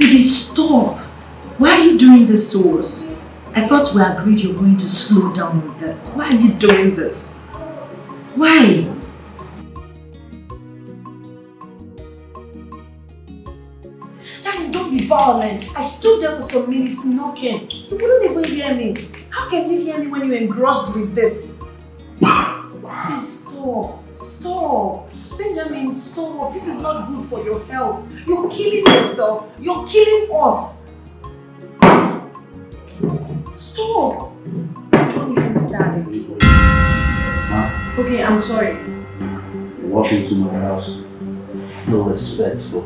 Baby, stop. Why are you doing this to us? I thought we agreed you're going to slow down with this. Why are you doing this? Why? Daddy, don't be violent. I stood there for some minutes knocking. You wouldn't even hear me. How can you hear me when you're engrossed with this? Please stop. Stop. Benjamin, stop. This is not good for your health. You're killing yourself. You're killing us. Stop. Don't even stand again. Okay, I'm sorry. You walk into my house. No respect for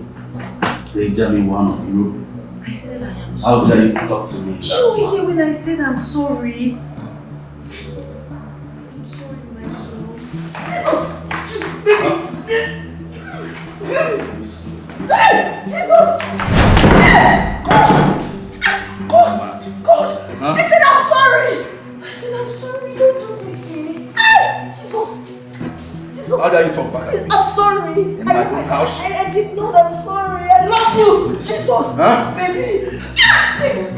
Benjamin, one of you. I said I am How sorry. dare you talk to me? Did you hear when I said I'm sorry? I'm sorry, my soul. Jesus! Jesus, baby! Jesus! God! I said I'm sorry! I said I'm sorry. Don't do this to me. Jesus! Jesus! How dare you talk back? I'm sorry. In my own house? I did not. I'm sorry. I love you. Jesus! Huh? Baby! Baby!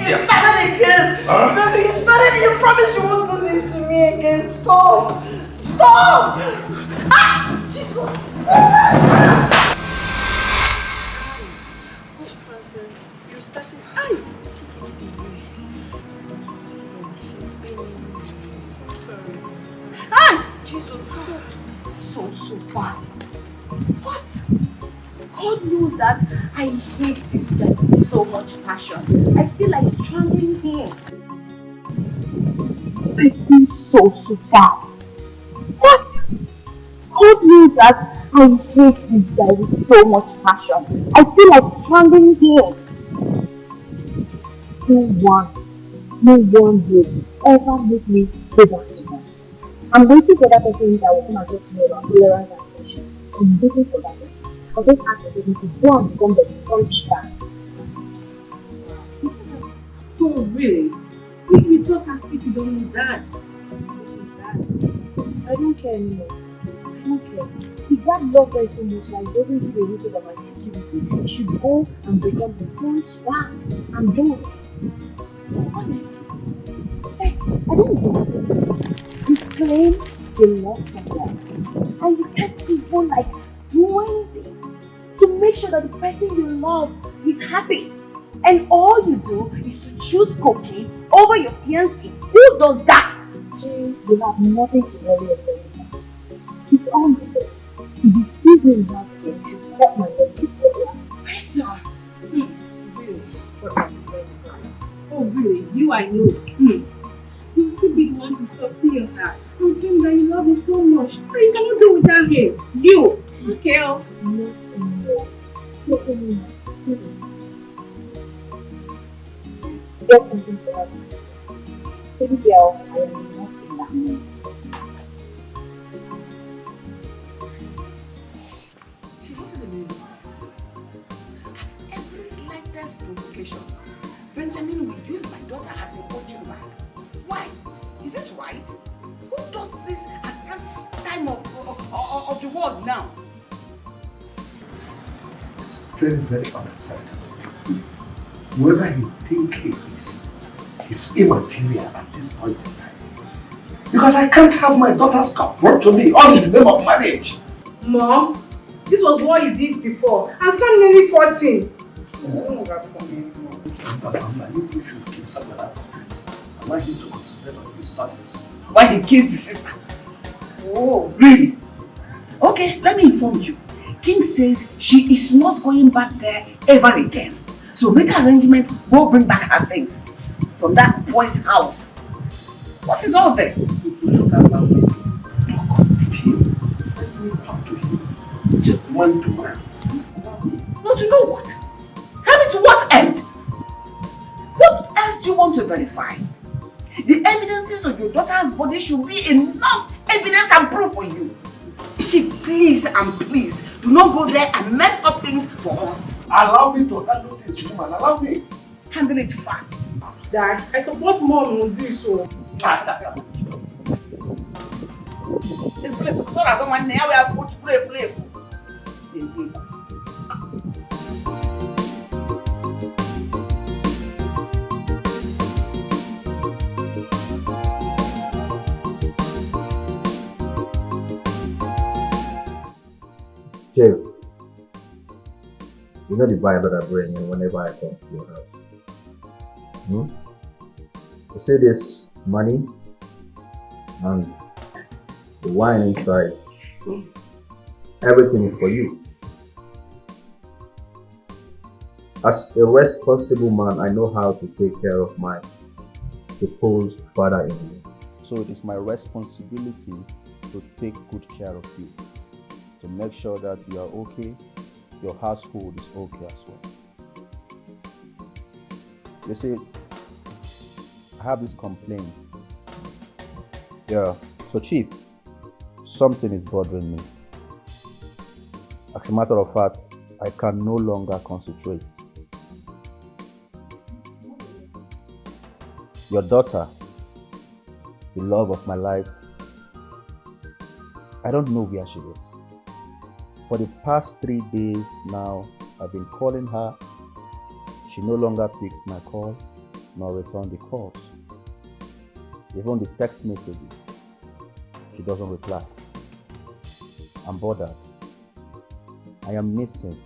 You started again! Huh? Baby, you started. You promised you won't do this to me again. Stop! Stop! Jesus! You're starting. Jesus! So bad. What? God knows that I hate this guy with so much passion. I feel like strangling him. I feel so bad. What? God knows that I hate this guy with so much passion. I feel like strangling him. No one will ever make me go back to him. I'm waiting for that person that will come and talk to me about tolerance and patience. I'm waiting for that person. I'll just ask the person to go and become the punchbag. Oh, really? You talk as if you don't need that. I don't care anymore. I don't care. If that love her so much that he doesn't give a hoot about my security, he should go and become the punchbag. I'm done. Honestly. I don't know. You claim you love someone and you can't even do anything to make sure that the person you love is happy. And all you do is to choose cocaine over your fiancé. Who does that? Jane, you have nothing to worry yourself about. It's all my fault. If he sees me in the house again, you should cut my legs with your glass. Better. Really? Oh, really? You, I know. You'll still be the one to soften your heart. And think that you love him so much. But you cannot do without him. You. Okay. Not anymore. Not anymore. Get something for us. Baby girl, I am not in that mood. She wanted a meaning this. At every slightest provocation, Benjamin will use my daughter as a punching bag. Why? Is this right? Who does this at this time of the world now? It's very, very unacceptable. Whoever you think he is immaterial at this point in time. Because I can't have my daughter's cup brought to me all in the name of marriage. Mom, this was what you did before. And Sam nearly 14. Mama, you should keep some of that this. I want you to concentrate on his studies. Why he kissed the sister? Oh, really? Okay, let me inform you. King says she is not going back there ever again. So make arrangement, go bring back her things from that boy's house. What is all this? You should allow me to talk to him. Let me talk to him. Just man to man. No, to know what? Tell me to what end? What else do you want to verify? The evidences of your daughter's body should be enough evidence and proof for you. Chief, please and please, do not go there and mess up things for us. Allow me to handle this, woman. Allow me. Handle it fast. Dad, I support Mom on this. So. So that someone now we are going to play. You know the vibe that I bring in whenever I come to your house. Hmm? You see this money and the wine inside. Everything is for you. As a responsible man, I know how to take care of my supposed father-in-law. So it is my responsibility to take good care of you, to make sure that you are okay, your household is okay as well. You see, I have this complaint. Yeah, so Chief, something is bothering me. As a matter of fact, I can no longer concentrate. Your daughter, the love of my life, I don't know where she is. For the past 3 days now, I've been calling her. She no longer picks my call, nor returns the calls. Even the text messages, she doesn't reply. I'm bothered. I am missing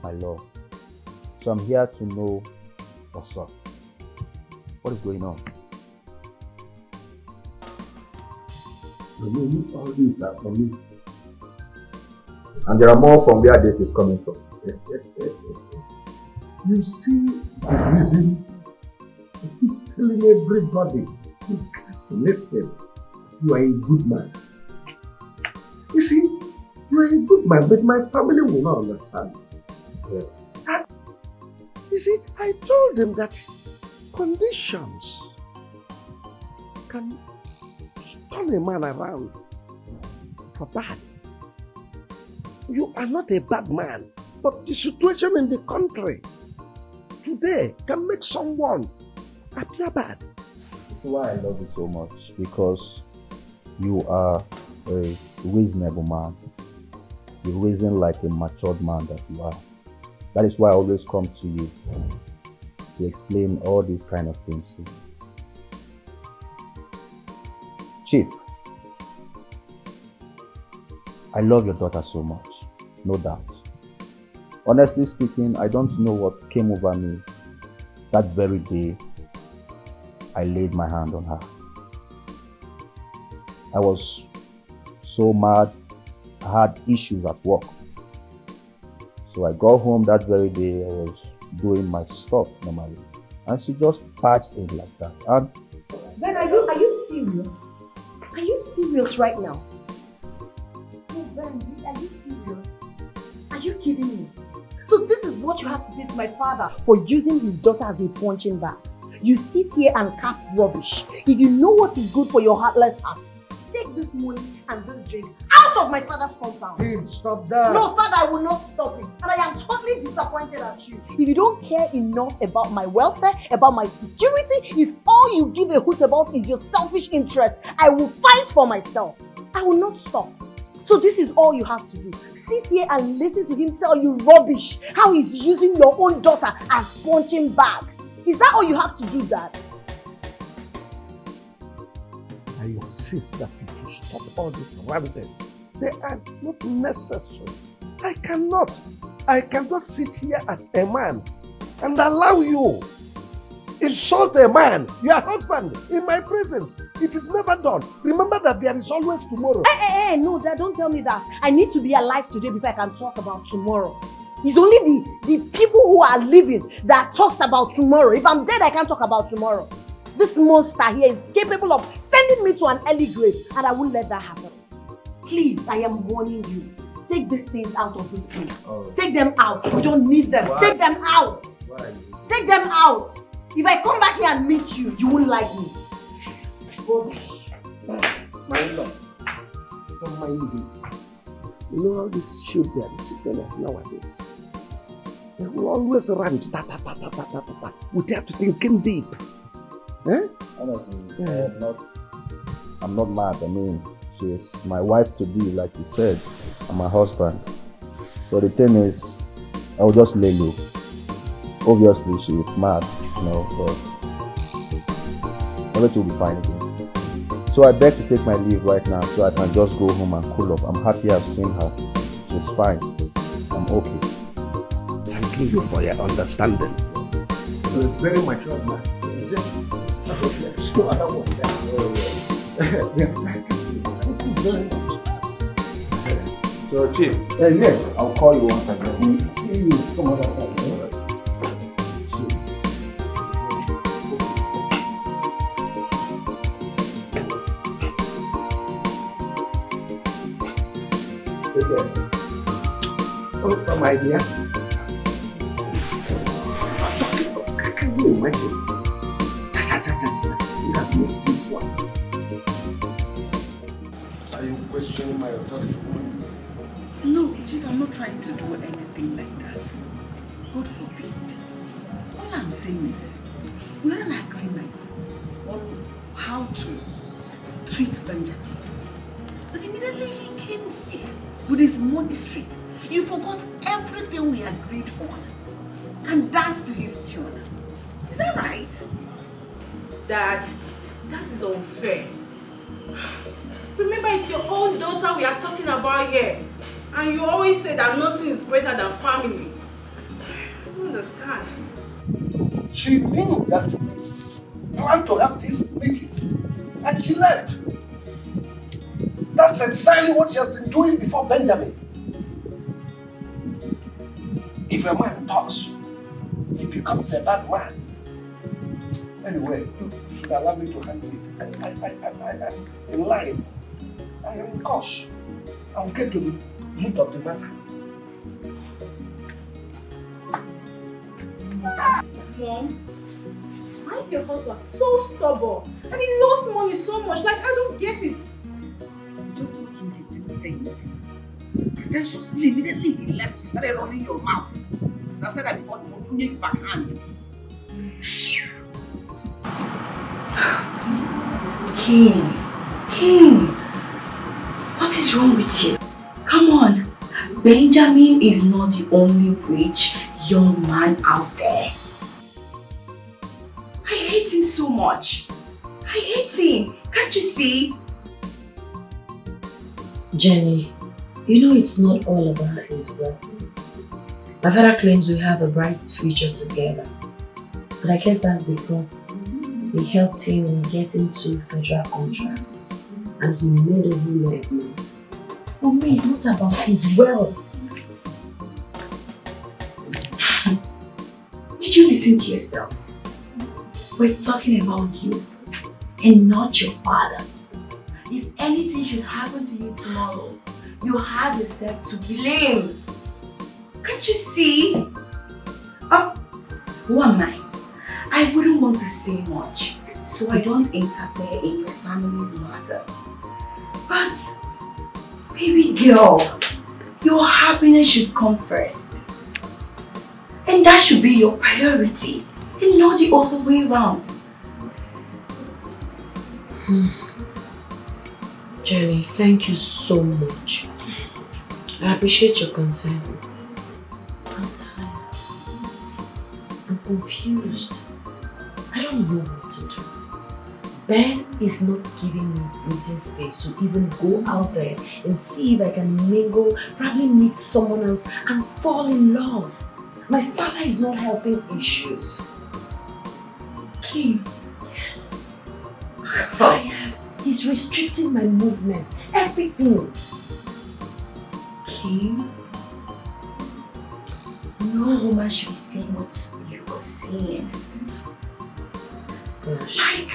my love. So I'm here to know what's up. What is going on? All these are for me. And there are more from where this is coming from. You see the reason I keep telling everybody who has to listen, you are a good man. You see, you are a good man, but my family will not understand. Yeah. And, you see, I told them that conditions can turn a man around for bad. You are not a bad man, but the situation in the country today can make someone appear bad. This is why I love you so much, because you are a reasonable man. You reason like a matured man that you are. That is why I always come to you to explain all these kind of things to you. Chief, I love your daughter so much, no doubt. Honestly speaking, I don't know what came over me that very day I laid my hand on her. I was so mad. I had issues at work. So I got home that very day. I was doing my stuff normally, and she just patched in like that. And Ben, are you serious? Are you serious right now? Oh Ben, are you serious? Are you kidding me? So this is what you have to say to my father for using his daughter as a punching bag. You sit here and cap rubbish. If you know what is good for your heartless heart, take this money and this drink out of my father's compound. Hey, stop that. No, father, I will not stop it. And I am totally disappointed at you. If you don't care enough about my welfare, about my security, if all you give a hoot about is your selfish interest, I will fight for myself. I will not stop. So this is all you have to do. Sit here and listen to him tell you rubbish, how he's using your own daughter as punching bag. Is that all you have to do, Dad? I insist that you should stop all this ranting. They are not necessary. I cannot sit here as a man and allow you insult a man, your husband, in my presence. It is never done. Remember that there is always tomorrow. Hey, no, Dad, don't tell me that. I need to be alive today before I can talk about tomorrow. It's only the people who are living that talks about tomorrow. If I'm dead, I can't talk about tomorrow. This monster here is capable of sending me to an early grave, and I won't let that happen. Please, I am warning you. Take these things out of this place. Oh. Take them out. We don't need them. Why? Take them out. Why? Take them out. If I come back here and meet you, you won't like me. Rubbish. My love, don't mind me. You know how these children of nowadays, they will always run without thinking deep. Eh? Honestly, I'm not mad. I mean, she's my wife to be, like you said, and my husband. So the thing is, I will just lay low. Obviously, she is mad, but everything will be fine again. So I beg to take my leave right now so I can just go home and cool off. I'm happy I've seen her. She's fine. I'm okay. Thank asking you for your understanding. You're a very mature man. Is it? There's no other one there. Yeah, thank you very much. So, Chief, Yes, I'll call you once again. we'll see you some other time. Oh, my dear. Can you imagine? You have missed this one. Are you questioning my authority? No, Chief, I'm not trying to do anything like that. God forbid. All I'm saying is, we had an agreement on how to treat Benjamin. But immediately he came here with his monetary. You forgot everything we agreed on and danced to his tune. Is that right? Dad, that is unfair. Remember, it's your own daughter we are talking about here. And you always say that nothing is greater than family. I don't understand. She knew that we planned to have this meeting and she left. That's exactly what she has been doing before Benjamin. If a man talks, he becomes a bad man. Anyway, you should allow me to handle it. I'm in line. I am in course. I'll get to the root of the matter. Mom, why is your husband so stubborn? And he lost money so much, like I don't get it. Just so he didn't say anything. Pretentiously, immediately he left, you started running your mouth. And I've said that before, you won't make backhand. King, what is wrong with you? Come on, Benjamin is not the only rich young man out there. I hate him so much. I hate him. Can't you see? Jenny, you know it's not all about his wealth. My father claims we have a bright future together. But I guess that's because we helped him get into federal contracts and he made a whole lot of money. For me, it's not about his wealth. Did you listen to yourself? We're talking about you and not your father. If anything should happen to you tomorrow, you have yourself to blame. Can't you see? Oh, who am I? I wouldn't want to say much, so I don't interfere in your family's matter. But, baby girl, your happiness should come first. And that should be your priority, and not the other way around. Jenny, thank you so much. I appreciate your concern. I'm tired. I'm confused. I don't know what to do. Ben is not giving me breathing space to even go out there and see if I can mingle, probably meet someone else and fall in love. My father is not helping issues. Kim, Yes. I'm tired. He's restricting my movements, everything. Kim, no woman should be saying what you are saying. Gosh. Like,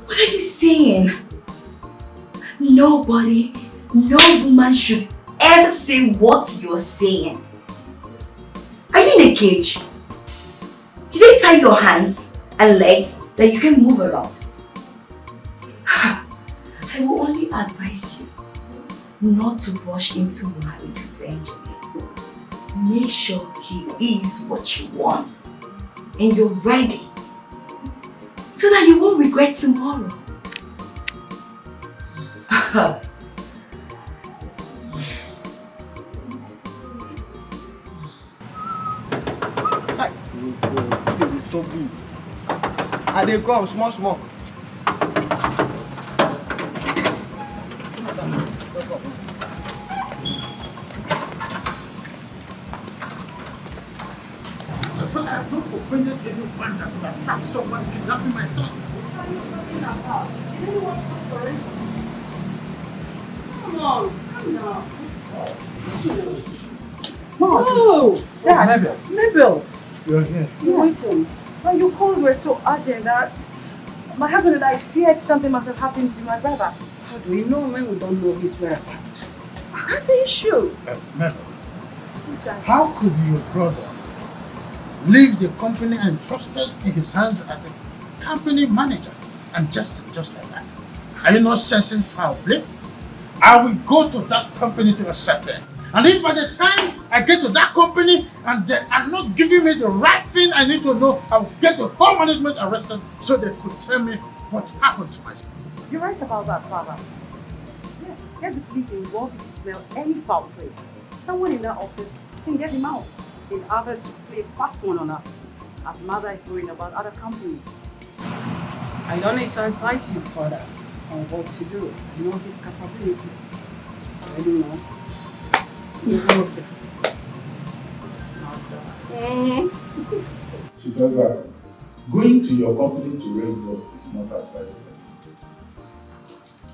what are you saying? Nobody, no woman should ever say what you're saying. Are you in a cage? Did they tie your hands and legs that you can move around? I will only advise you not to rush into marriage with Benjamin. Make sure he is what you want and you're ready so that you won't regret tomorrow. I dey come small. I have not offended anyone that would attract someone kidnapping my son. What are you talking about? You didn't want to come for it. Come on, calm down. Oh, Dad, Mabel, Mabel, you're here. listen. When you called were so urgent that my husband and I feared something must have happened to my brother. How do we know when we don't know his whereabouts? That's the issue. Mabel, Who's that? how could your brother leave the company entrusted in his hands as a company manager and just like that? Are you not sensing foul play? I will go to that company to accept it. And if by the time I get to that company and they are not giving me the right thing I need to know, I will get the whole management arrested so they could tell me what happened to my son. You're right about that, Father. Yeah, get the police involved if you smell any foul play. Someone in that office can get him out in order to play a fast one on us. As mother is worrying about other companies. I don't need to advise you further on what to do. I know his capability. I don't know. She tells her, going to your company to raise dust is not advisable.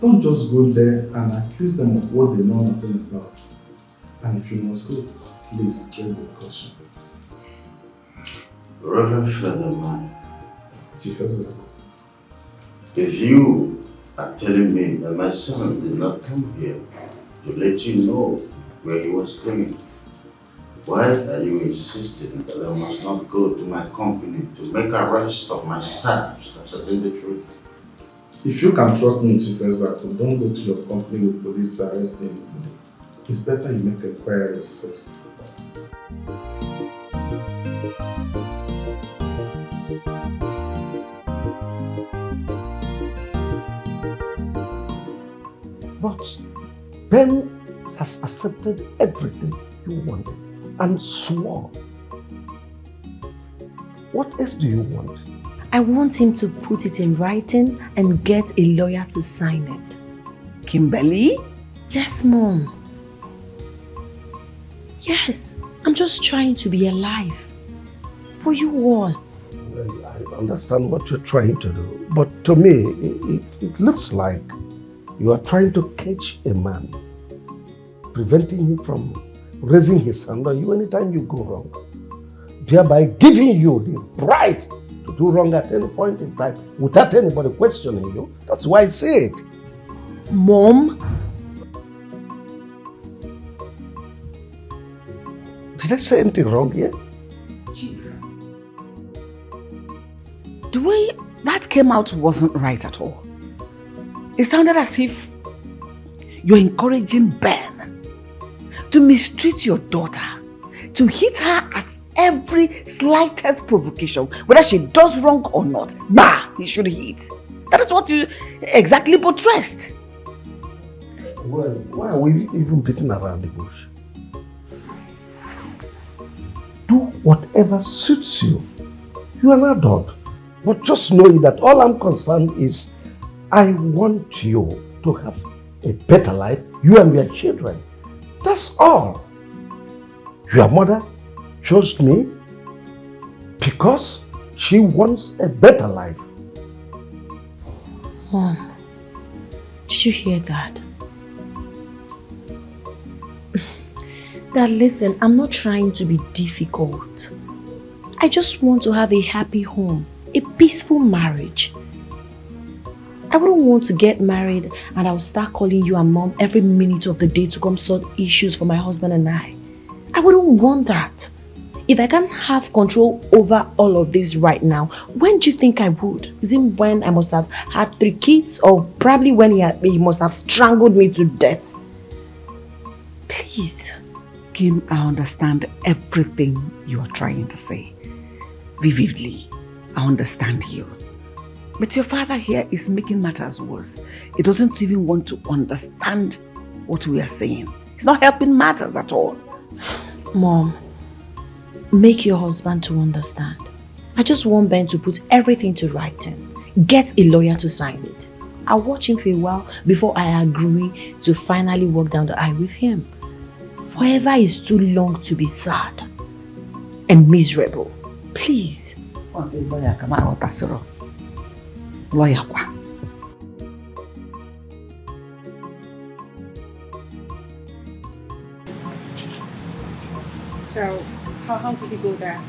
Don't just go there and accuse them of what they know nothing about. And if you must go, please tread with caution. Reverend Featherman, She feels it. if you are telling me that my son did not come here to let you know where he was going, why are you insisting that I must not go to my company to make arrest of my staff concerning the truth? If you can trust me, Chief Ezaku, don't go to your company with police to arrest him. It's better you make inquiries first. But Ben has accepted everything you wanted and swore. What else do you want? I want him to put it in writing and get a lawyer to sign it. Kimberly? Yes, Mom. Yes, I'm just trying to be alive. For you all. Well, I understand what you're trying to do, but to me, it looks like you are trying to catch a man, preventing him from raising his hand on you anytime you go wrong, thereby giving you the right to do wrong at any point in time without anybody questioning you. That's why I say it. Mom? Did I say anything wrong here? The way that came out wasn't right at all. It sounded as if you're encouraging Ben to mistreat your daughter, to hit her at every slightest provocation, whether she does wrong or not. Bah, he should hit. That is what you exactly portrayed. Well, why are we even beating around the bush? Do whatever suits you. You are an adult. But just know that all I'm concerned is I want you to have a better life, you and your children. That's all. Your mother chose me because she wants a better life. Mom, did you hear that? Dad, listen, I'm not trying to be difficult. I just want to have a happy home, a peaceful marriage. I wouldn't want to get married and I'll start calling you and Mom every minute of the day to come sort issues for my husband and I. I wouldn't want that. If I can't have control over all of this right now, when do you think I would? Is it when I must have had 3 kids, or probably when he must have strangled me to death? Please. Kim, I understand everything you are trying to say. Vividly, I understand you. But your father here is making matters worse. He doesn't even want to understand what we are saying. It's not helping matters at all. Mom, make your husband to understand. I just want Ben to put everything to writing. Get a lawyer to sign it. I'll watch him for a while before I agree to finally walk down the aisle with him. Forever is too long to be sad and miserable. Please. Lawyer, come on, lawyer, kwa. So, how did he go there?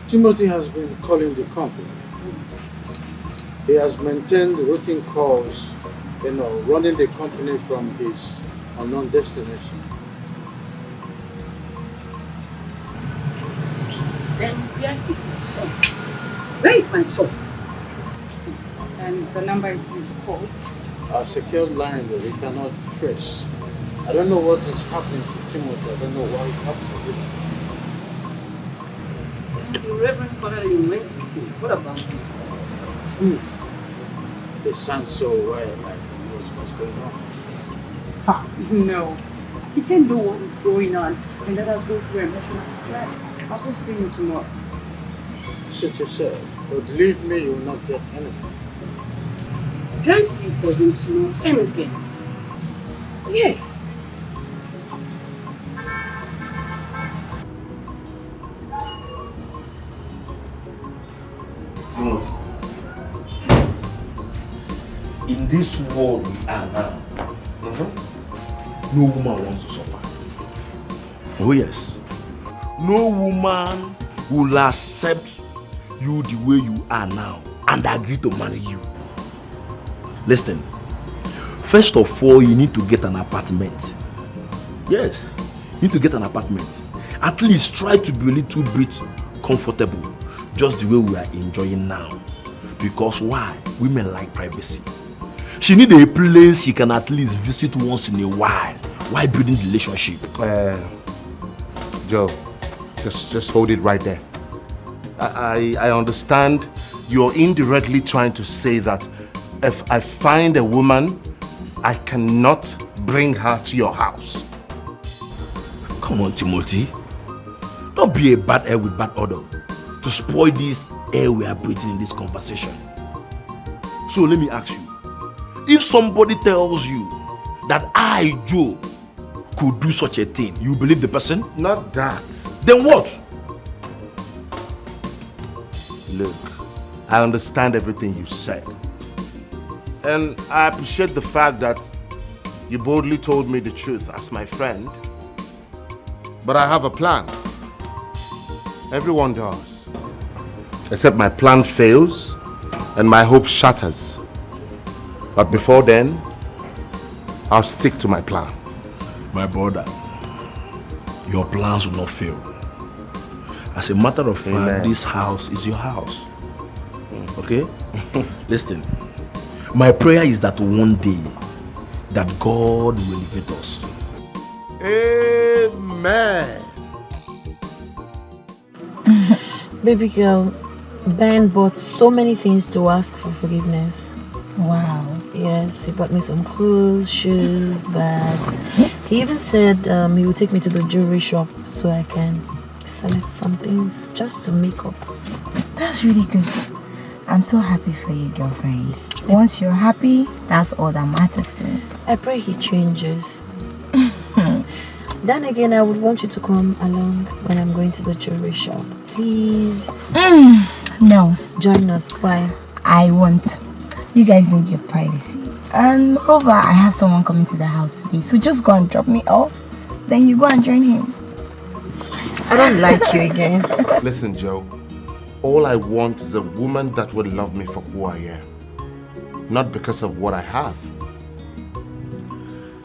Timothy has been calling the company. He has maintained routine calls, running the company from his unknown destination. Then where is my son? Where is my son? And the number is called? A secured line that we cannot trace. I don't know what is happening to Timothy. I don't know why it's happening with him. The Reverend Father you went to see, what about him? They sound so wild, like he knows what's going on. No, he can't know what is going on, and let us go through emotional stress. I will see you tomorrow. Such you said, but believe me, you will not get anything. Don't he doesn't know anything? Yes. Timothy, in this world we are now, no woman wants to suffer. Oh yes. No woman will accept you the way you are now and agree to marry you. Listen, first of all, you need to get an apartment. Yes, you need to get an apartment. At least try to be a little bit comfortable, just the way we are enjoying now. Because why? Women like privacy. She needs a place she can at least visit once in a while building the relationship. Joe, just hold it right there. I understand you're indirectly trying to say that if I find a woman, I cannot bring her to your house. Come on, Timothy. Don't be a bad air with bad odor to spoil this air we are breathing in this conversation. So let me ask you, if somebody tells you that I, Joe, could do such a thing, you believe the person? Not that. Then what? Look, I understand everything you said. And I appreciate the fact that you boldly told me the truth as my friend. But I have a plan. Everyone does. Except my plan fails and my hope shatters. But before then, I'll stick to my plan. My brother, your plans will not fail. As a matter of fact, this house is your house. Okay? Listen, my prayer is that one day that God will elevate us. Amen. Baby girl, Ben bought so many things to ask for forgiveness. Wow. Yes, he bought me some clothes, shoes, bags. He even said he would take me to the jewelry shop so I can select some things just to make up. That's really good. I'm so happy for you, girlfriend. Once you're happy, that's all that matters to me. I pray he changes. Then again, I would want you to come along when I'm going to the jewelry shop. Please. No. Join us. Why? I won't. You guys need your privacy. And moreover, I have someone coming to the house today. So just go and drop me off. Then you go and join him. I don't like you again. Listen, Joe. All I want is a woman that would love me for who I am. Not because of what I have.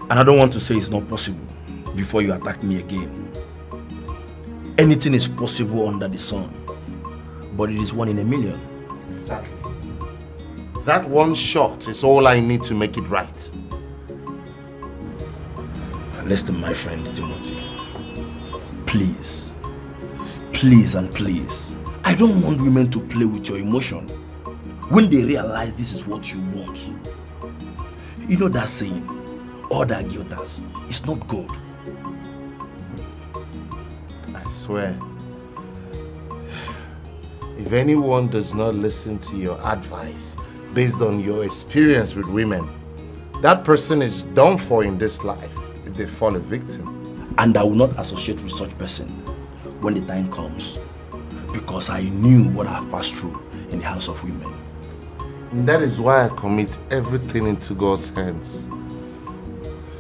And I don't want to say it's not possible before you attack me again. Anything is possible under the sun, but it is 1 in a million. Exactly. That one shot is all I need to make it right. Listen, my friend Timothy. Please. Please and please. I don't want women to play with your emotion when they realize this is what you want. You know that saying, all that guilt does is not good. I swear, if anyone does not listen to your advice based on your experience with women, that person is done for in this life if they fall a victim. And I will not associate with such person when the time comes. because I knew what I've passed through in the house of women. And that is why I commit everything into God's hands.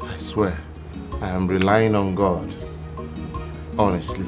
I swear, I am relying on God. Honestly.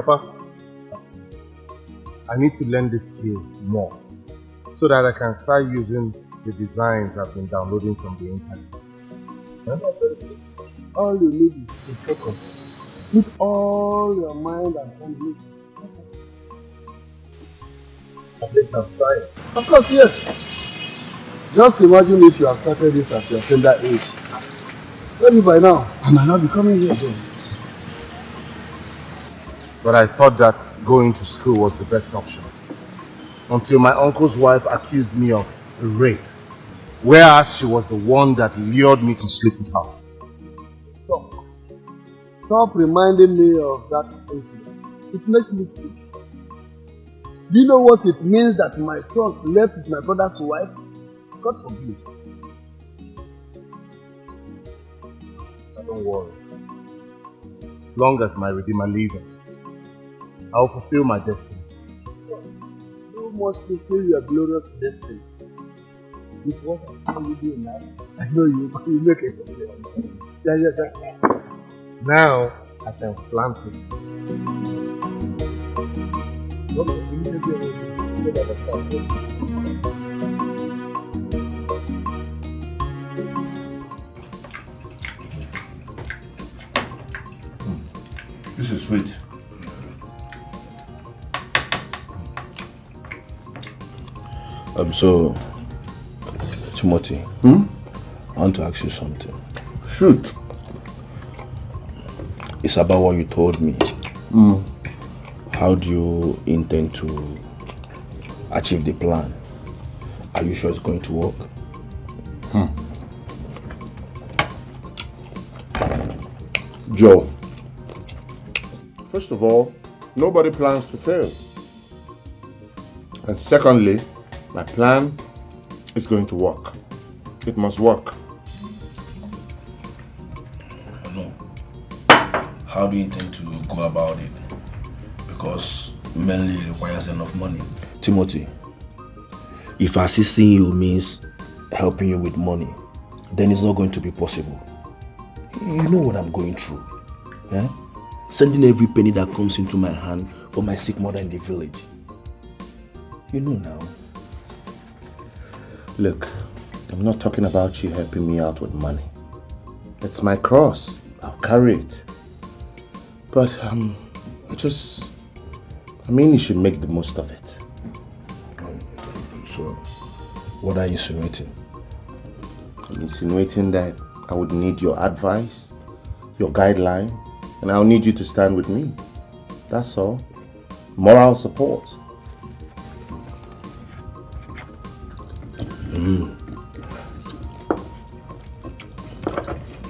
Papa, I need to learn this skill more so that I can start using the designs I've been downloading from the internet. Huh? All you need is to focus. Put all your mind and energy. At least I'm trying. Of course, yes. Just imagine if you have started this at your tender age. Maybe by now, I might not be coming here again. But I thought that going to school was the best option. Until my uncle's wife accused me of rape. Whereas she was the one that lured me to sleep with her. Stop reminding me of that incident. It makes me sick. Do you know what it means that my son slept with my brother's wife? God forbid. Don't worry. As long as my Redeemer lives, I will fulfill my destiny. You must fulfill your glorious destiny. With what I saw you do now, I know you make it. Yeah. Now I can slant it. This is sweet. So, Timothy, I want to ask you something. Shoot. It's about what you told me. How do you intend to achieve the plan? Are you sure it's going to work? Joe, first of all, nobody plans to fail. And secondly, my plan is going to work. It must work. No. How do you intend to go about it? Because mainly it requires enough money. Timothy, if assisting you means helping you with money, then it's not going to be possible. You know what I'm going through. Eh? Sending every penny that comes into my hand for my sick mother in the village. You know now. Look, I'm not talking about you helping me out with money. It's my cross. I'll carry it. But, you should make the most of it. So, what are you insinuating? I'm insinuating that I would need your advice, your guideline, and I'll need you to stand with me. That's all. Moral support.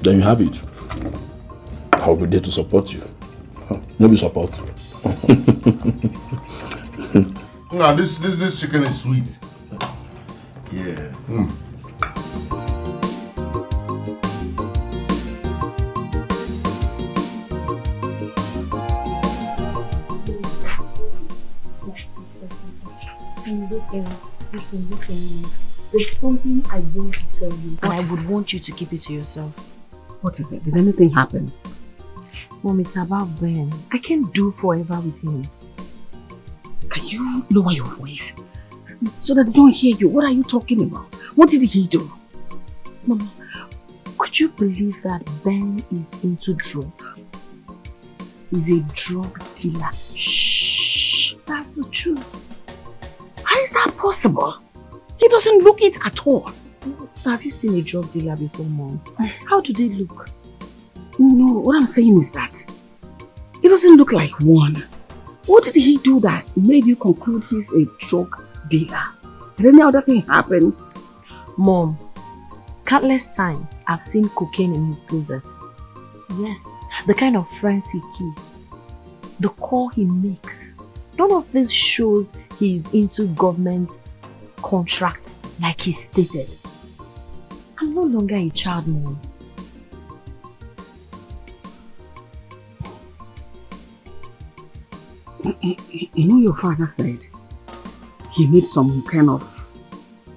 Then you have it. I'll be there to support you. Maybe support. No, this chicken is sweet. Yeah. Listen. There's something I want to tell you, and I would want you to keep it to yourself. What is it? Did anything happen? Mom, it's about Ben. I can't do forever with him. Can you lower your voice so that they don't hear you? What are you talking about? What did he do? Mama, could you believe that Ben is into drugs? He's a drug dealer. Shh, that's the truth. How is that possible? He doesn't look it at all. Have you seen a drug dealer before, Mom? How do they look? No, what I'm saying is that he doesn't look like one. What did he do that made you conclude he's a drug dealer? Did any other thing happen? Mom, countless times I've seen cocaine in his closet. Yes, the kind of friends he keeps, the call he makes. None of this shows he's into government contracts like he stated. I'm no longer a child, Mom. You know, your father said he made some kind of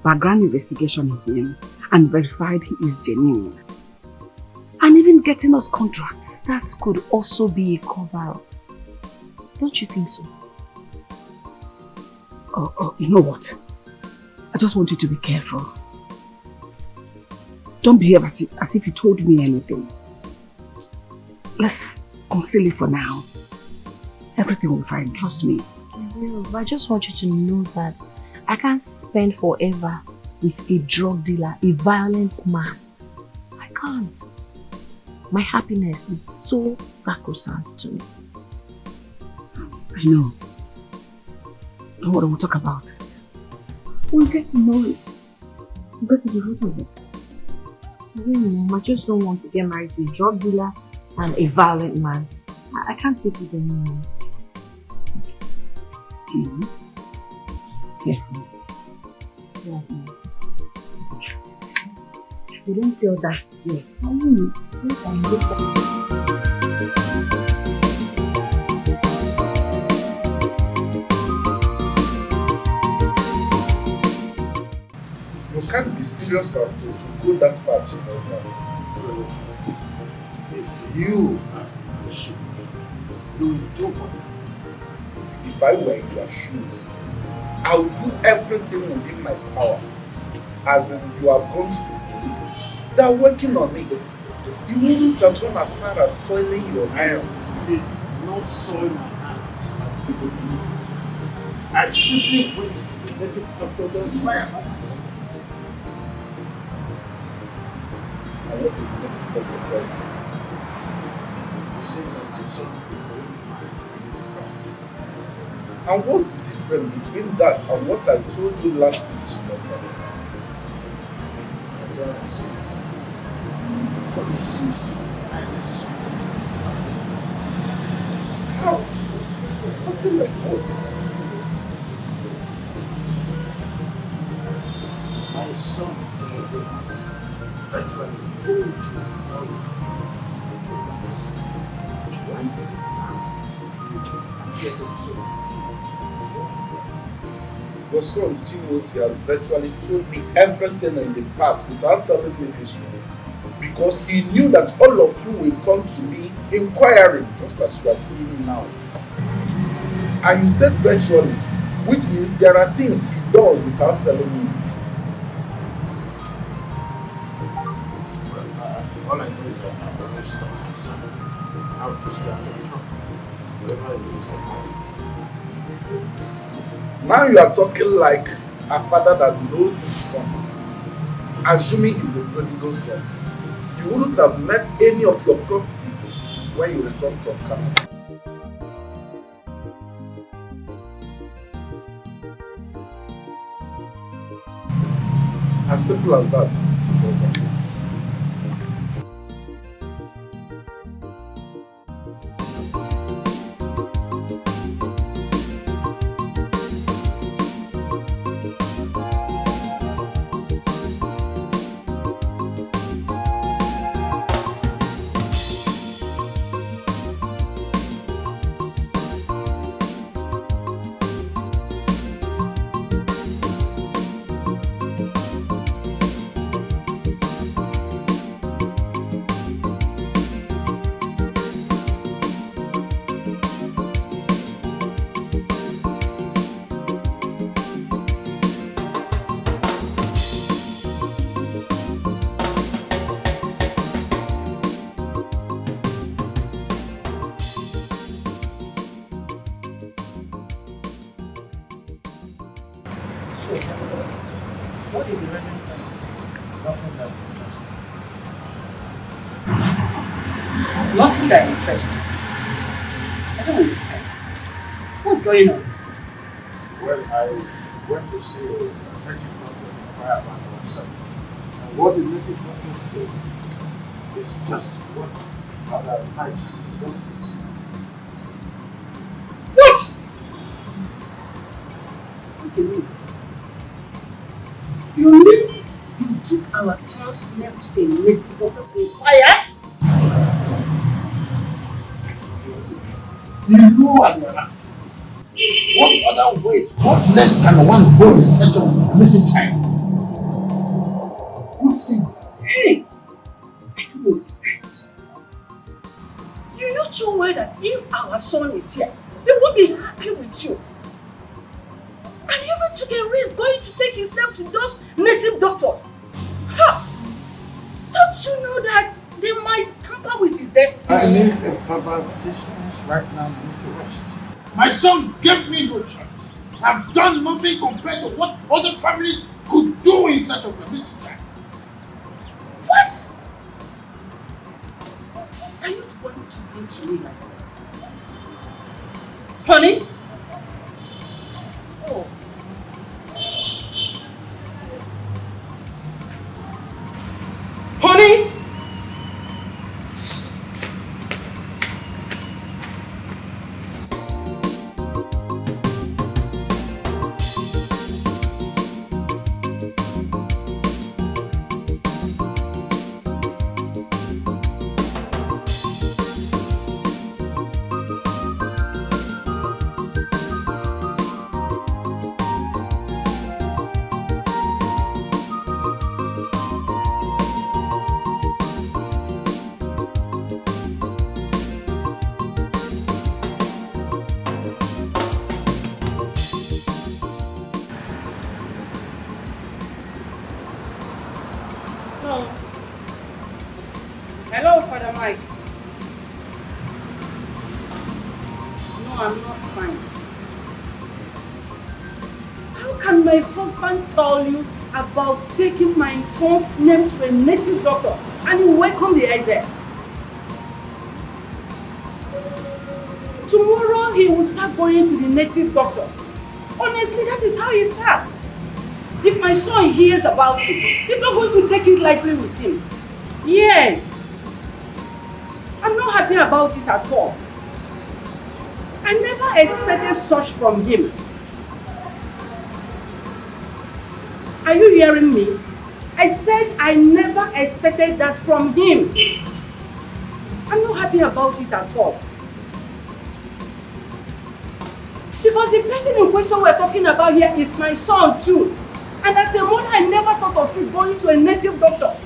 background investigation of him and verified he is genuine. And even getting us contracts. That could also be a cover-up. Don't you think so? Oh, you know what? I just want you to be careful. Don't behave as if you told me anything. Let's conceal it for now. Everything will be fine, trust me. I will, but I just want you to know that I can't spend forever with a drug dealer, a violent man. I can't. My happiness is so sacrosanct to me. I know. Don't worry, we'll talk about it. We'll get to know it. We'll get to the root of it. Mom, I just don't want to get married to a drug dealer and a violent man. I can't take it anymore. Careful. Yeah. You don't tell that yet. I will. You can't be serious as to go that far, Chief. If you are pushing me, you will do what? If I were in your shoes, I'll do everything within my power. As in, you have gone to the police. They're working on it. You wouldn't have gone as far as soiling your hands. Not soil my hands. I simply went to the native doctor's fire. I want to get to talk to you. You said that my son is very fine in his car. And what's the difference between that and what I told you last week, Chief? I don't understand. But it seems to be my son. How? Something like what? My son told the house virtually told you all his Why is it now you can get so? Your son Timothy has virtually told me everything in the past without telling me this one. Because he knew that all of you will come to me inquiring, just as you are doing now. And you said virtually, which means there are things he does without telling me. Well, all I know is that I'm always going to have some. I'll just get in trouble. Whatever it is, Now you are talking like a father that knows his son, assuming he's a prodigal son. You wouldn't have met any of your properties when you return from Canada. As simple as that. So, what did the Reverend Father say? Nothing that Nothing that interests you. I don't understand. What's going on? Well, I went to see a medical doctor about myself. And what the medical doctor said is just what Father Mike wants. What? Okay, wait. You mean you took our son's name to a native doctor to inquire? You know Admiral. What other way, what length can one go in search of a missing child? What's it? Hey! I don't understand. You know too well that if our son is here, he won't be happy with you. And you even took a risk going to take his name to those native doctors. Ha! Don't you know that they might tamper with his destiny? I need a verbal distance right now. I need to rest. My son gave me no choice. I've done nothing compared to what other families could do in such a missing child. What? Are you going to come to me like this? Honey? Oh. Honey? Hello, Father Mike. No, I'm not fine. How can my husband tell you about taking my son's name to a native doctor and you welcome the idea? Tomorrow he will start going to the native doctor. Honestly, that is how he starts. If my son hears about it, he's not going to take it lightly with him. Yes. I'm not happy about it at all. I never expected such from him. Are you hearing me? I said I never expected that from him. I'm not happy about it at all. Because the person in question we're talking about here is my son too. And as a mother, I never thought of him going to a native doctor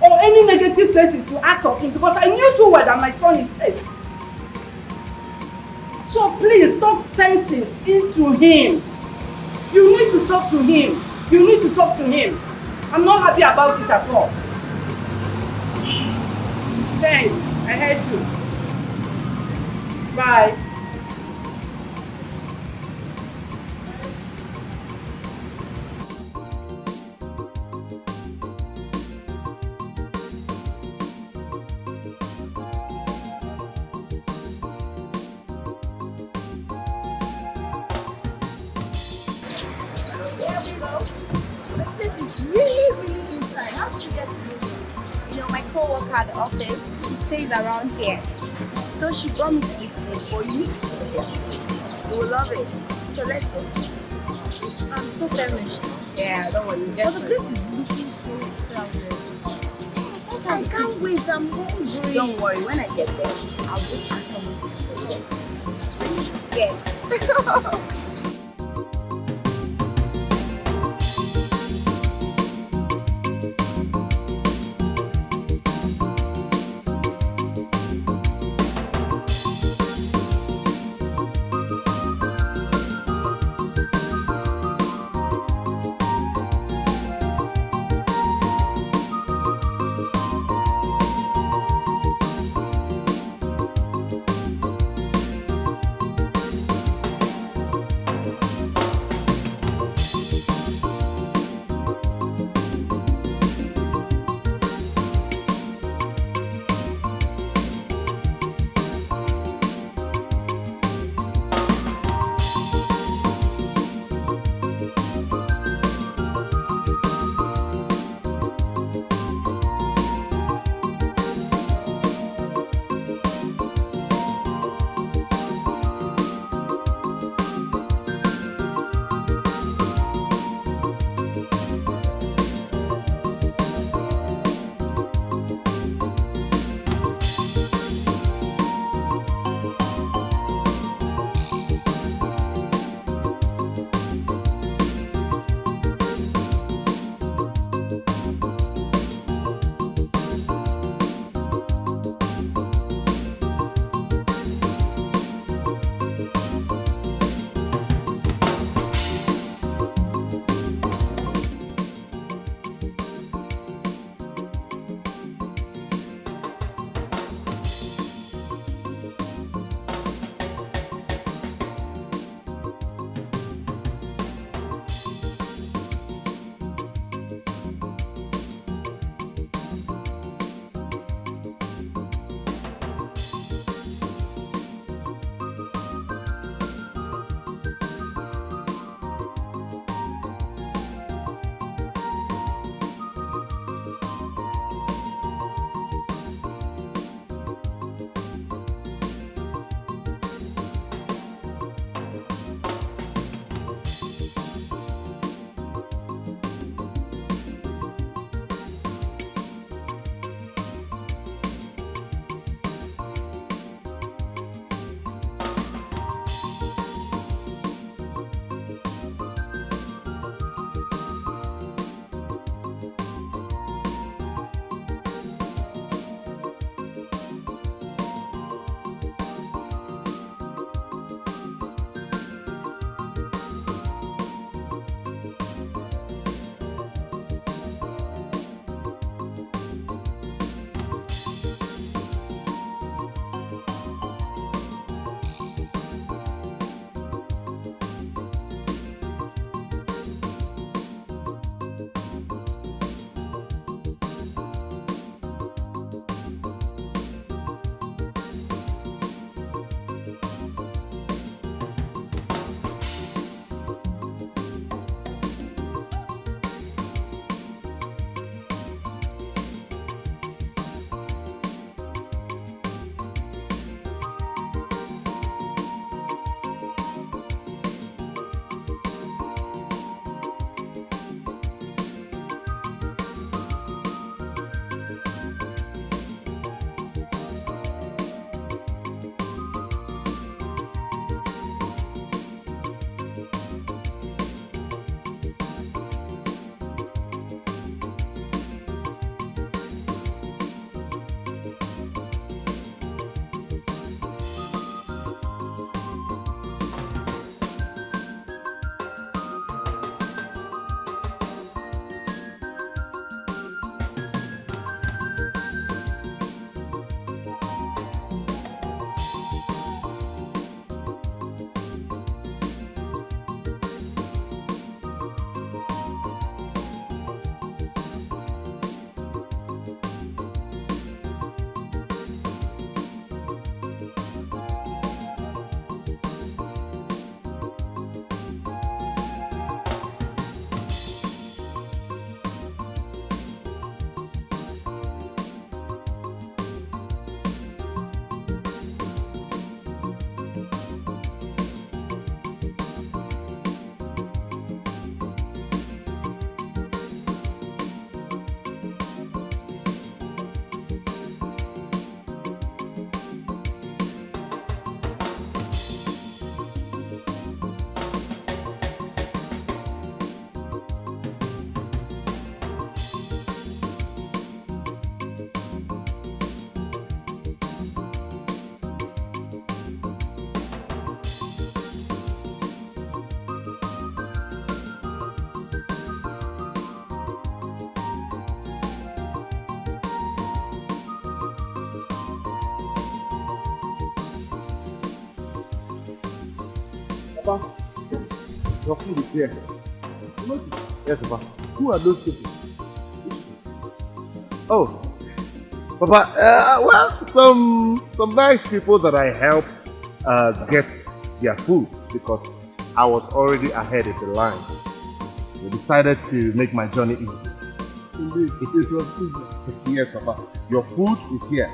or any negative places to ask of him because I knew too well that my son is safe. So please talk senses into him. You need to talk to him. You need to talk to him. I'm not happy about it at all. Thanks. I heard you. Bye. At the office, she stays around here, so she brought me to this place for you. You will love it. So let's go. I'm so famished. Yeah, don't worry. But the place is looking so crowded. I can't wait. I'm hungry. Don't worry. When I get there, I'll just ask someone to go. Yes. Papa, your food is here. Yes, Papa. Who are those people? Oh, Papa, well, some nice people that I helped get their food because I was already ahead of the line. We decided to make my journey easy. Indeed, it was easy. Yes, Papa. Your food is here.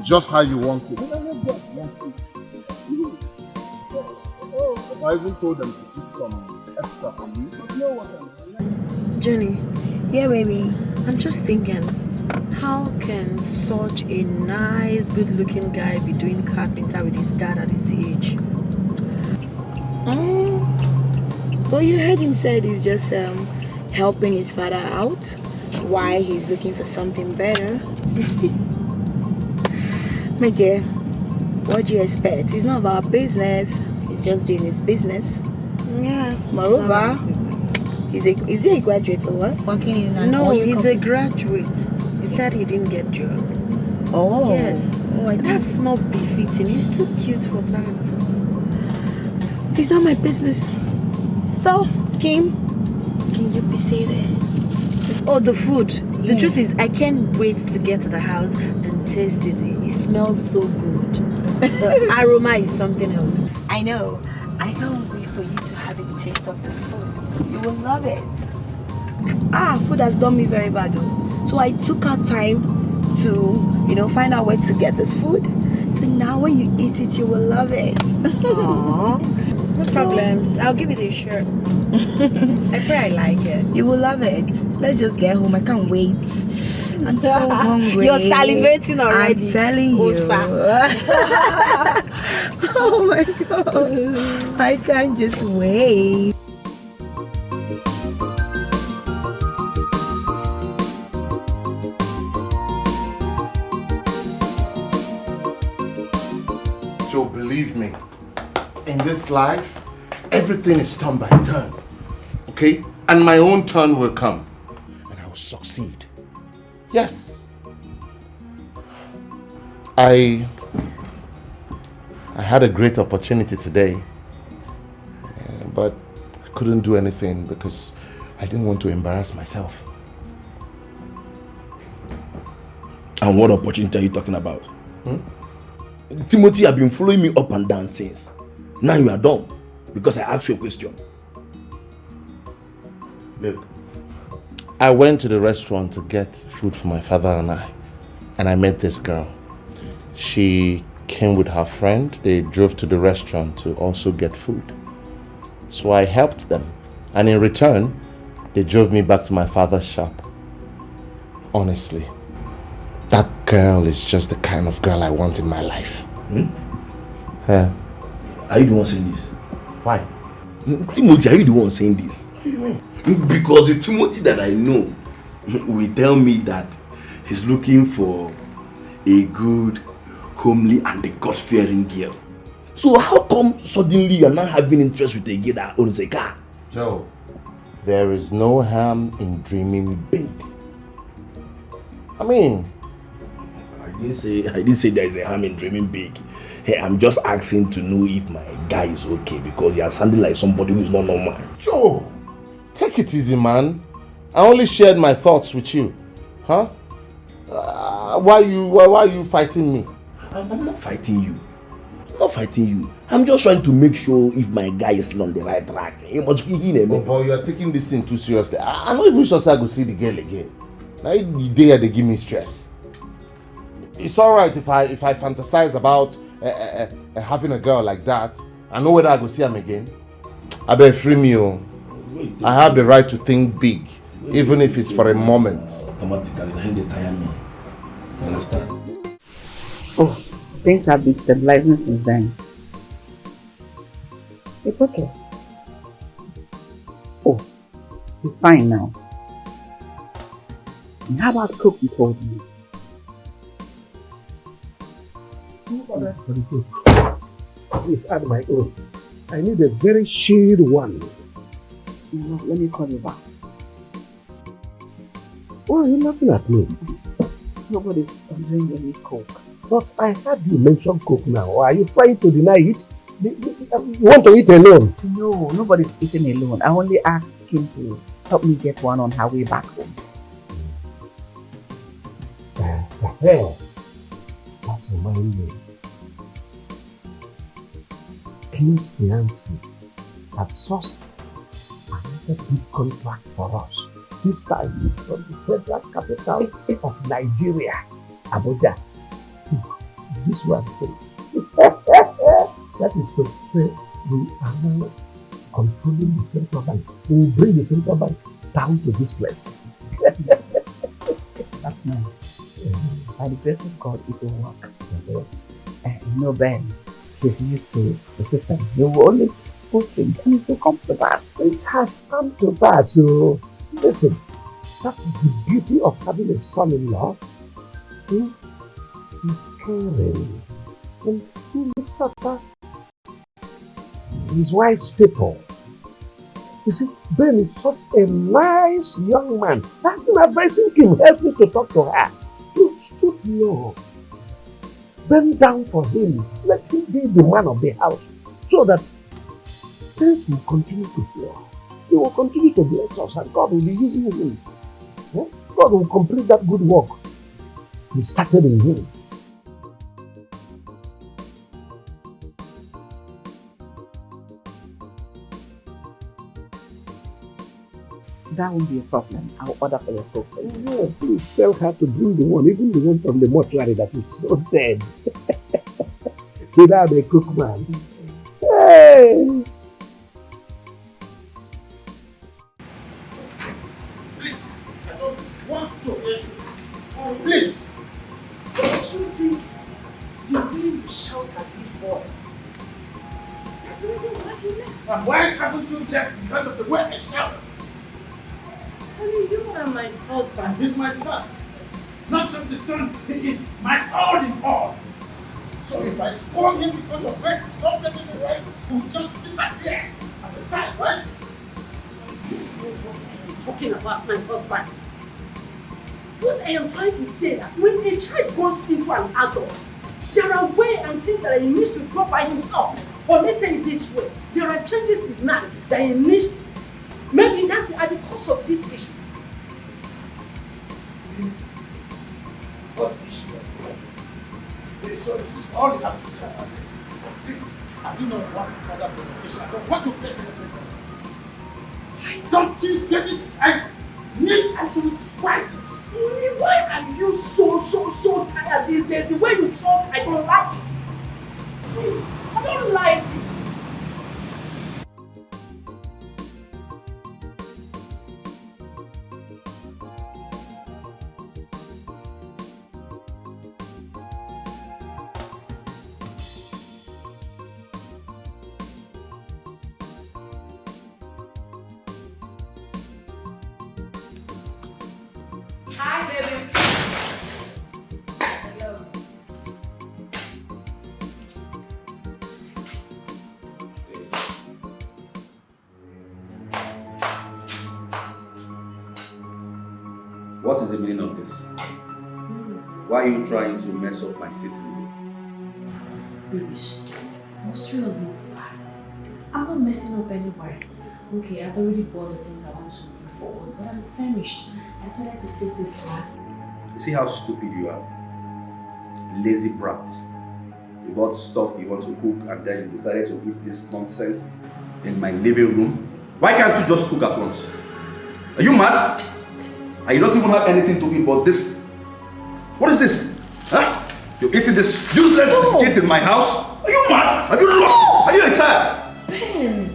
Just how you want it. I even told them to keep some extra for you. But you know what I'm Jenny, yeah baby, I'm just thinking, how can such a nice, good-looking guy be doing carpenter with his dad at his age? Well, you heard him said he's just helping his father out while he's looking for something better. My dear, what do you expect? It's not about business. He's just doing his business. Yeah. Moreover, is he a graduate or what? Working in an No, oil he's company? a graduate. He said he didn't get job. Oh. Yes. Oh, that's not befitting. He's too cute for that. It's not my business. So, Kim, can you be seated? Oh, the food. The truth is, I can't wait to get to the house and taste it. It smells so good. The aroma is something else. I know. I can't wait for you to have a taste of this food. You will love it. Food has done me very bad though. So I took our time to, find out where to get this food. So now when you eat it, you will love it. Aww. No problems. I'll give it a shot. I pray I like it. You will love it. Let's just get home. I can't wait. I'm so hungry. You're salivating already. I'm telling you. Oh my god. I can't just wait. So believe me, in this life, everything is turn by turn. Okay? And my own turn will come. And I will succeed. Yes. I had a great opportunity today. But I couldn't do anything because I didn't want to embarrass myself. And what opportunity are you talking about? Timothy, you have been following me up and down since. Now you are done because I asked you a question. Look, I went to the restaurant to get food for my father and I met this girl. She came with her friend. They drove to the restaurant to also get food. So I helped them. And in return, they drove me back to my father's shop. Honestly, that girl is just the kind of girl I want in my life. Are you the one saying this? Why? Timothy, are you the one saying this? What do you mean? Because the Timothy that I know will tell me that he's looking for a good, homely and a God-fearing girl. So how come suddenly you're not having interest with a girl that owns a car? Joe, there is no harm in dreaming big. I mean, I didn't say there is a harm in dreaming big. Hey, I'm just asking to know if my guy is okay because you are sounding like somebody who is not normal. Joe, take it easy, man. I only shared my thoughts with you. Huh? Why are you fighting me? I'm not fighting you. I'm not fighting you. I'm just trying to make sure if my guy is still on the right track. He must be in a But you are taking this thing too seriously. I'm not even sure I go see the girl again. Now the day they give me stress. It's alright if I fantasize about having a girl like that. I know whether I go see him again. I better free me. I have the right to think big, even if it's for a moment. Automatically, they tire me. You understand? Oh, things have been stabilizing since then. It's okay. Oh, it's fine now. And how about the cook you told me? For the cook. Please add my own. I need a very shade one. No, let me call you back. Why are you laughing at me? Nobody's ordering any coke. But I heard you mention coke now. Are you trying to deny it? You want to eat alone? No, nobody's eating alone. I only asked him to help me get one on her way back home. That's reminds me. King's fiancé has sourced another big contract for us. This time from the federal capital of Nigeria, Abuja. This one too. That is to say we are now controlling the central bank. We will bring the central bank down to this place. That's nice. By the grace of God, it will work. Ben, he's used to the system. He will only post things and it will come to pass. It has come to pass. So, listen, that is the beauty of having a son-in-law. He's caring and he looks after his wife's people. You see, Ben is such a nice young man. I've been advising him, help me to talk to her. You should know. Bend down for him. Let him be the man of the house so that things will continue to flow. He will continue to bless us and God will be using him. God will complete that good work He started in him. That won't be a problem. I'll order for your cook. No, please tell her to bring the one, even the one from the mortuary that is so dead. Without a cook man. Hey! Please, I don't want to hear you. Oh, please. Sweetie, the way you shout at this boy. That's the reason why you left. And why haven't you left? Because of the way I shout. Honey, you are my husband. He's my son. Not just the son, he is my all in all. So if I scold him because of rape, stop getting it right, he will just disappear as a child, right? This is what I am talking about, my husband. What I am trying to say that when a child grows into an adult, there are ways and things that he needs to drop by himself. Or let's say it this way, there are changes in life that he needs to. Maybe that's at the cause of this issue. What issue? So this is all you have to say. Please, I do not want further provocation. I don't want to play with you. Don't you get it? I need absolute quietness. Why are you so tired these days? The way you talk, I don't like it. I don't like it. Hi, baby. Hello. What is the meaning of this? Why are you trying to mess up my sitting? Baby, stop. What's real of this fact? I'm not messing up anywhere. Okay, I've already bought the things I want to bring forward, but I'm famished. I decided to take this fast. You see how stupid you are? Lazy brat. You bought stuff you want to cook and then you decided to eat this nonsense in my living room. Why can't you just cook at once? Are you mad? And you don't even have anything to eat but this. What is this? Huh? You're eating this useless biscuit in my house? Are you mad? Are you lost? Are you a child? Ben!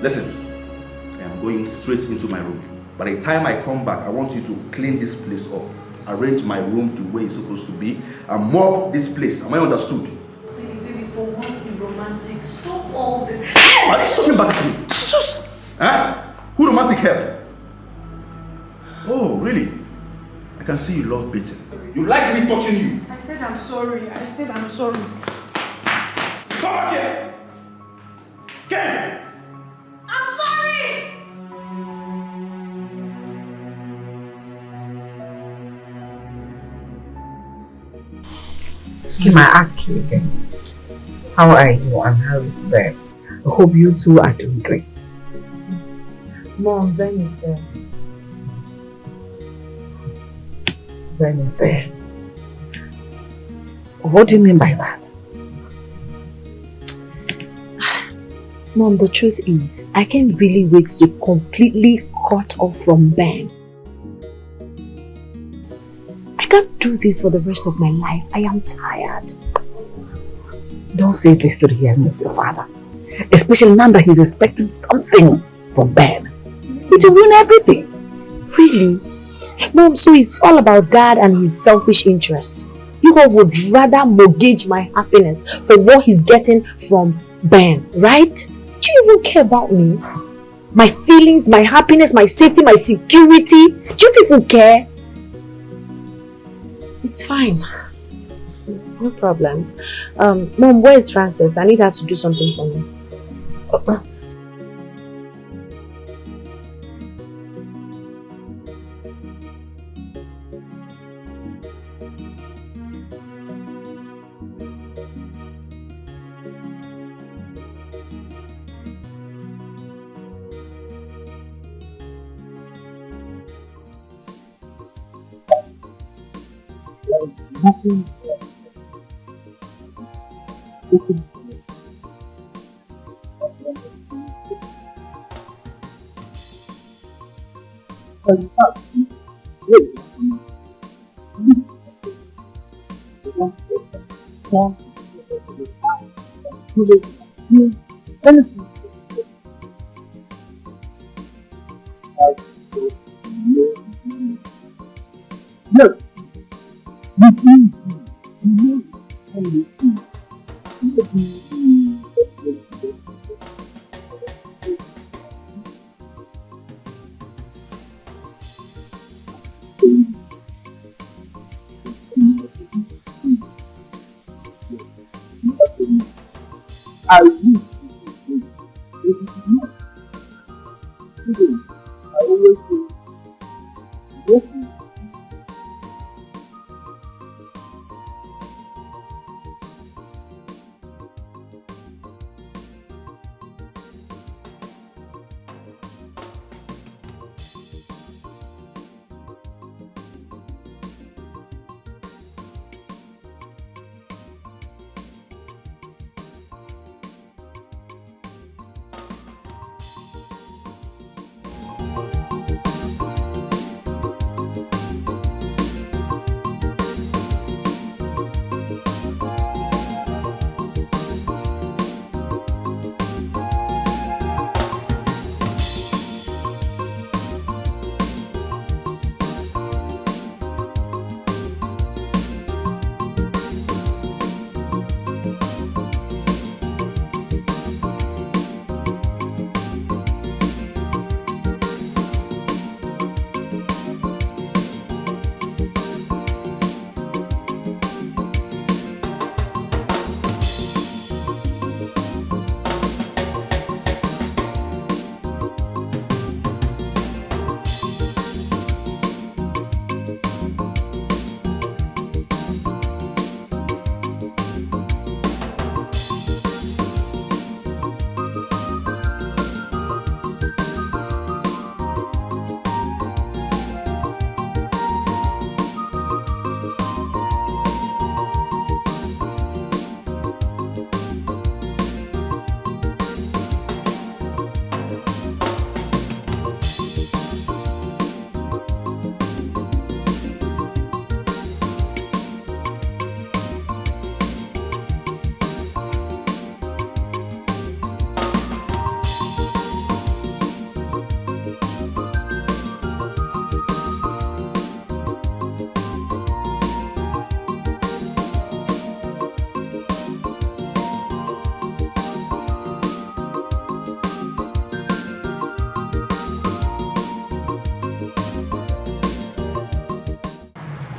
Listen, I am going straight into my room. By the time I come back, I want you to clean this place up, arrange my room the way it's supposed to be, and mop this place. Am I understood? Baby, for once be romantic. Stop all this. Are you talking back to me? Jesus! Huh? Who romantic help? Oh, really? I can see you love beating. You like me touching you? I said I'm sorry. I said I'm sorry. Come back here! Ken! I'm sorry! Kim, I ask you again. How are you and how is Ben? I hope you two are doing great. Mom, Ben is there. Ben is there. What do you mean by that? Mom, the truth is, I can't really wait to completely cut off from Ben. I can't do this for the rest of my life. I am tired. Don't say this to the hearing of your father. Especially now that he's expecting something from Ben. It will ruin everything. Really? Mom, so it's all about Dad and his selfish interest. You all would rather mortgage my happiness for what he's getting from Ben, right? Do you even care about me? My feelings, my happiness, my safety, my security? Do you people care? It's fine. No problems. Mom, where is Frances? I need her to do something for me.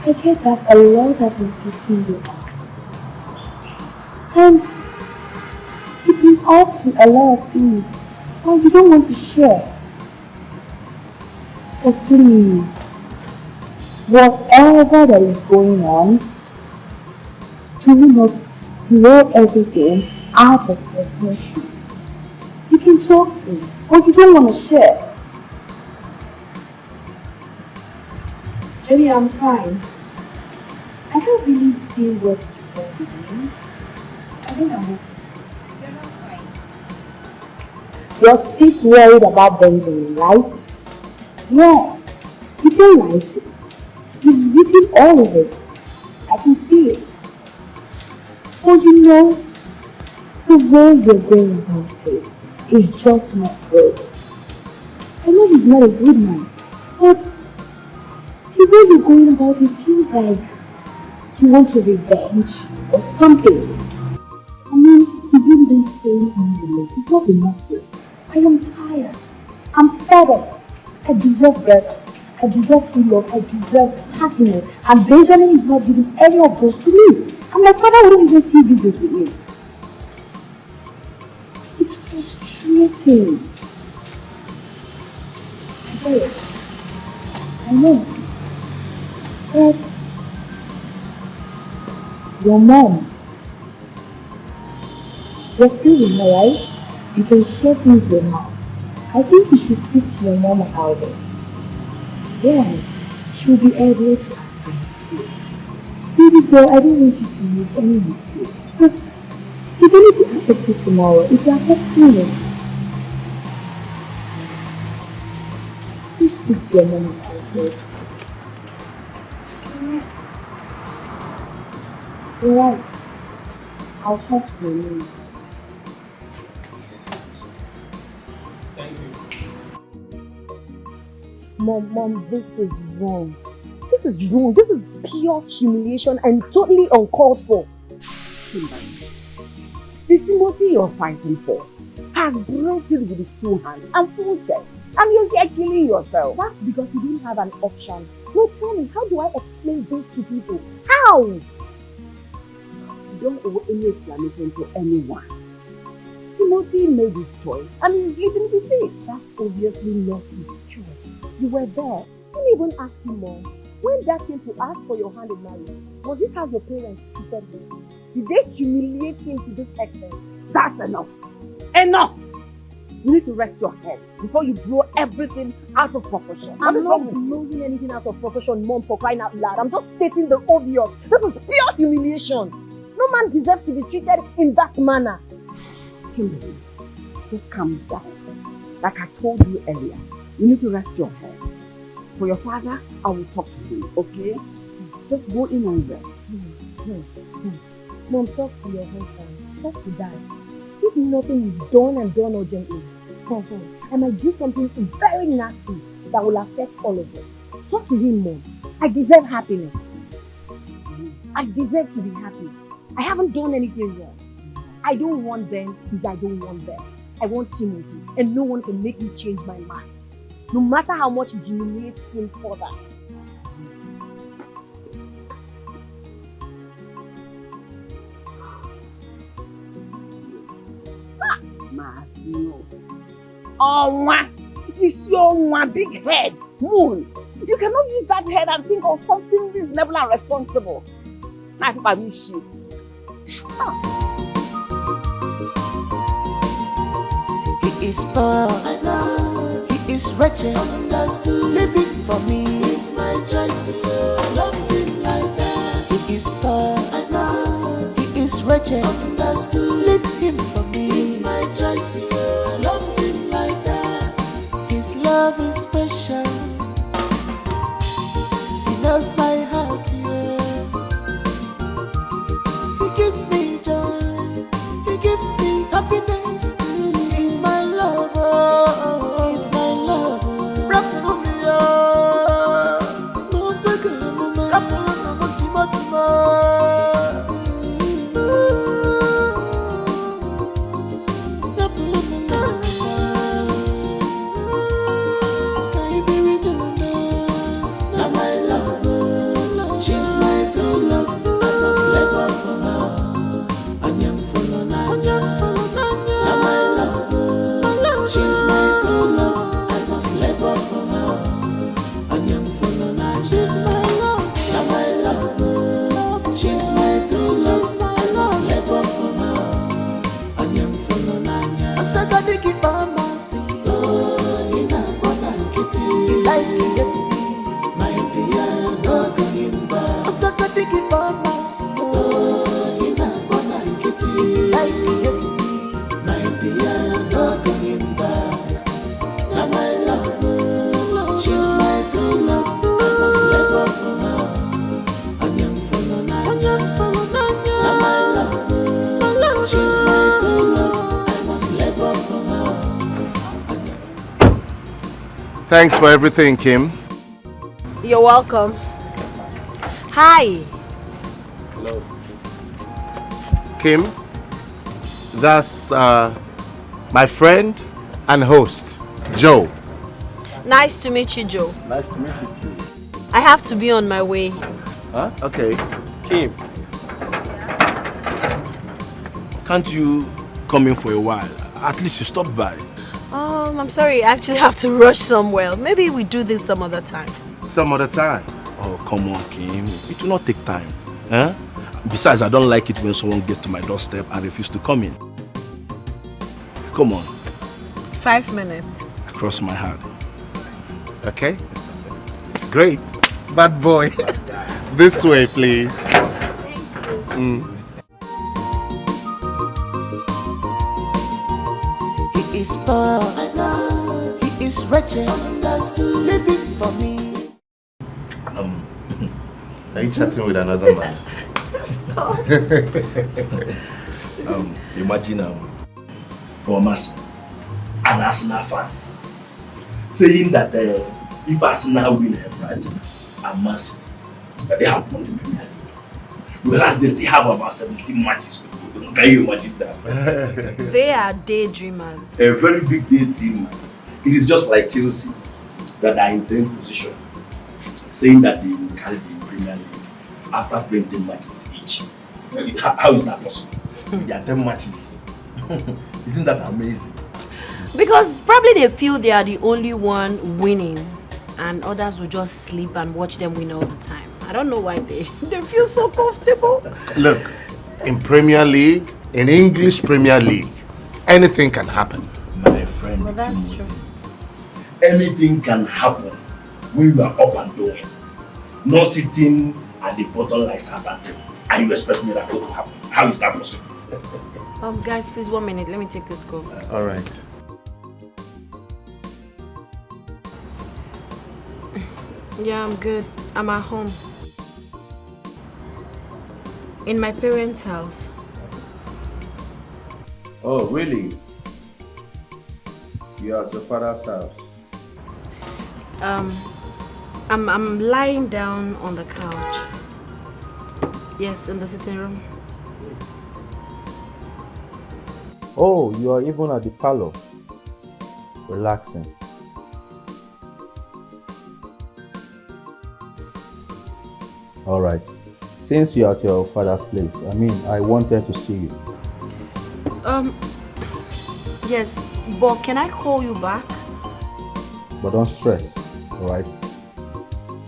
I get that a lot has been hitting you. And you've been up to a lot of things and you don't want to share. But please, whatever that is going on, do not blow everything out of proportion. You can talk to me, but you don't want to share. Jenny, I'm fine. I don't really see what's wrong with me. I think I'm okay. You're not fine. You're sick worried about Benjamin, right? Yes. You can lie to me. He's written all of it. I can see it. But you know, the way you're going about it is just not good. I know he's not a good man, but the way you're going about it feels like you want to revenge or something. I mean, you've been staying in the lake. It's not enough. I am tired. I'm fed up. I deserve better. I deserve true love. I deserve happiness. And Benjamin is not giving any of those to me. And my father wouldn't even see business with me. It's frustrating. I get it. I know. But your mom, you're feeling her, right? You can share things with her. I think you should speak to your mom about this. Yes, she'll be able to advise you. Baby girl, I don't want you to make any mistake. But you're going to be affected tomorrow if you are affecting me. Please speak to your mom about it. You're right. I'll talk to your mom. Mom, this is wrong. This is wrong. This is pure humiliation and totally uncalled for. The Timothy you're fighting for has braced it with his 2 hands and full chest, and you're here killing yourself. That's because you didn't have an option. No, tell me, how do I explain this to people? How? You don't owe any explanation to anyone. Timothy made his choice and he's living with it. That's obviously not his choice. You were there. You didn't even ask him, Mom. When Dad came to ask for your hand in marriage, was this how your parents treated him? Did they humiliate him to this extent? That's enough. Enough! You need to rest your head before you blow everything out of proportion. I'm not blowing anything out of proportion, Mom, for crying out loud. I'm just stating the obvious. This is pure humiliation. No man deserves to be treated in that manner. Kimberly, just calm down. Like I told you earlier, you need to rest your head. For your father, I will talk to him, okay? Just go in and rest. Mom, talk to your husband. Talk to Dad. If nothing is done and done urgently, I might do something very nasty that will affect all of us. Talk to him, Mom. I deserve happiness. I deserve to be happy. I haven't done anything wrong. I don't want Ben because I don't want Ben. I want Timothy, and no one can make me change my mind. No matter how much it humiliates him further. No. Oh, it's your big head, Moon. You cannot use that head and think of something reasonable and responsible. I think I will shit. He is poor, I know. He is wretched, understood. Living for me is my choice. I love him like that. He is poor, I know. He is wretched, understood. Leave him for me is my choice. I love him like that. His love is special. He knows my heart, yeah. He gives me joy. He gives me happiness. He's my lover. He's my lover. Rap for me, oh. No bigger, no man. Rap for me, Timo. big purpose. Oh, in a bona kitty, like get me, my dear, no going back. Now my love, she's my true love. I must let go for her. Onion follow now my love, she's my true love. I must let go for her. Thanks for everything, Kim. You're welcome. Hi. Hello. Kim, that's my friend and host, Joe. Nice to meet you, Joe. Nice to meet you too. I have to be on my way. Huh? Okay. Kim. Can't you come in for a while? At least you stop by. I'm sorry, I actually have to rush somewhere. Maybe we do this some other time. Some other time? Oh, come on, Kim. It will not take time. Huh? Besides, I don't like it when someone gets to my doorstep and refuses to come in. Come on. 5 minutes. Cross my heart. Okay. Great. Bad boy. This way, please. He is poor, I know. He is wretched, understood, living for me. Are you chatting with another man? Stop. Imagine Thomas, an Arsenal fan, saying that if Arsenal win, right, and Man City, that they have won the Premier League. Whereas they still have about 17 matches to go. Can you imagine that? They are daydreamers. A very big daydreamer. It is just like Chelsea that are in 10th position, saying that they will carry the Premier League after playing 10 matches each. How is that possible? There are 10 matches. Isn't that amazing? Because probably they feel they are the only one winning and others will just sleep and watch them win all the time. I don't know why they feel so comfortable. Look, in Premier League, in English Premier League, anything can happen. My friend, Well, that's true. anything can happen when you are up and doing. Not sitting at the bottom like Southampton and you expect miracle to happen. How is that possible? Guys, please 1 minute. Let me take this call. All right. Yeah, I'm good. I'm at home. In my parents' house. Oh, really? You're at your father's house? I'm lying down on the couch. Yes, in the sitting room. Oh, you are even at the parlor. Relaxing. All right. Since you're at your father's place, I wanted to see you. Yes, but can I call you back? But don't stress, all right?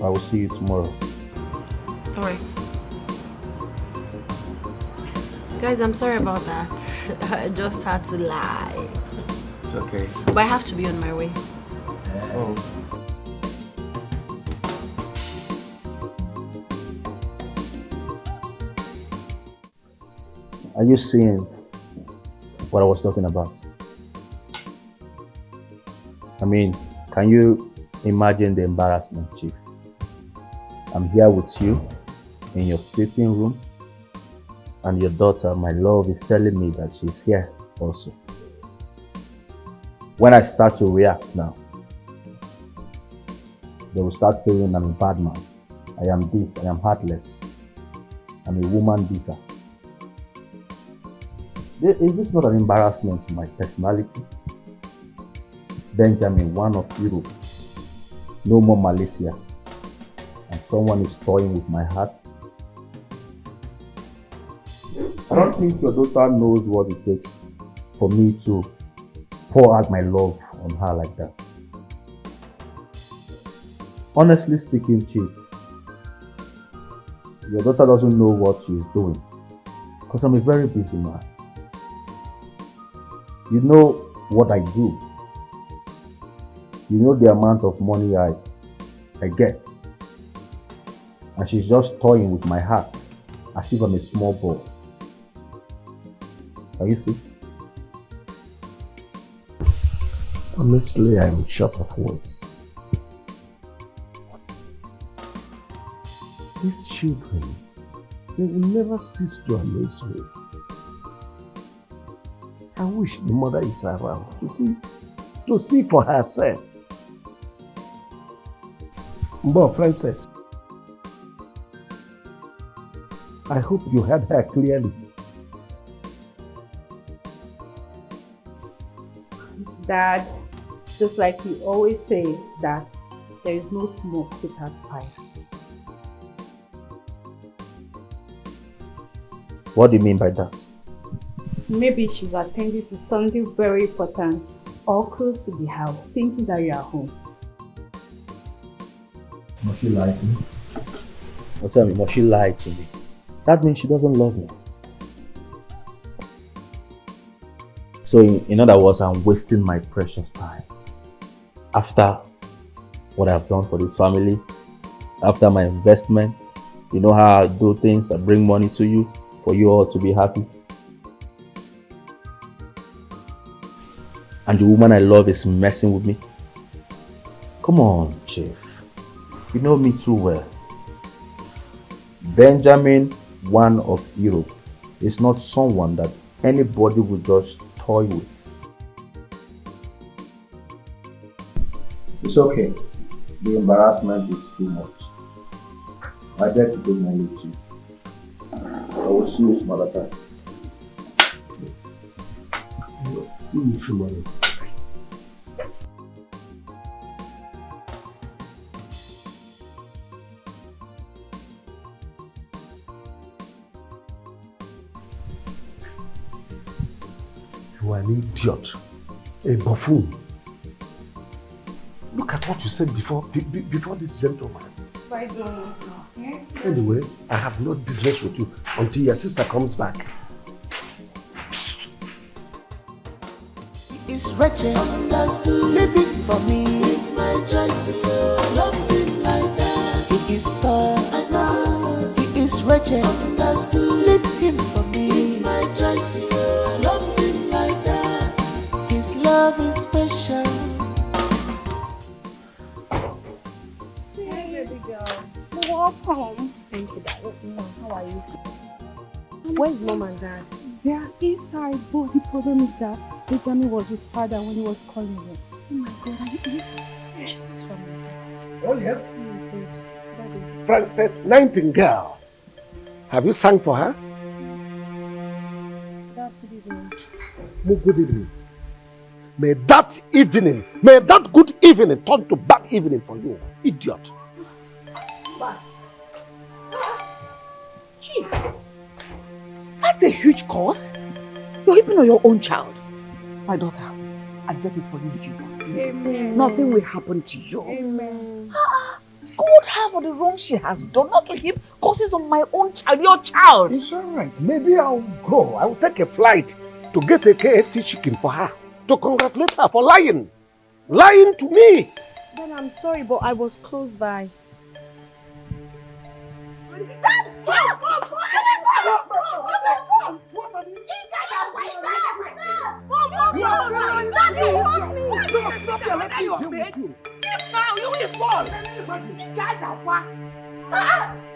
I will see you tomorrow. All right. Guys, I'm sorry about that. I just had to lie. It's okay. But I have to be on my way. Oh. Are you seeing what I was talking about? Can you imagine the embarrassment, Chief? I'm here with you in your sleeping room, and your daughter, my love, is telling me that she's here also. When I start to react now, they will start saying I'm a bad man. I am this, I am heartless. I'm a woman beater. Is this not an embarrassment to my personality? Benjamin, one of Europe. No more Malaysia. And someone is toying with my heart. I don't think your daughter knows what it takes for me to pour out my love on her like that. Honestly speaking, Chief, your daughter doesn't know what she's doing because I'm a very busy man. You know what I do. You know the amount of money I get. And she's just toying with my heart as if I'm a small boy. Can you see? Honestly, I'm short of words. These children, they will never cease to amaze me. I wish the mother is around to see for herself. But Frances, I hope you heard her clearly. Dad, just like you always say that there is no smoke without fire. What do you mean by that? Maybe she's attending to something very important or close to the house, thinking that you are home. Must she lie to me? Or tell me, must she lie to me? That means she doesn't love me. So in other words, I'm wasting my precious time. After what I've done for this family, after my investment, you know how I do things, I bring money to you, for you all to be happy. And the woman I love is messing with me. Come on, Chief. You know me too well. Benjamin, one of Europe, is not someone that anybody would just toy with. It's okay. The embarrassment is too much. I dare to take my leave too. I will see you some other time. See you tomorrow. You are an idiot, a buffoon. Look at what you said before this gentleman. I don't know. Anyway, I have no business with you until your sister comes back. It's wretched, understood, living for me. It's my choice, I love him like that. He is poor, I know. He is wretched, understood, leave him for me. It's my choice, I love him like that. His love is special. Hey, baby girl. Welcome. Thank you, Dad. How are you? Where's Mom and Dad? They are inside, but the problem is that Benjamin was his father when he was calling him. Oh my God, are you inside? Jesus from this. Oh yes. Frances Nightingale. Have you sung for her? Dad, good evening. Good evening. May that good evening turn to bad evening for you, idiot. Chief, that's a huge cause. You're even on your own child. My daughter, I get it for you in Jesus' name. Amen. Nothing will happen to you. Amen. Scold her for the wrong she has done, not to heap causes on my own child, your child. It's alright. Maybe I'll go. I'll take a flight to get a KFC chicken for her. To congratulate her for lying. Lying to me. Then I'm sorry, but I was close by.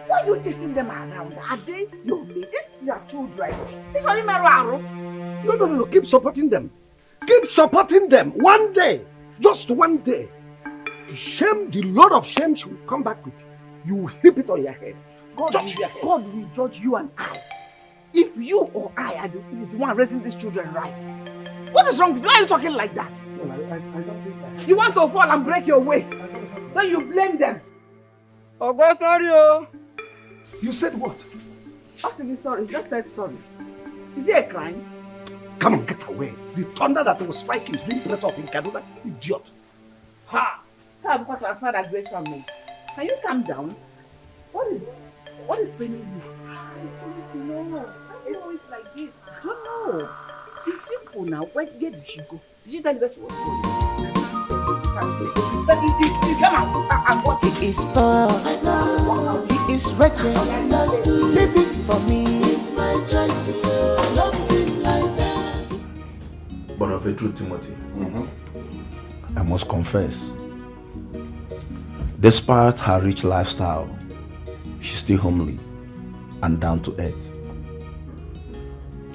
Why are you chasing them around? Are they your mates? These are children. No. Keep supporting them. Keep supporting them. One day, just one day, the shame, the load of shame she will come back with, you will heap it on your head. God will judge you and I. If you or I is the one raising these children right. What is wrong with you? Why are you talking like that? No, I don't think that. You want to fall and break your waist. Then you blame them. Oh, sorry. You said what? I said sorry. Just said sorry. Is it a crime? Come on, get away. The thunder that was striking is being pressed up in Kaduna. Idiot. Ha! Have got transfer that grace from me. Can you calm down? What is paining you? No, it's always like this. I don't know. It's simple now. Where did she go? Did she tell you that she was going? He is poor, I know. He is wretched, living for me is my choice. Love him like that. But of a truth, Timothy, I must confess, despite her rich lifestyle, she's still homely and down to earth.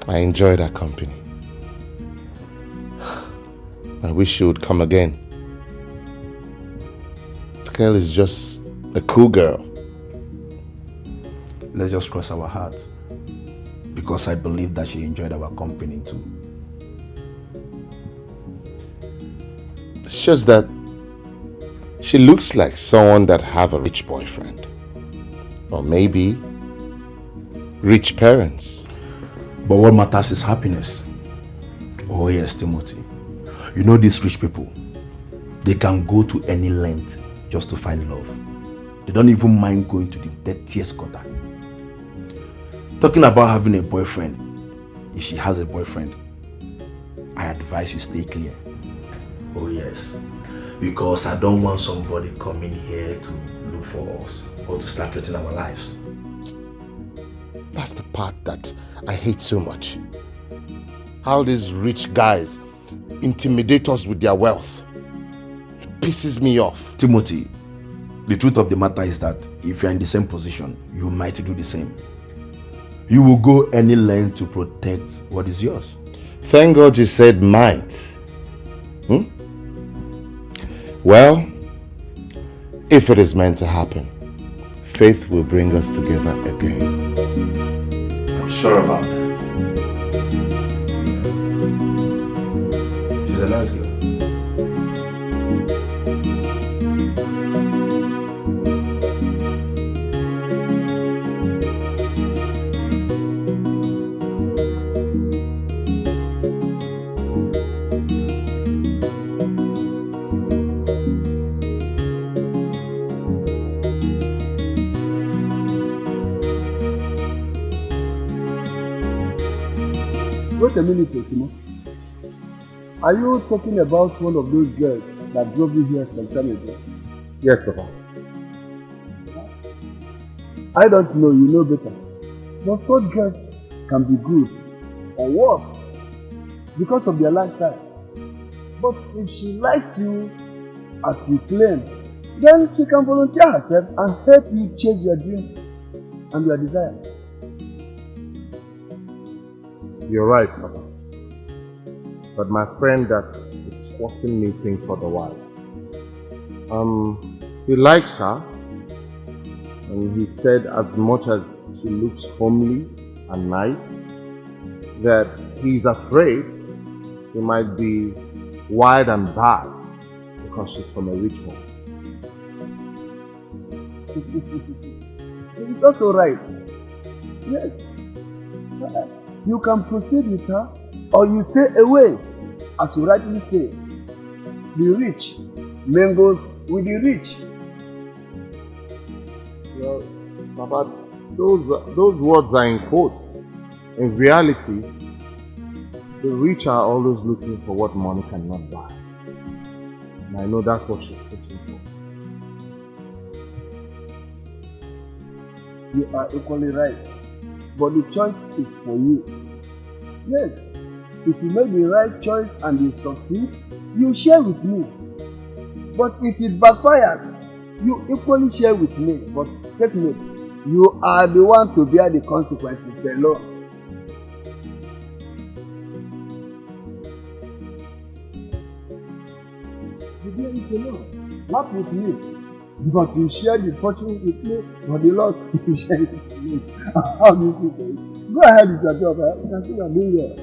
I enjoyed her company. I wish she would come again. The girl is just a cool girl. Let's just cross our hearts, because I believe that she enjoyed our company too. It's just that she looks like someone that have a rich boyfriend. Or maybe rich parents. But what matters is happiness. Oh yes, Timothy. You know these rich people, they can go to any length just to find love. They don't even mind going to the dirtiest gutter. Talking about having a boyfriend, if she has a boyfriend, I advise you stay clear. Oh yes, because I don't want somebody coming here to look for us or to start threatening our lives. That's the part that I hate so much. How these rich guys intimidate us with their wealth. It pisses me off. Timothy, the truth of the matter is that if you're in the same position, you might do the same. You will go any length to protect what is yours. Thank God you said might. Well, if it is meant to happen, faith will bring us together again. I'm sure about that. She's a nice girl. Wait a minute, Osimo. Are you talking about one of those girls that drove you here some time ago? Yes, Papa. I don't know, you know better. But such girls can be good or worse because of their lifestyle. But if she likes you as you claim, then she can volunteer herself and help you chase your dream and your desire. You're right, Papa. But my friend that is forcing me think otherwise. He likes her, and he said as much as she looks homely and nice, that he's afraid she might be wild and bad because she's from a rich home. It's also right. Yes. You can proceed with her or you stay away. As you rightly say, the rich mingles with the rich. Well, Papa, those words are in quotes. In reality, the rich are always looking for what money cannot buy. And I know that's what she's searching for. You are equally right. But the choice is for you. Yes, if you make the right choice and you succeed, you share with me. But if it backfires, you equally share with me. But take note, you are the one to bear the consequences alone. You bear it alone, not with me. But you share the fortune with me, but the Lord you share it with me. How do you feel? Go ahead with your job. You can see you're doing well.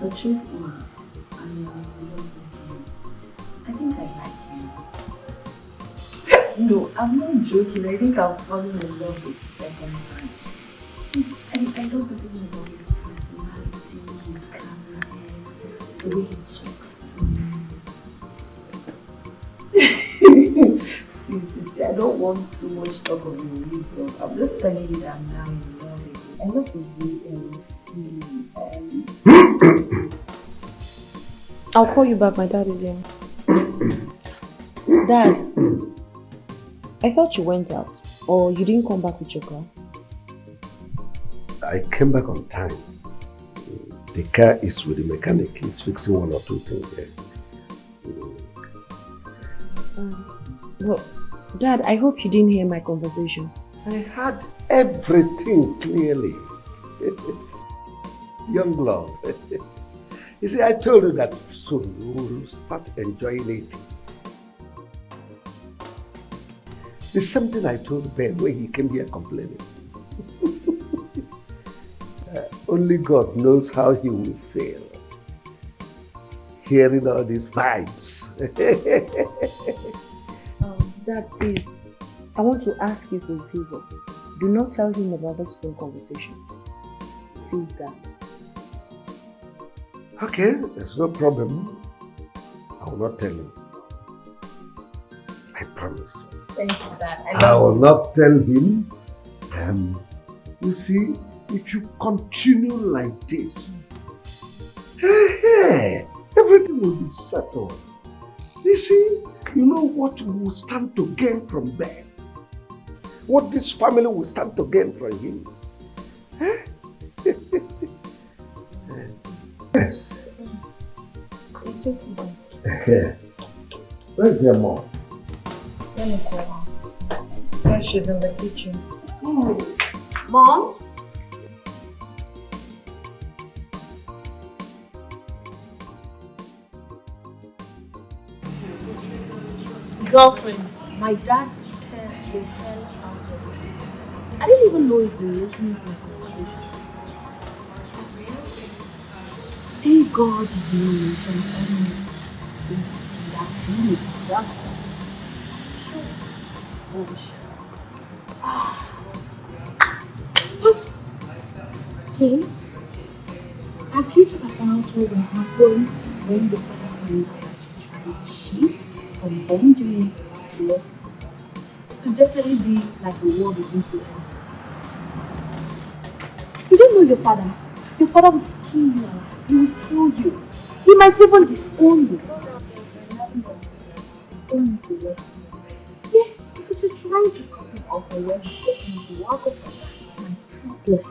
The truth is, I'm in love with him. I think I like him. No, I'm not joking. I think I'm falling in love the second time. I love everything about his personality, his calmness, the way he talks want too much talk of your wisdom. I'm just telling you that I'm now in love with you. I love you. I'll call you back. My dad is here. Dad, I thought you went out, or you didn't come back with your car. I came back on time. The car is with the mechanic. He's fixing one or two things there. Well, Dad, I hope you didn't hear my conversation. I heard everything clearly. Young love. You see, I told you that soon you will start enjoying it. The same thing I told Ben when he came here complaining. Only God knows how he will feel hearing all these vibes. Dad, please, I want to ask you for a favor. Do not tell him about this phone conversation. Please, Dad. Okay, there's no problem. I will not tell him. I promise. Thank you, Dad. I will not tell him. You see, if you continue like this, everything will be settled. You see, you know what we will stand to gain from Ben? What this family will stand to gain from him? Yes. It's okay. Where's your mom? Let me call her. Yeah, she's in the kitchen. Mom? Girlfriend, my dad scared the hell out of me. I didn't even know he's been listening to my conversation. Thank God you didn't mention anything. That really a disaster. Oh shit. What? Okay. Have you talked about what will happen when the father finds out that you tried to cheat from then doing it? So definitely be like a war between two enemies. You don't know your father. Your father will skin you alive. He will kill you. He might even disown you. Disown you for what? Yes, because you're trying to cut him off already. That's my problem.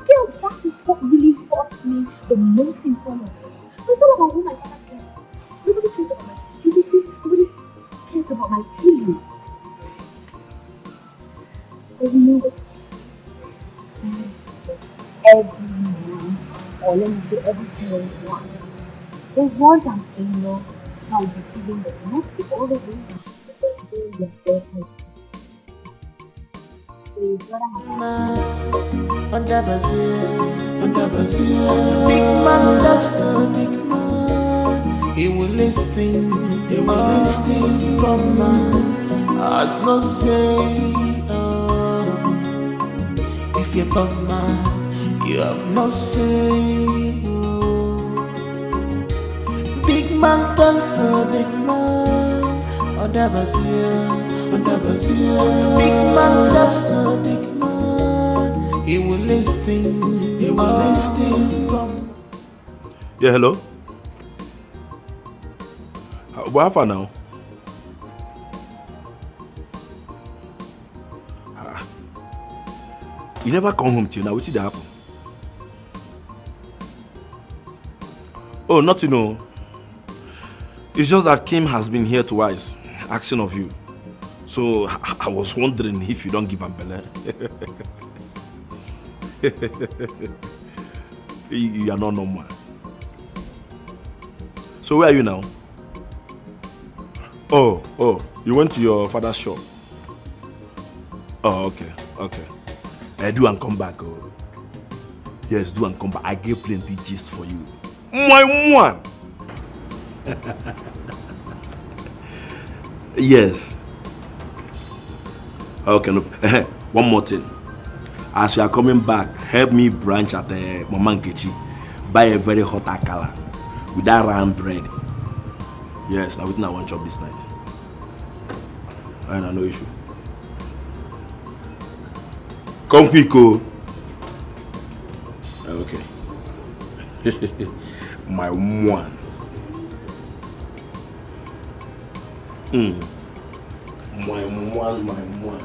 Girl, that is what really hurts me the most in front of this. So it's not about who my father cares. Nobody cares about my security. Nobody cares about my feelings. But you know what? Every man, or let me say every parent wants. They want an in-law that will be giving the next all the way down to their airport. So you gotta Big man, that's the big man. He will listen, come man. As no say, if you're bad man, you have no say. Big man, that's the big man. Big man, that's the big man. He will listen, come. Yeah, hello? What happened now? You never come home till now. What did happen? Oh, nothing, no. It's just that Kim has been here twice, asking of you. So I was wondering if you don't give him belly. You are not normal. So where are you now? Oh, you went to your father's shop. Oh, okay. Do and come back. Oh. Yes, do and come back. I gave plenty gist for you. My one. Yes. Okay, no. One more thing. As you are coming back, help me branch at Mama Nkechi. Buy a very hot akala with that round bread. Yes, now we want job this night. I know, no issue. Come quick, oh. Okay. My one. My one.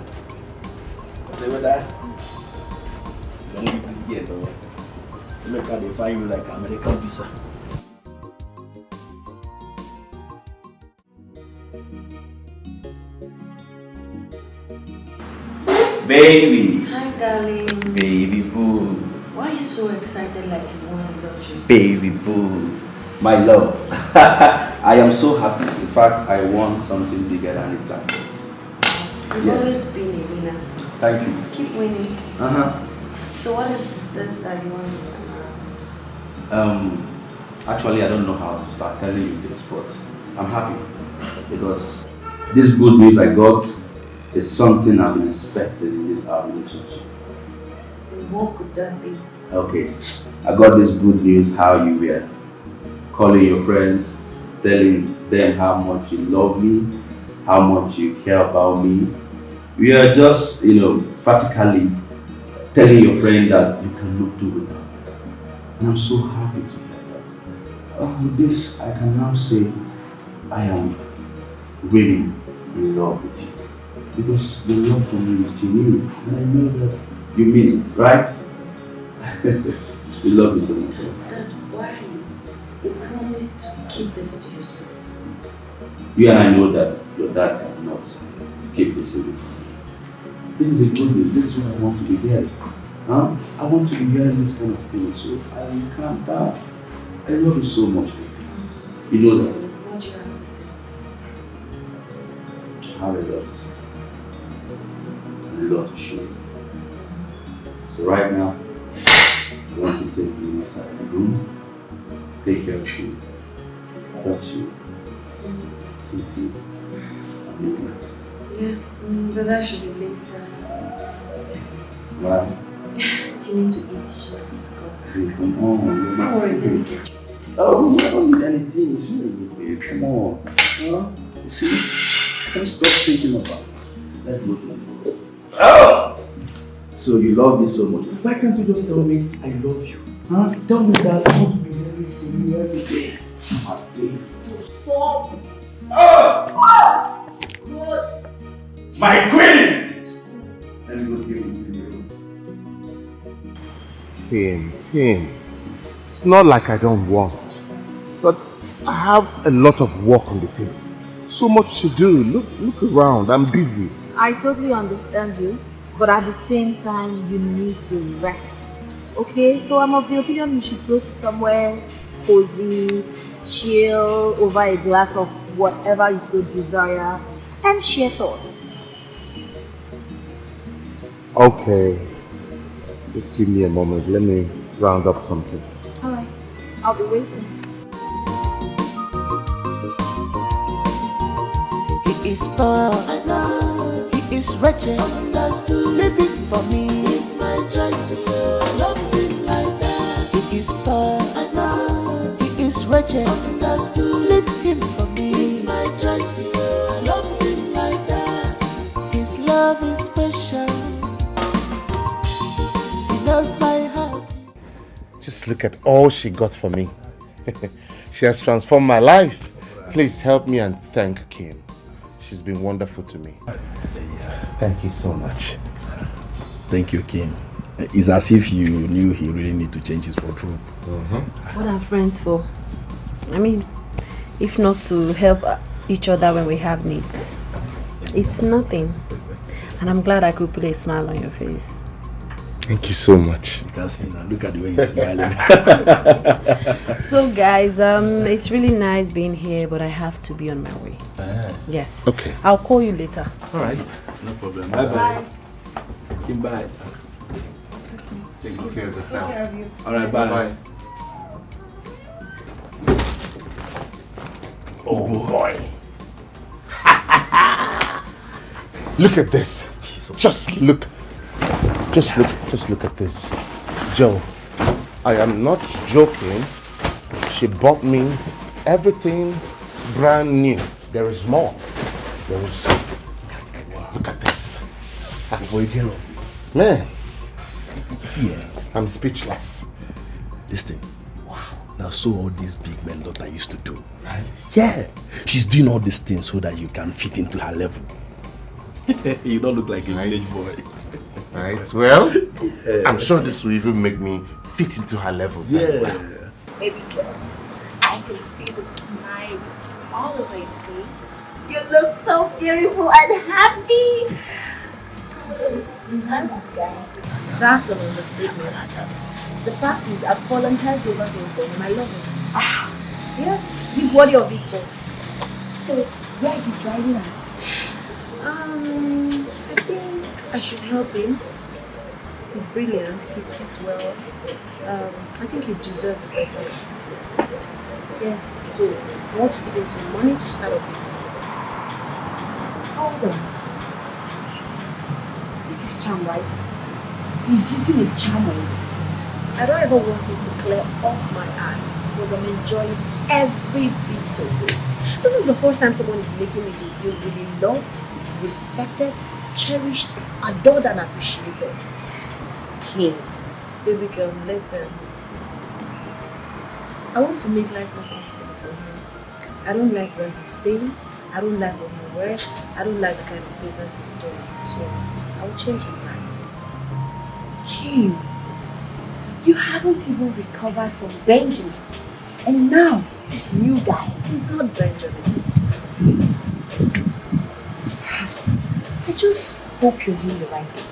Say what that? Don't give this girl, though. Look how they find you like American visa. Baby. Hi, darling. Baby boo. Why are you so excited like you won a lottery? Baby boo. My love. I am so happy. In fact, I won something bigger than a jacket. You've always been a winner. Thank you. Keep winning. Uh-huh. So what is this that you want this time? Actually, I don't know how to start telling you this, but I'm happy because this good news I got is something I've been expecting in this our relationship. What could that be? Okay, I got this good news how you were calling your friends, telling them how much you love me, how much you care about me. We are just, practically telling your friend that you cannot do without. And I'm so happy to hear that. With this, I can now say I am really in love with you. Because your love for me is genuine. And I know that you mean it, right? You love me so much. Dad, why? You promised to keep this to yourself. You and I know that your dad cannot keep this in. This is a good news. This is what I want to be hearing. Huh? I want to be hearing this kind of thing. So if I will calm down. I love you so much. You know that. What do you have to say? I have a lot to say. And a lot to show you. So right now, I want to take you inside the room, take care of you, touch you, kiss you, and make it. Yeah, but that should be later. Why? You need to eat, you just go. Hey, come on, you're my Don't worry, let me favorite. get you. Oh, I don't need anything. It's really good, babe. Come on. Huh? You see, I can't stop thinking about it. Let's go to the room. Oh! So you love me so much. Why can't you just tell me I love you? Huh? Tell me that I want to be married to you every day. My baby. Stop! Oh! God! My queen! Let me go give it to you. Kim. It's not like I don't want, but I have a lot of work on the table. So much to do. Look around. I'm busy. I totally understand you, but at the same time, you need to rest. Okay, so I'm of the opinion you should go to somewhere cozy, chill over a glass of whatever you so desire, and share thoughts. Okay. Just give me a moment. Let me round up something. Alright, I'll be waiting. He is poor, I know. He is wretched, understood. Living for me is my choice. Love him like that. He is poor, I know. He is wretched, understood. Leave him for me is my choice. Love him like that. His love is special. He knows my heart. Just look at all she got for me. She has transformed my life. Please help me and thank Kim. She's been wonderful to me. Thank you so much. Thank you, Kim. It's as if you knew he really need to change his wardrobe. What are friends for? I mean, if not to help each other when we have needs. It's nothing. And I'm glad I could put a smile on your face. Thank you so much. You can see now. Look at the way he's smiling. So guys, it's really nice being here, but I have to be on my way. Yes. Okay. I'll call you later. All right. No problem. Bye-bye. Kim, bye. Take good care of yourself. Take care of you. All right, bye. Oh boy. Look at this. Just look at this. Joe, I am not joking. She bought me everything brand new. There is more. There is. Look at this. Man, See, I'm speechless. Listen. Wow. Now, so all these big men daughter used to do. Right? Yeah. She's doing all these things so that you can fit into her level. You don't look like a village boy. Right. Well, I'm sure this will even make me fit into her level. Yeah. Well. Baby girl, I can see the smile all over your face. You look so beautiful and happy. So, you love this guy. That's an understatement. The fact is, I've fallen heads over him for him. I love him. Yes, he's worthy of it all. So, where are you driving at? I think I should help him. He's brilliant, he speaks well. I think he deserves better. Yes, so I want to give him some money to start a business. Hold on. This is charm, right? He's using a charm on you. I don't ever want it to clear off my eyes because I'm enjoying every bit of it. This is the first time someone is making me to feel really loved, respected, cherished, adored and appreciated. Okay. Baby girl, listen. I want to make life more comfortable for him. I don't like where he's staying. I don't like what he wears. I don't like the kind of business he's doing. So I will change his life. Kim, you haven't even recovered from Benjamin. And now, this new guy. He's not Benjamin, he's different. I just hope you're doing the right thing.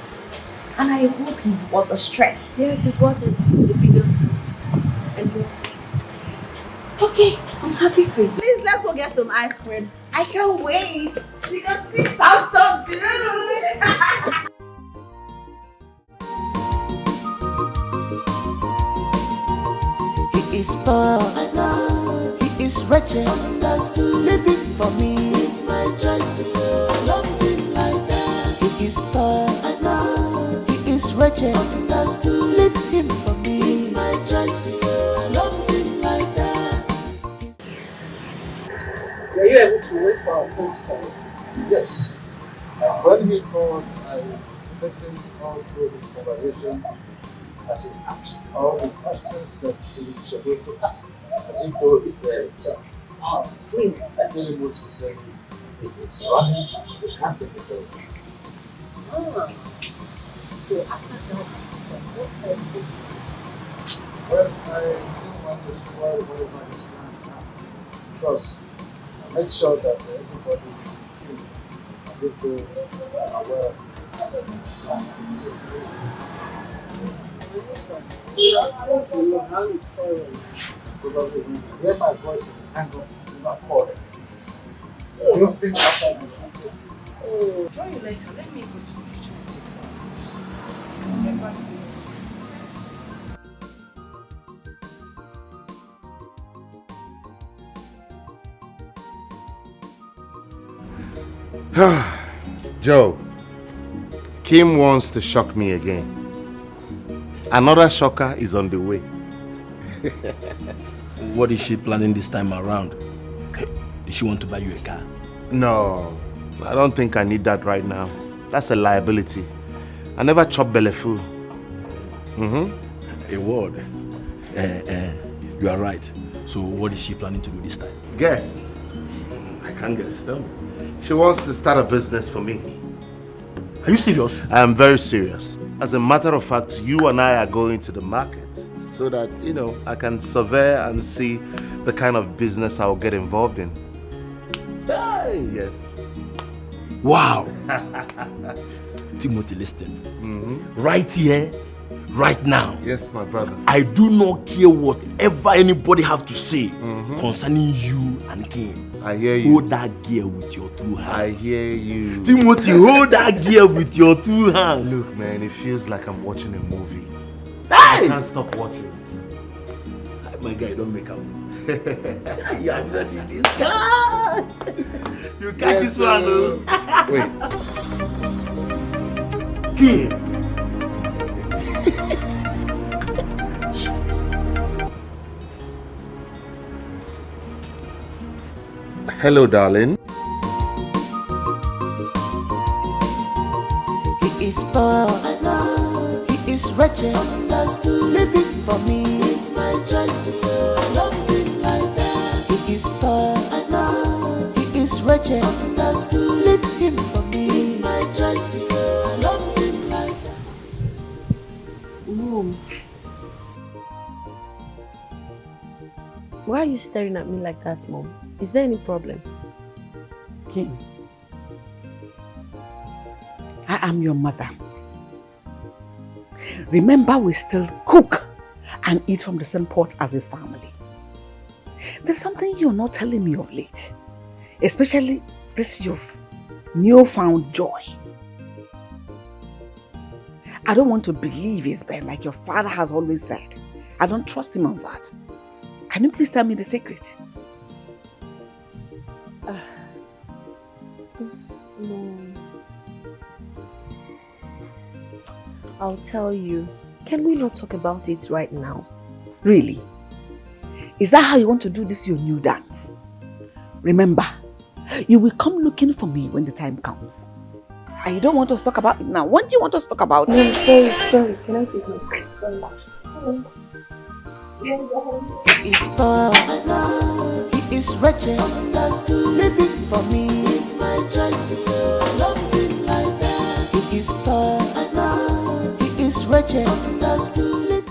And I hope he's worth the stress. Yes, he's worth it. A billion times. And you. Okay, I'm happy for you. Please, let's go get some ice cream. I can't wait. Because this sounds so good. He is poor, I know. He is wretched, understood. Living for me is my choice. Love him like that. He is poor, I know. He is wretched, understood. Leave him for me is my choice. Love him like that. Were you able to wait for our son to come? Yes. When he called, I listened all through the conversation as he asked all the questions that he was supposed to ask, as if though it were a judge. I tell him what she said. If it's running, you can't take it over. So after that, what else? Well, I didn't want to spoil everybody's plans now, because I made sure that everybody is in tune and if they are aware of your hand is foreign. Probably when you hear my voice and hang up, do not call it. Don't think outside the country. Oh, join you later. Let me go to the kitchen and take some. I'll get back to you. Joe, Kim wants to shock me again. Another shocker is on the way. What is she planning this time around? Does she want to buy you a car? No, I don't think I need that right now. That's a liability. I never chop belly full. A word. You are right. So what is she planning to do this time? Guess. I can't guess. Tell me. She wants to start a business for me. Are you serious? I am very serious. As a matter of fact, you and I are going to the market so that, I can survey and see the kind of business I'll get involved in. Hey, yes. Wow. Timothy, listen. Right here, right now. Yes, my brother. I do not care whatever anybody have to say concerning you and Kim. I hear you. Hold that gear with your two hands. I hear you. Timothy, hold that gear with your two hands. Look, man, it feels like I'm watching a movie. Hey! I can't stop watching it. My guy, don't make up. You are not in this guy. You catch this one, Wait. Kim. Hello, darling. He is poor, I know. He is wretched, understood. Living for me is my choice. Love him like that. He is poor, I know. He is wretched, understood. Leave him for me is my choice. Love him like that. Mom, why are you staring at me like that, Mom? Is there any problem? Kim, I am your mother. Remember, we still cook and eat from the same pot as a family. There's something you're not telling me of late, especially this your newfound joy. I don't want to believe it's been like your father has always said. I don't trust him on that. Can you please tell me the secret? No. I'll tell you. Can we not talk about it right now? Really? Is that how you want to do this your new dance? Remember, you will come looking for me when the time comes. And you don't want us to talk about it now. When do you want us to talk about it? No, sorry. Can I take my phone? Sorry. He is poor, I know. He is wretched, understood. Living for me is my choice. Love him like that. He is poor, I know. He is wretched, understood.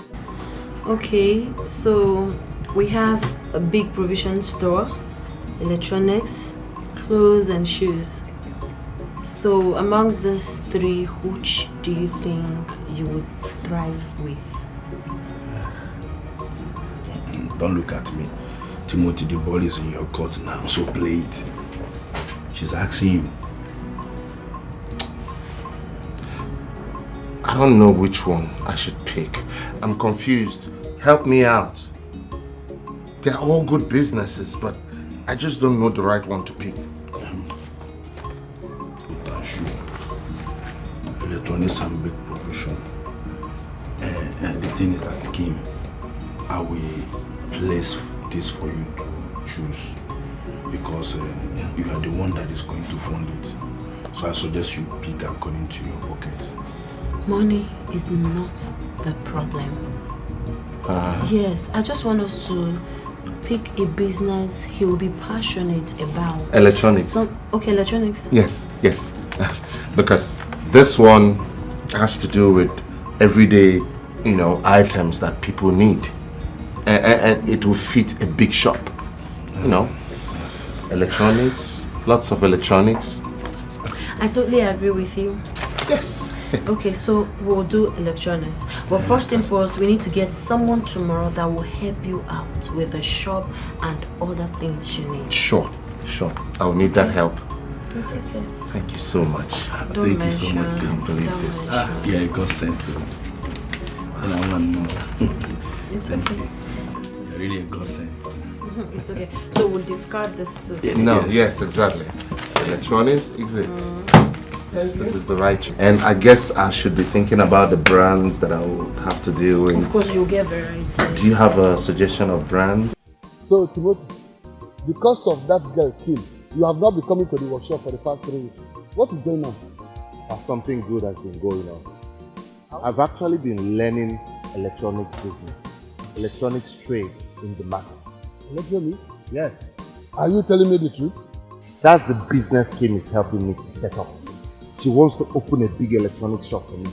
Okay, so we have a big provision store, electronics, clothes and shoes. So amongst these three, which do you think you would thrive with? Don't look at me. Timothy, the ball is in your court now, so play it. She's asking you. I don't know which one I should pick. I'm confused. Help me out. They're all good businesses, but I just don't know the right one to pick. Electronics have a big provision. And the thing is that, Kim, I will place this for you to choose because you are the one that is going to fund it. So I suggest you pick according to your pocket. Money is not the problem. Yes, I just want us to pick a business he will be passionate about. Electronics. Okay, electronics. Yes. Because this one has to do with everyday, items that people need. And it will fit a big shop. Electronics, lots of electronics. I totally agree with you. Yes. Okay, so we'll do electronics. But first thing first, we need to get someone tomorrow that will help you out with the shop and other things you need. Sure. I'll need that help. It's okay. Thank you so much. Don't Thank you so much. I can't believe this. Yeah, God sent you. And I want to know. It's okay. You're really a God sent. It's okay. So we'll discard this too. Yes, exactly. Electronics, exit. Yes, this is the right choice. And I guess I should be thinking about the brands that I will have to deal with. Of course, you'll get variety. Do you have a suggestion of brands? So, Timothy, because of that girl, Kim, you have not been coming to the workshop for the past 3 weeks. What is going on? Something good has been going on. I've actually been learning electronics business, electronics trade in the market. Electronics? Yes. Are you telling me the truth? That's the business Kim is helping me to set up. She wants to open a big electronics shop for me.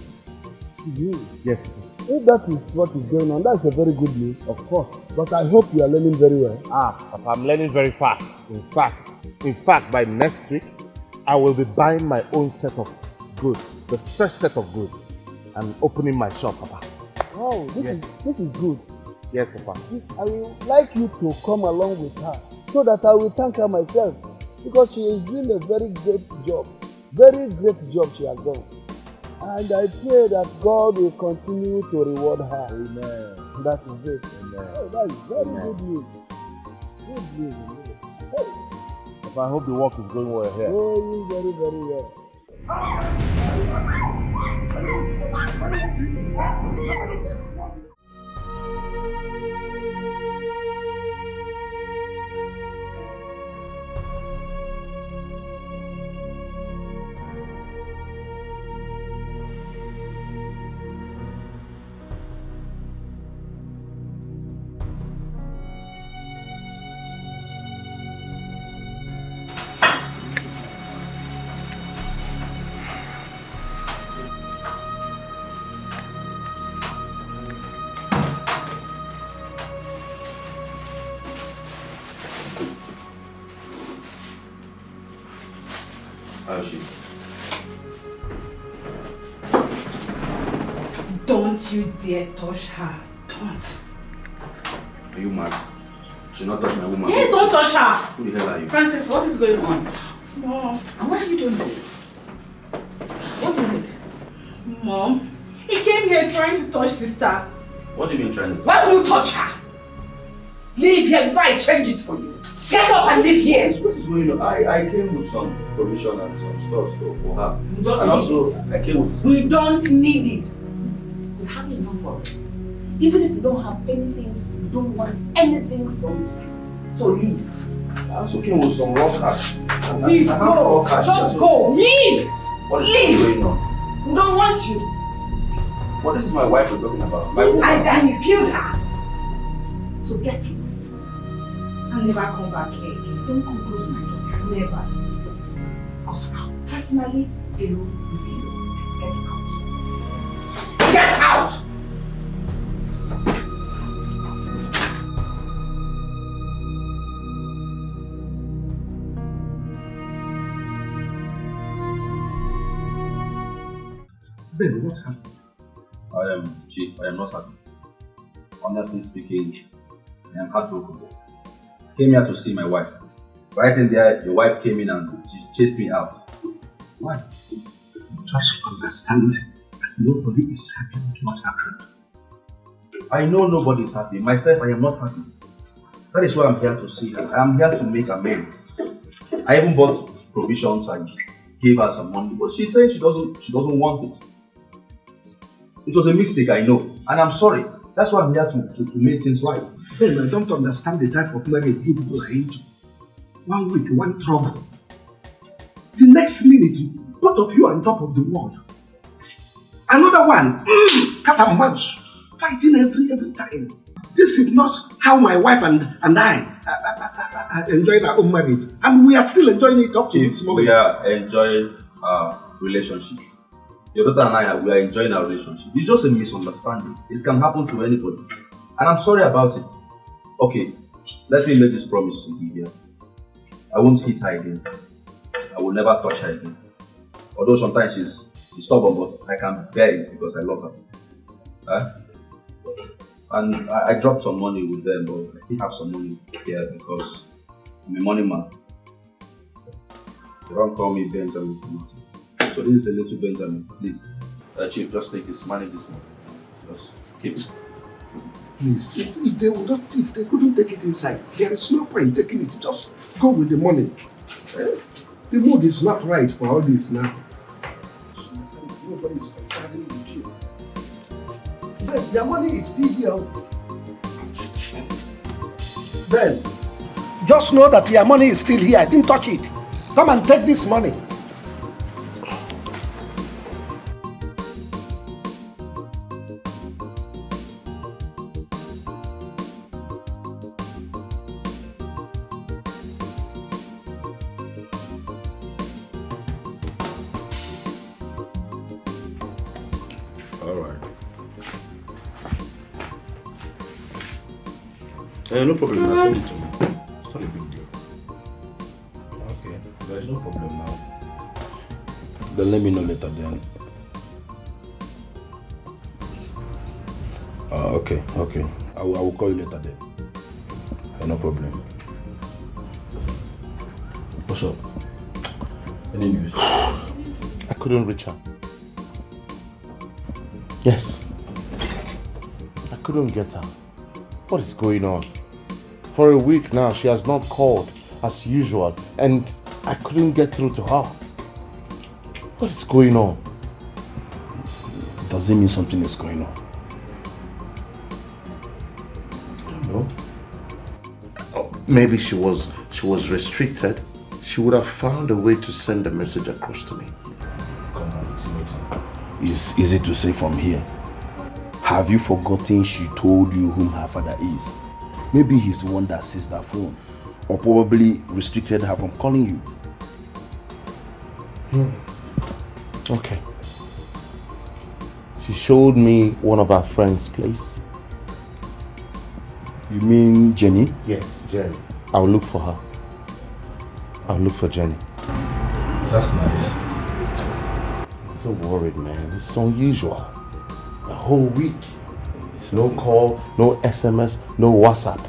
Yes. If that is what is going on, that's a very good news. Of course. But I hope you are learning very well. Papa, I'm learning very fast. In fact, by next week, I will be buying my own set of goods, the fresh set of goods, and opening my shop, Papa. Wow, this is good. Yes, Papa. I would like you to come along with her so that I will thank her myself because she is doing a very great job. Very great job she has done. And I pray that God will continue to reward her. Amen. That is it. Amen. Oh, that is very good news. Good news. Hey. Papa, I hope the work is going well here. Going very, very well. How is she? Don't you dare touch her. Don't. Are you mad? She not touch my woman. Yes, don't touch her. Who the hell are you? Francis, what is going on? Mom. And what are you doing there? What is it? Mom, he came here trying to touch sister. What do you mean trying to? Why would you touch her? Leave here before I change it for you. Get up and leave here. What is going on? I came with some provision and some stuff for her. We don't and need also, it. I came with... We don't need it. We have enough of it. Even if you don't have anything, we don't want anything from you. So leave. I also came with some raw cash. Leave, go. Just go. Leave. What is Leave. going on? We don't want you. What is my wife we're talking about? My woman. And you killed her. So get lost. And never come back here again. Don't come close to my daughter. Never. Because I'll personally deal with you. Get out. Get out! Ben, what happened? Chief, I am not happy. Honestly speaking, I am heartbroken. I came here to see my wife. Right in there, your wife came in and she chased me out. Why? Just understand that nobody is happy with what happened. I know nobody is happy. Myself, I am not happy. That is why I'm here to see her. I am here to make amends. I even bought provisions and gave her some money, but she said she doesn't want it. It was a mistake, I know, and I'm sorry. That's why I'm here to make things right. Ben, I don't understand the type of marriage you people are into. 1 week, one trouble. The next minute, both of you are on top of the world. Another one, cat and mouse, fighting every time. This is not how my wife and I enjoyed our own marriage. And we are still enjoying it up to this moment. We are enjoying our relationship. Your daughter and I, we are enjoying our relationship. It's just a misunderstanding. It can happen to anybody. And I'm sorry about it. Okay, let me make this promise to Livia. I won't hit her again. I will never touch her again. Although sometimes she's stubborn, but I can bear it because I love her. And I dropped some money with them, but I still have some money here because I'm a money man. They don't call me Benjamin for nothing. So this is a little Benjamin, please. Chief, just take this, manage this money. Just keep it. Please, if they couldn't take it inside, there is no point taking it. Just go with the money. The mood is not right for all this now. Nobody is comparing with you. Ben, your money is still here. Ben, just know that your money is still here. I didn't touch it. Come and take this money. No problem, I'll send it to me. It's not a big deal. Okay, there's no problem now. Then let me know later then. Okay. I will call you later then. No problem. What's up? Any news? I couldn't reach her. Yes. I couldn't get her. What is going on? For a week now, she has not called as usual, and I couldn't get through to her. What is going on? Does it mean something is going on? I don't know. Oh, maybe she was restricted. She would have found a way to send a message across to me. Come on, it's easy to say from here. Have you forgotten she told you whom her father is? Maybe he's the one that seized her phone, or probably restricted her from calling you. Okay. She showed me one of her friends' place. You mean Jenny? Yes, Jenny. I'll look for her. I'll look for Jenny. That's nice. So worried, man. It's unusual. A whole week. There's no call, no SMS, no WhatsApp.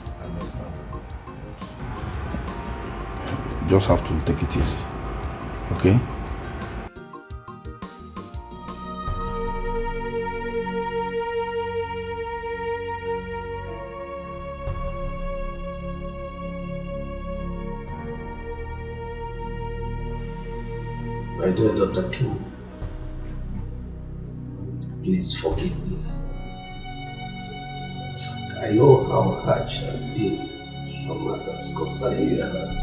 You just have to take it easy. Okay? My dear Dr. Kim, please forgive me. I know how harsh I've been on matters concerning your heart.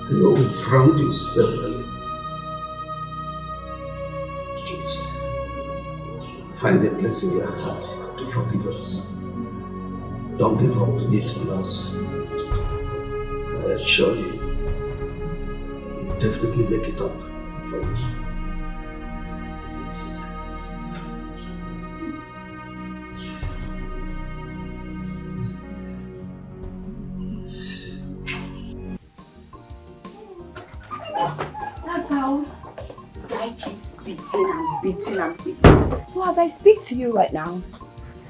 I know we've wronged you severally. Please, find a place in your heart to forgive us. Don't give up yet on us. I assure you, definitely make it up for you. Yes. That's how guy keeps beating and beating and beating. So as I speak to you right now,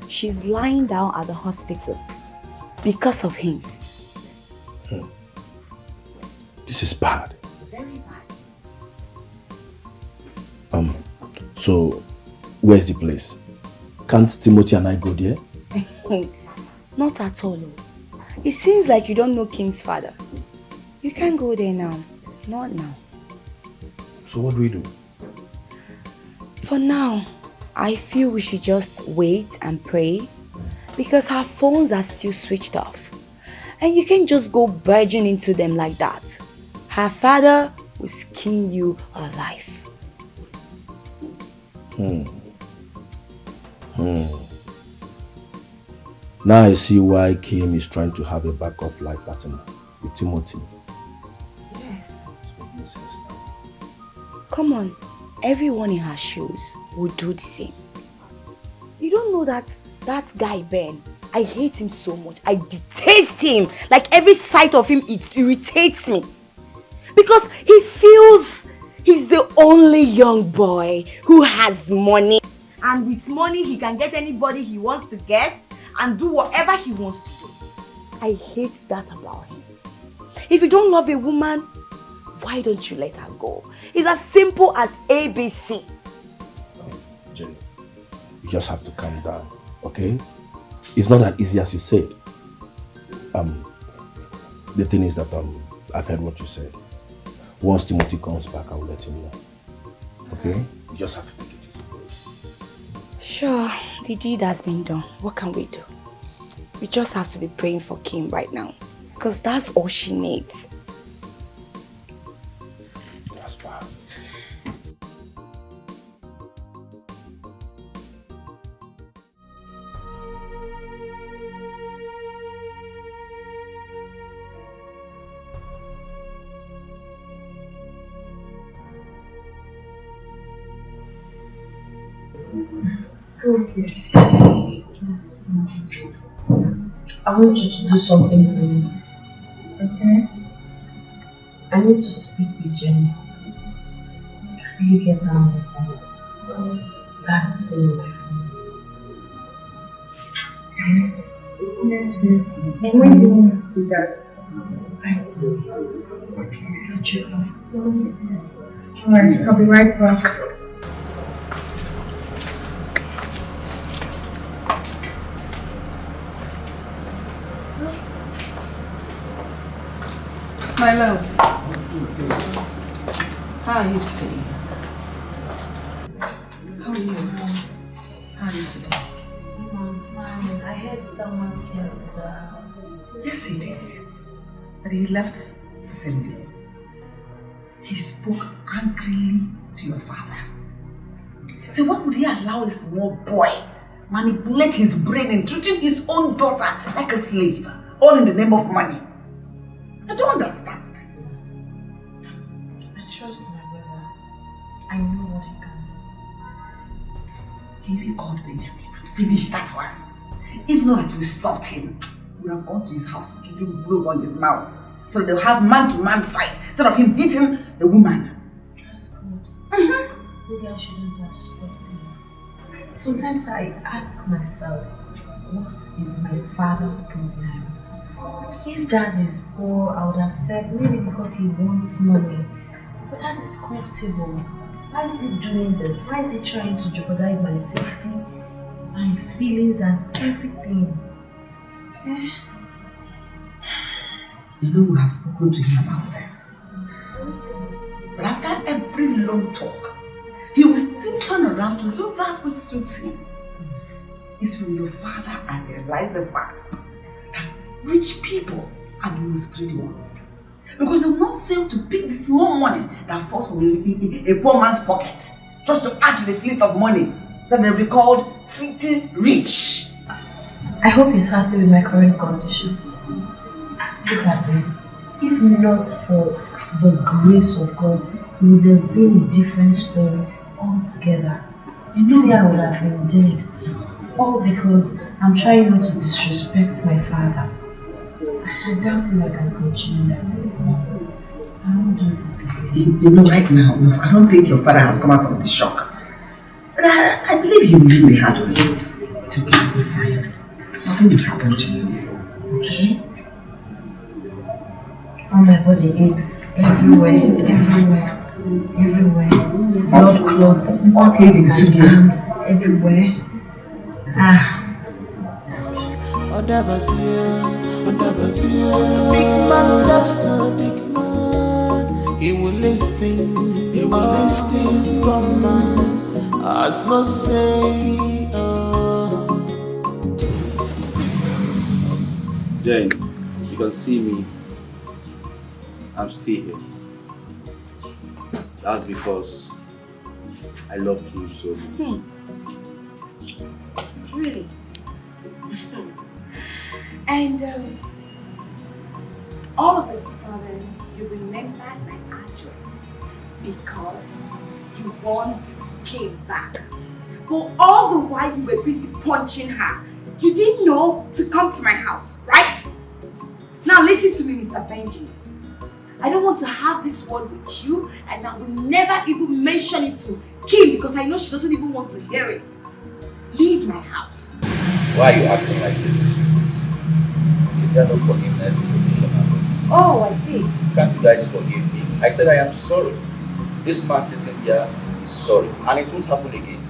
she's lying down at the hospital because of him. This is bad. Very bad. So where's the place? Can't Timothy and I go there? Not at all. It seems like you don't know Kim's father. You can't go there now. Not now. So what do we do? For now, I feel we should just wait and pray because her phones are still switched off. And you can't just go barging into them like that. Her father will skin you alive. Now I see why Kim is trying to have a backup life partner with Timothy. Yes. Come on, everyone in her shoes would do the same. You don't know that guy Ben, I hate him so much. I detest him. Like every sight of him, it irritates me. Because he feels he's the only young boy who has money. And with money, he can get anybody he wants to get and do whatever he wants to do. I hate that about him. If you don't love a woman, why don't you let her go? It's as simple as ABC. Jenny, you just have to calm down, okay? It's not as easy as you said. The thing is that I've heard what you said. Once Timothy comes back, I will let him know. Okay? You just have to take it easy, please. Sure, the deed has been done. What can we do? We just have to be praying for Kim right now. Because that's all she needs. That's fine. Okay. I want you to do something for me. Okay? I need to speak with Jenny. Can you get her on the phone? That's still on my phone. Okay? Yes. And when do you want me to do that? Right away. Okay. Got your phone. Alright, I'll be right back. My love, how are you today? How are you? How are you today? I'm fine. I heard someone came to the house. Yes, he did. But he left the same day. He spoke angrily to your father. So what would he allow a small boy manipulate his brain and treating his own daughter like a slave, all in the name of money? I don't understand. I trust my brother. I know what he can do. He even called Benjamin and finished that one. If not that we stopped him, we would have gone to his house to give him blows on his mouth. So they'll have man-to-man fight instead of him hitting a woman. That's good. You guys shouldn't have stopped him. Sometimes I ask myself, what is my father's problem? If dad is poor, I would have said maybe because he wants money. But dad is comfortable. Why is he doing this? Why is he trying to jeopardize my safety, my feelings and everything? You know, we have spoken to him about this. But after every long talk, he will still turn around to do that which suits him. It's from your father I realize the fact that rich people are the most greedy ones. Because they will not fail to pick the small money that falls from a poor man's pocket just to add to the fleet of money so they'll be called filthy rich. I hope he's happy with my current condition. Look at me. If not for the grace of God, it would have been a different story altogether. Maybe I would have been dead. All because I'm trying not to disrespect my father. I doubt if I can continue like this, Mom. I won't do this again. You know, right now, I don't think your father has come out of the shock. But I believe he will leave the hard way. It's okay, you'll be fine. Nothing will happen to you. Okay? All my body aches everywhere. Blood clots, all arms everywhere. It's okay. Big man, that's a big man. He will listen, come on. As no say, Jane, you can see me. I'm still here. That's because I love you so much. Really? And all of a sudden, you remembered my address because you once came back. But all the while you were busy punching her, you didn't know to come to my house, right? Now listen to me, Mr. Benjamin. I don't want to have this word with you, and I will never even mention it to Kim because I know she doesn't even want to hear it. Leave my house. Why are you acting like this? Is there no forgiveness in the dictionary? Oh, I see. Can't you guys forgive me? I said I am sorry. This man sitting here is sorry, and it won't happen again.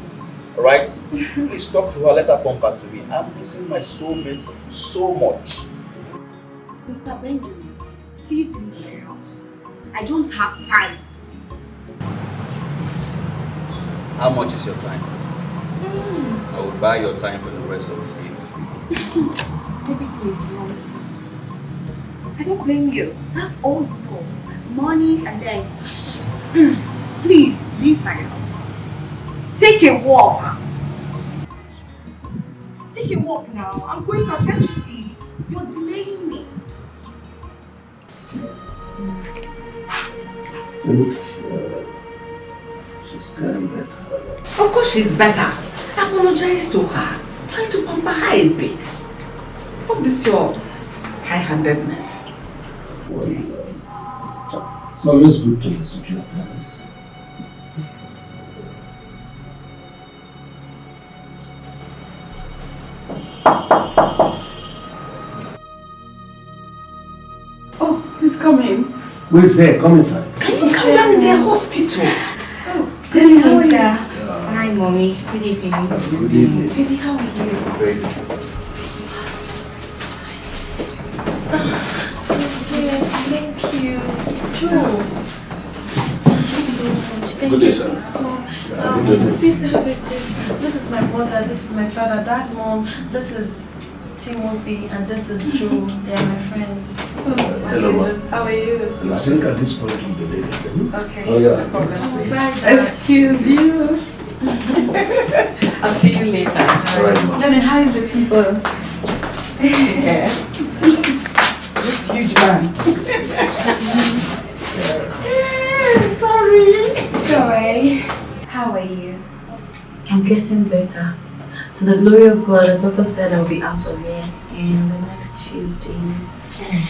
Alright? Please talk to her, let her come back to me. I'm missing my soulmate so much. Mr. Benjamin, please leave my house. I don't have time. How much is your time? I will buy your time for the rest of the day. Everything is wrong. I don't blame you. That's all you know. Money and then... Please, leave my house. Take a walk. Take a walk now. I'm going out. Can't you see? You're delaying me. Look, she's getting better. Of course she's better. Apologize to her. Try to pamper her a bit. Stop this your high-handedness. It's always good to listen to your parents. Oh, please come in. Who is there? Come inside. Can you come down? It's a hospital. Oh, good evening, sir. Hi, Mommy. Good evening. Good evening. Baby, how are you? Great. Thank you. Joe. Thank you so much. Thank Good day, you. sir. Please come. Good day. Sit, have a seat. This is my mother, this is my father, dad, mom, this is Timothy, and this is Joe. They are my friends. Hello, ma. How are you? And I think at this point we'll be late. Okay. Oh, yeah. No problem. Bye, Dad. Excuse you. I'll see you later. All right, ma. Johnny, how is the people? Yeah. This huge man. Sorry. It's alright. How are you? I'm getting better. To the glory of God, the doctor said I'll be out of here in the next few days.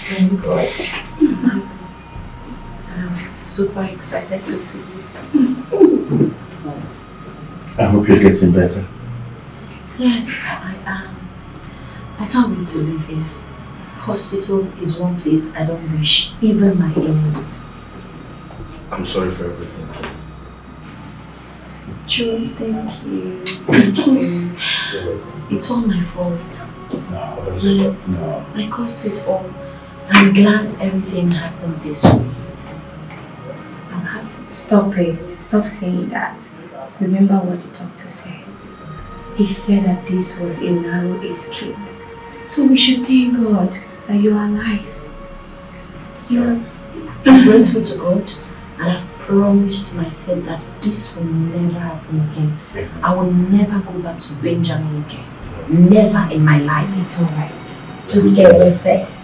Thank God. I'm super excited to see you. I hope you're getting better. Yes, I am. I can't wait to live here. Hospital is one place I don't wish even my enemy. I'm sorry for everything. Joe, thank you. Thank you. It's all my fault. No, that's yes, no. I caused it all. I'm glad everything happened this way. I'm happy. Stop it. Stop saying that. Remember what the doctor said. He said that this was a narrow escape. So we should thank God that you are alive. Yeah. I'm grateful to God, and I've promised myself that this will never happen again. I will never go back to Benjamin again. Never in my life. It's alright. Just get well first.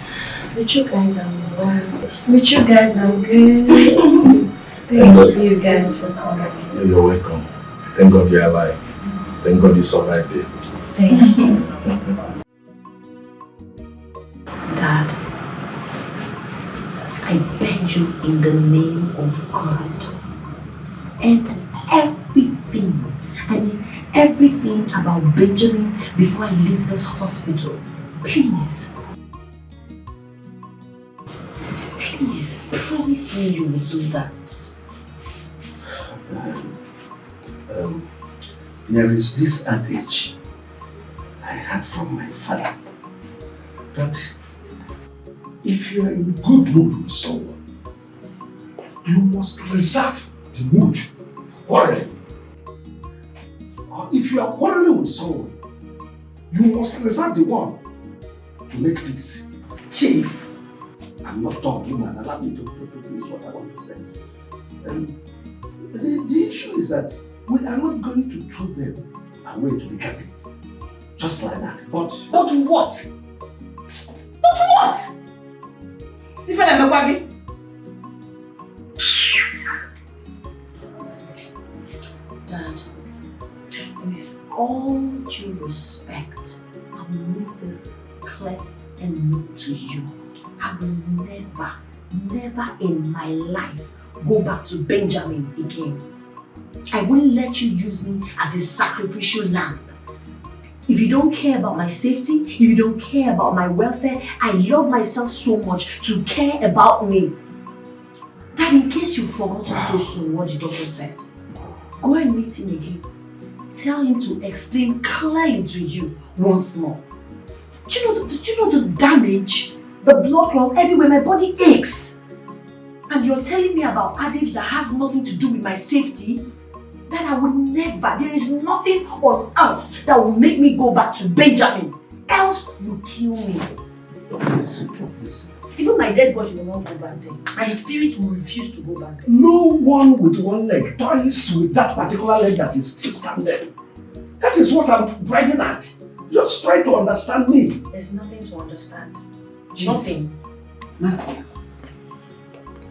With you guys, I'm well. With you guys, I'm good. Thank you guys for coming. You're welcome. Thank God you're alive. Thank God you survived it. Thank you. Dad, I beg you in the name of God, and everything about Benjamin before I leave this hospital, please. Please, promise me you will do that. There is this adage I had from my father that if you are in good mood with someone, you must reserve the mood for quarreling. Or if you are quarreling with someone, you must reserve the one to make peace. Chief, I'm not talking, man. Allow me to finish what I want to say. The issue is that we are not going to throw them away to the garbage. Just like that. But what? But what? If I am a Dad, with all due respect, I will make this clear and known to you. I will never in my life go back to Benjamin again. I won't let you use me as a sacrificial lamb. If you don't care about my safety, if you don't care about my welfare, I love myself so much to care about me. Dad, in case you've forgotten so soon what the doctor said, go and meet him again. Tell him to explain clearly to you once more. Do you know the damage, the blood clots everywhere, my body aches. And you're telling me about adage that has nothing to do with my safety? That I would never, there is nothing on earth that will make me go back to Benjamin. Else you kill me. Listen. Even my dead body will not go back there. My spirit will refuse to go back there. No one with one leg toys with that particular leg that is still standing. That is what I'm driving at. Just try to understand me. There's nothing to understand. Nothing. Matthew,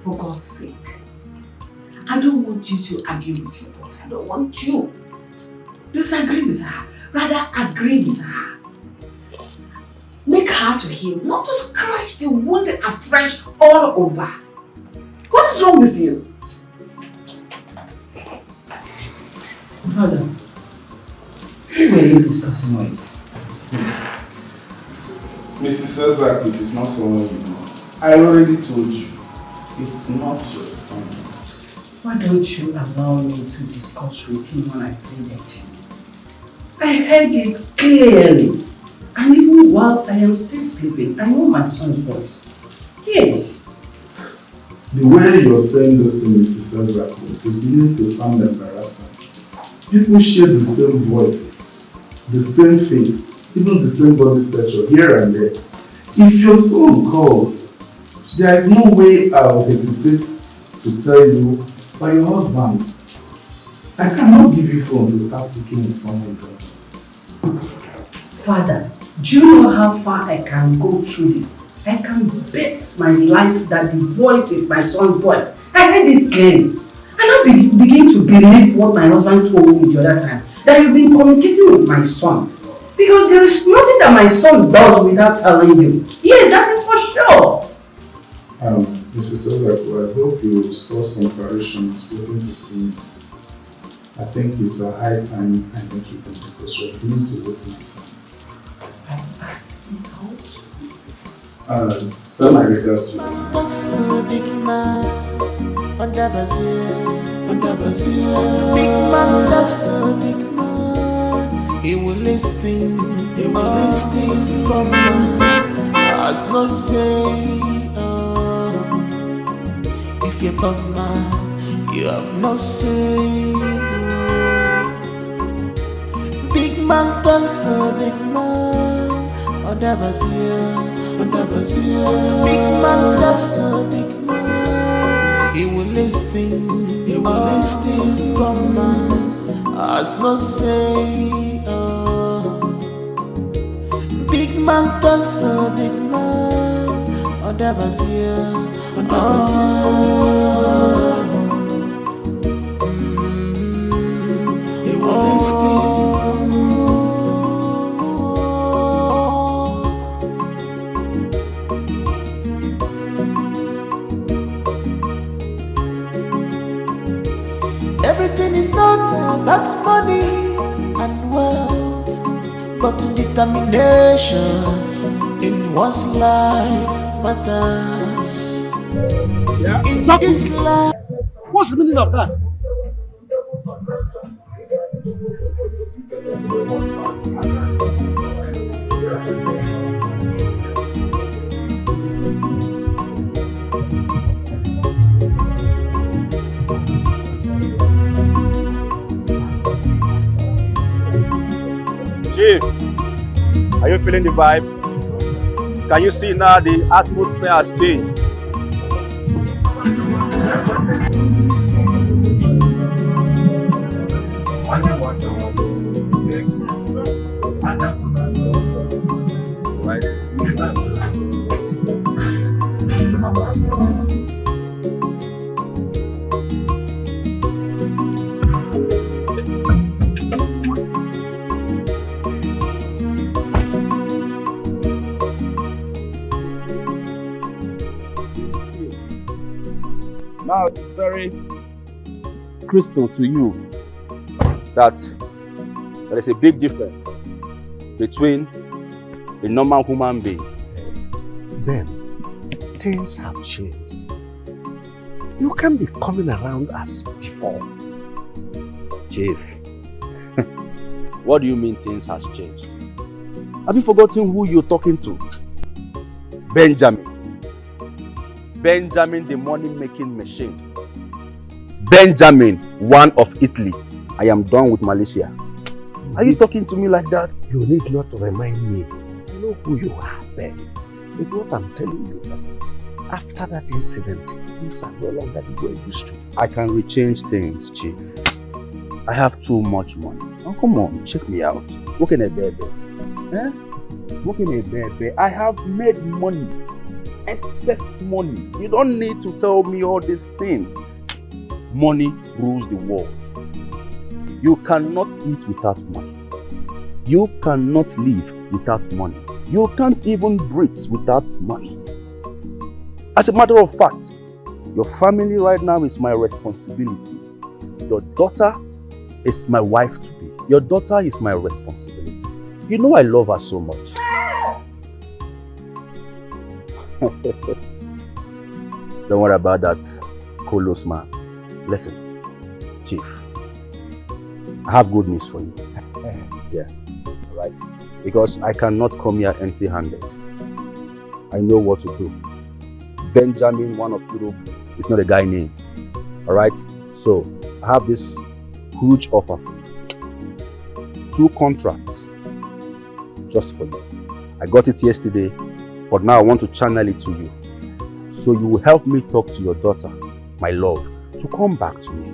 for God's sake, I don't want you to argue with your daughter. I don't want you to disagree with her. Rather, agree with her. Make her to heal, not to scratch the wound afresh all over. What is wrong with you? Father, who were you discussing with? Mrs. Cesar, it is not someone you know. I already told you, it's not your son. Why don't you allow me to discuss with him when I pleaded to you? I heard it clearly. And even while I am still sleeping, I know my son's voice. Yes. The way you're saying those things, Mrs. Cesar, it is beginning to sound embarrassing. People share the same voice, the same face, even the same body stature here and there. If your son calls, there is no way I will hesitate to tell you by your husband. I cannot give you phone to start speaking with someone else. Father, do you know how far I can go through this? I can bet my life that the voice is my son's voice. I heard it clearly. And I begin to believe what my husband told me the other time, that you've been communicating with my son. Because there is nothing that my son does without telling you. Yes, that is for sure. Mrs. Ozako, I hope you saw some parishions waiting to see me. I think it's a high time I met with them because you're beginning to waste my time. I'm asking out. Send my regards to you. Talks to a big man under Brazil. Big man talks to a big man. He will listen, come on. As no say, if you're bad man, you have no say. Big man talks to a big man under Brazil. Big man talks to a big man. He will listen, come on. As no say, big man talks to a big man. Under Brazil, he will listen. Everything is not about money and wealth, but determination in one's life matters. In this life. What's the meaning of that? Chief, are you feeling the vibe? Can you see now the atmosphere has changed? Now it's very crystal to you that there is a big difference between a normal human being. Ben, things have changed. You can't be coming around as before. Chief, what do you mean things has changed? Have you forgotten who you're talking to? Benjamin. Benjamin, the money-making machine. Benjamin, one of Italy. I am done with Malaysia. Are you talking to me like that? You need not to remind me. I know who you are, Ben. But what I'm telling you is that after that incident, things are no longer the way it used to. I can rechange things, Chief. I have too much money. Oh, come on, check me out. Look in a baby. Eh? Look in a baby. I have made money. Excess money. You don't need to tell me all these things. Money rules the world. You cannot eat without money. You cannot live without money. You can't even breathe without money. As a matter of fact, your family right now is my responsibility. Your daughter is my wife to be. Your daughter is my responsibility. You know I love her so much. Don't worry about that, Kolos man. Listen, Chief, I have good news for you. Yeah, right. Because I cannot come here empty-handed. I know what to do. Benjamin, one of Europe, is not a guy name. Alright? So, I have this huge offer for you. 2 contracts. Just for you. I got it yesterday, but now I want to channel it to you. So you will help me talk to your daughter, my love, to come back to me.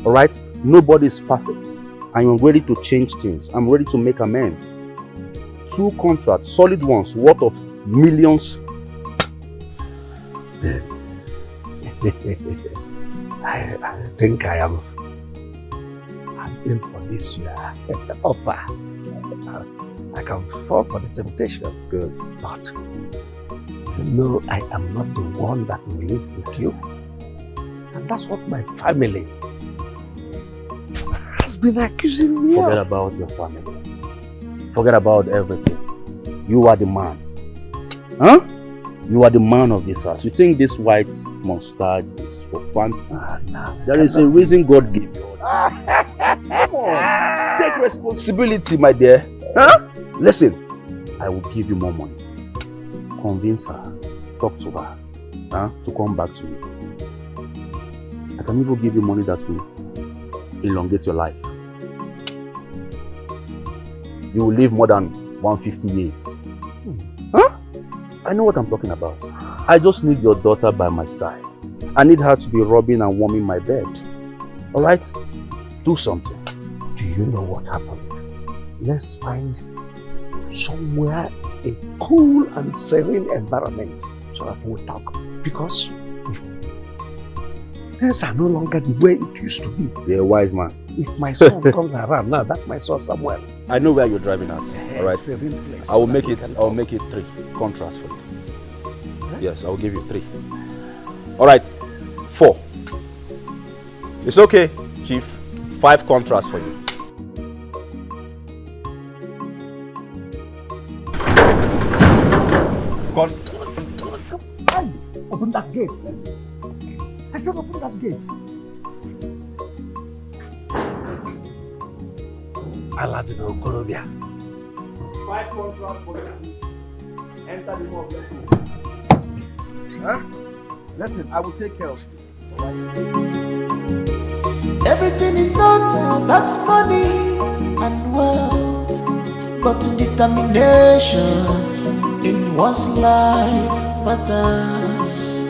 Alright? Nobody is perfect. I am ready to change things. I'm ready to make amends. 2 contracts, solid ones, worth of millions. I think I am in for this year offer. I can fall for the temptation. Good. But You know, I am not the one that will live with you. And that's what my family has been accusing me Forget of. about your family. Forget about everything. You are the man. Huh? You are the man of this house. You think this white mustache is for fancy? There is a reason God gave you all this. Come on. Take responsibility, my dear. Huh? Listen, I will give you more money. Convince her. Talk to her. Huh? To come back to you. I can even give you money that will elongate your life. You will live more than 150 years. Huh? I know what I'm talking about. I just need your daughter by my side. I need her to be rubbing and warming my bed. Alright? Do something. Do you know what happened? Let's find somewhere a cool and serene environment so that we'll talk. Because things are no longer the way it used to be. You're a wise man. If my son comes around now, that's my son somewhere. I know where you're driving at. Alright? Serene place. I will make it 3 contracts for you. Yes, I will give you 3. Alright, 4. It's okay, Chief. 5 contracts for you. Open that gate. I said open that gate. Aladino Colombia. 5 contracts for you. Enter the mall. Huh? Listen, I will take care of you. Everything is not about money and wealth, but determination in one's life matters.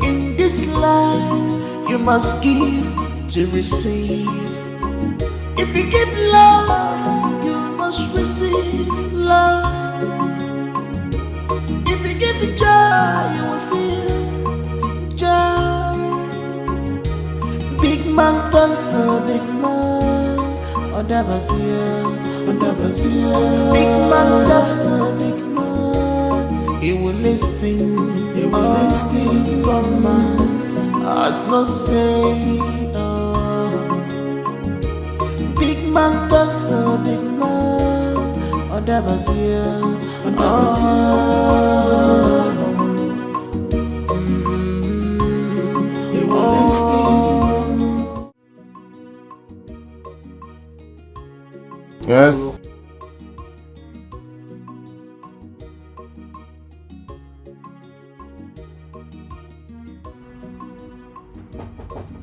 In this life, you must give to receive. If you give love, you must receive love. If you give it joy, you will feel joy. Big man turns to big man. Big man turns to big man. He will listen, but man has no say. Big man turns to big man. He will listen. Yes.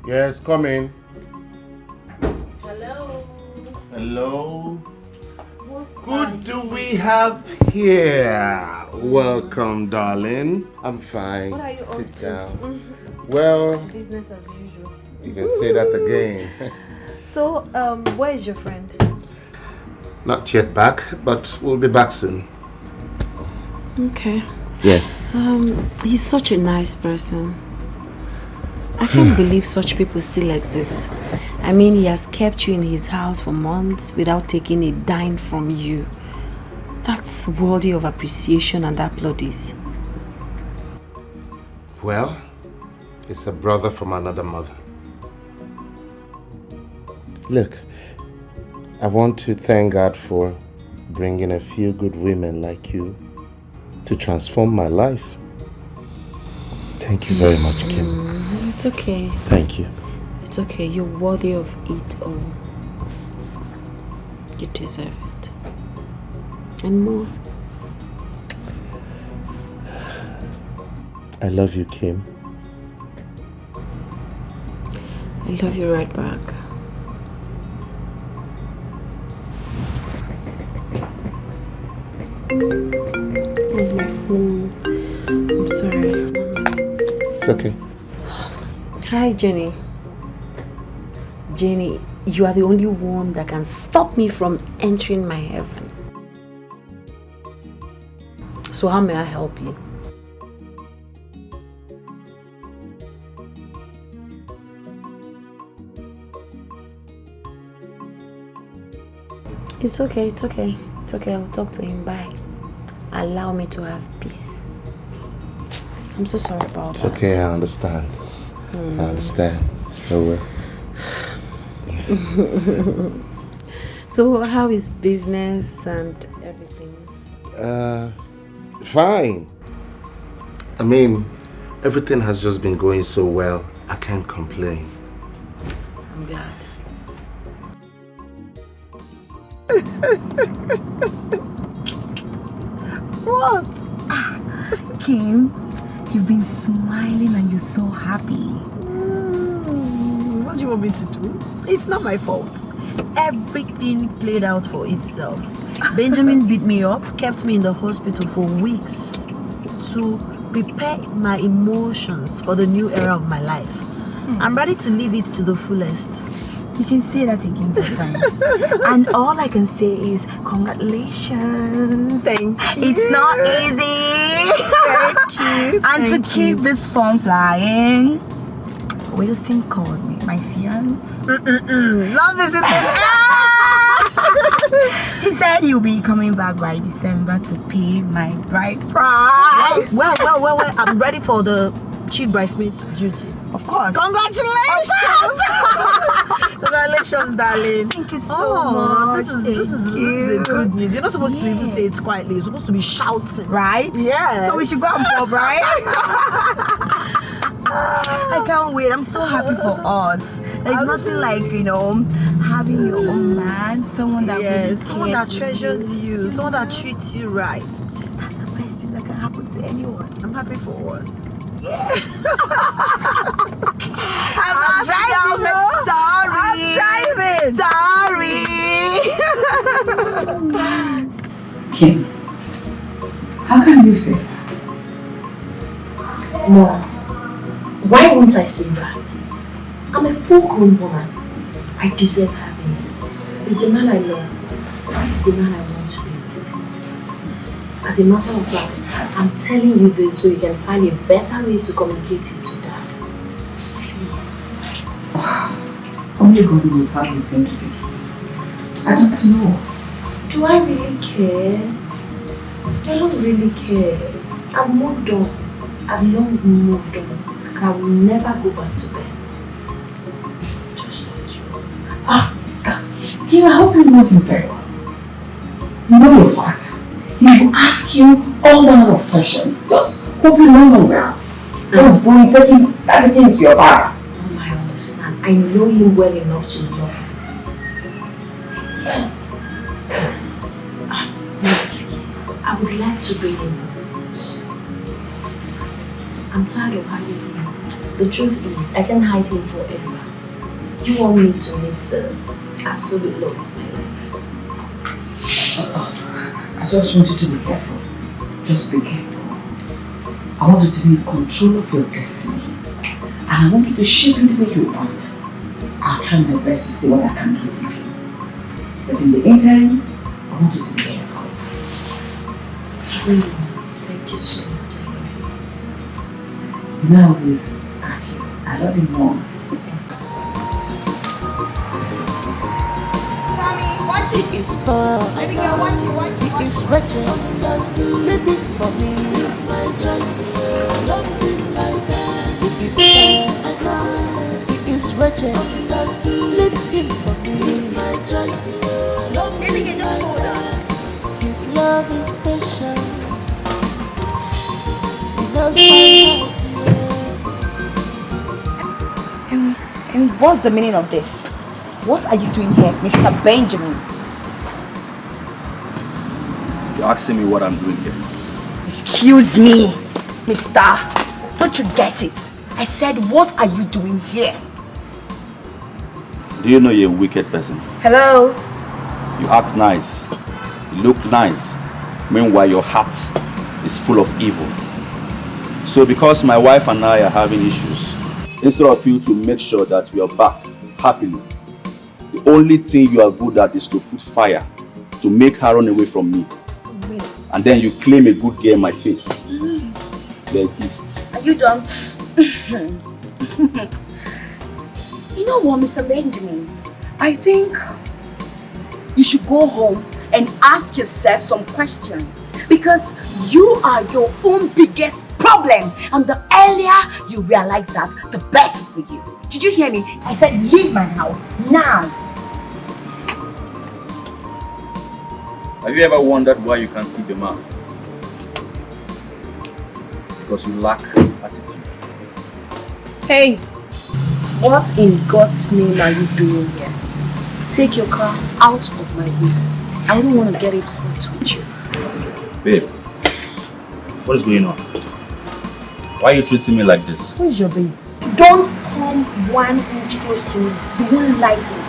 Yes, come in. Hello. Hello. Who do we have here? Welcome, darling. I'm fine. What are you Sit up to? down. Well, Business as usual. you can say that again. So, where is your friend? Not yet back, but we'll be back soon. Okay. Yes. He's such a nice person. I can't believe such people still exist. I mean, he has kept you in his house for months without taking a dime from you. That's worthy of appreciation and applaudis. Well, it's a brother from another mother. Look, I want to thank God for bringing a few good women like you to transform my life. Thank you very much, Kim. It's okay. Thank you. It's okay. You're worthy of it all. You deserve it. And more. I love you, Kim. I love you right back. Where's my phone? I'm sorry. It's okay. Hi, Jenny. Jenny, you are the only one that can stop me from entering my heaven. So how may I help you? It's okay, it's okay. It's okay, I'll talk to him. Bye. Allow me to have peace. I'm so sorry about It's okay, I understand. I understand. So, So how is business and everything? fine. I mean, everything has just been going so well. I can't complain. I'm glad. What? Kim, you've been smiling and you're so happy. What do you want me to do? It's not my fault. Everything played out for itself. Benjamin beat me up, kept me in the hospital for weeks to prepare my emotions for the new era of my life. I'm ready to live it to the fullest. You can say that again, girlfriend. And all I can say is congratulations. Thank you. It's not easy. Thank you. And to keep this phone flying, Wilson called me, my fiance. Love is in the He said he'll be coming back by December to pay my bride price. Well, I'm ready for the chief bridesmaid's duty. Of course. Congratulations! Congratulations, darling. Thank you so much. This is good news. You're not supposed to even say it quietly. You're supposed to be shouting. Right? Yeah. So we should go and pop, right? I can't wait. I'm so happy for us. There's nothing like, having your own man, someone that really someone that treasures you, someone that treats you right. That's the best thing that can happen to anyone. I'm happy for us. Yes. I'm driving. Sorry. Kim, how can you say that? No. Why won't I say that? I'm a full-grown woman. I deserve happiness. He's the man I love. He's the man I want to be with. As a matter of fact, I'm telling you this so you can find a better way to communicate it to Dad. Please. Only God knows how he's going to take it. I don't know. Do I really care? I don't really care. I've moved on. I've long moved on. And I will never go back to bed. Just not yours. Kim, I hope you know him very well. You know your father. He will ask you all manner of questions. Just hope you know him well. Don't go start taking to your father. I understand. I know him well enough to love him. Yes. No, please. I would like to bring him home. Yes. I'm tired of hiding him. The truth is, I can't hide him forever. You want me to meet the absolute love of my life. I just want you to be careful. Just be careful. I want you to be in control of your destiny. And I want you to shape it the way you want. I'll try my best to see what I can do for you. But in the interim, I want you to be careful. Thank you so much. I love you. You know this, Auntie. I love you more. He is poor, he is wretched, still living for me. It's my choice, love him like that. He is poor, he is wretched, still living for me. It's my choice, love him like that. His love is special. He knows my heart, And what's the meaning of this? What are you doing here, Mr. Benjamin? You're asking me what I'm doing here. Excuse me, mister. Don't you get it? I said, what are you doing here? Do you know you're a wicked person? Hello? You act nice. You look nice. Meanwhile, your heart is full of evil. So because my wife and I are having issues, instead of you to make sure that we are back happily, the only thing you are good at is to put fire to make her run away from me. And then you claim a good girl in my face. They're beasts. Are you done? You know what, Mr. Benjamin? I think you should go home and ask yourself some questions. Because you are your own biggest problem. And the earlier you realize that, the better for you. Did you hear me? I said leave my house now. Have you ever wondered why you can't keep a man? Because you lack attitude. Hey, what in God's name are you doing here? Take your car out of my way. I don't want to get it or touch you. Babe, what is going on? Why are you treating me like this? Who is your babe? Don't come 1 inch close to me. You won't like me.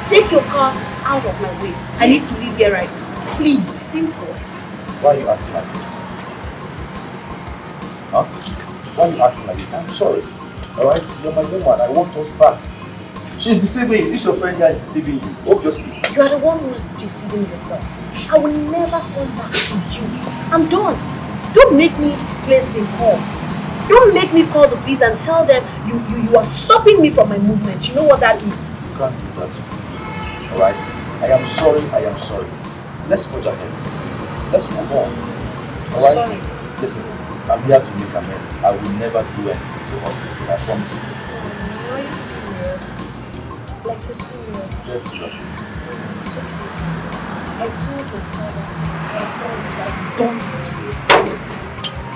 Take your car out of my way. I need to leave here right now. Please, simple. Why are you acting like this? Huh? Why are you acting like this? I'm sorry. Alright? You're my woman. I want us back. She's deceiving you. This your friend guy is deceiving you. Obviously. You are the one who's deceiving yourself. I will never come back to you. I'm done. Don't make me place the call. Don't make me call the police and tell them you are stopping me from my movement. You know what that is? You can't do that. Alright? I am sorry. Let's forge ahead. Let's move on. Alright? Sorry. Listen, I'm here to make amends. I will never do anything to hurt you. I promise you. Are you serious? Like you're serious? Yes, sir. It's okay. I told your father to tell you that I'm done with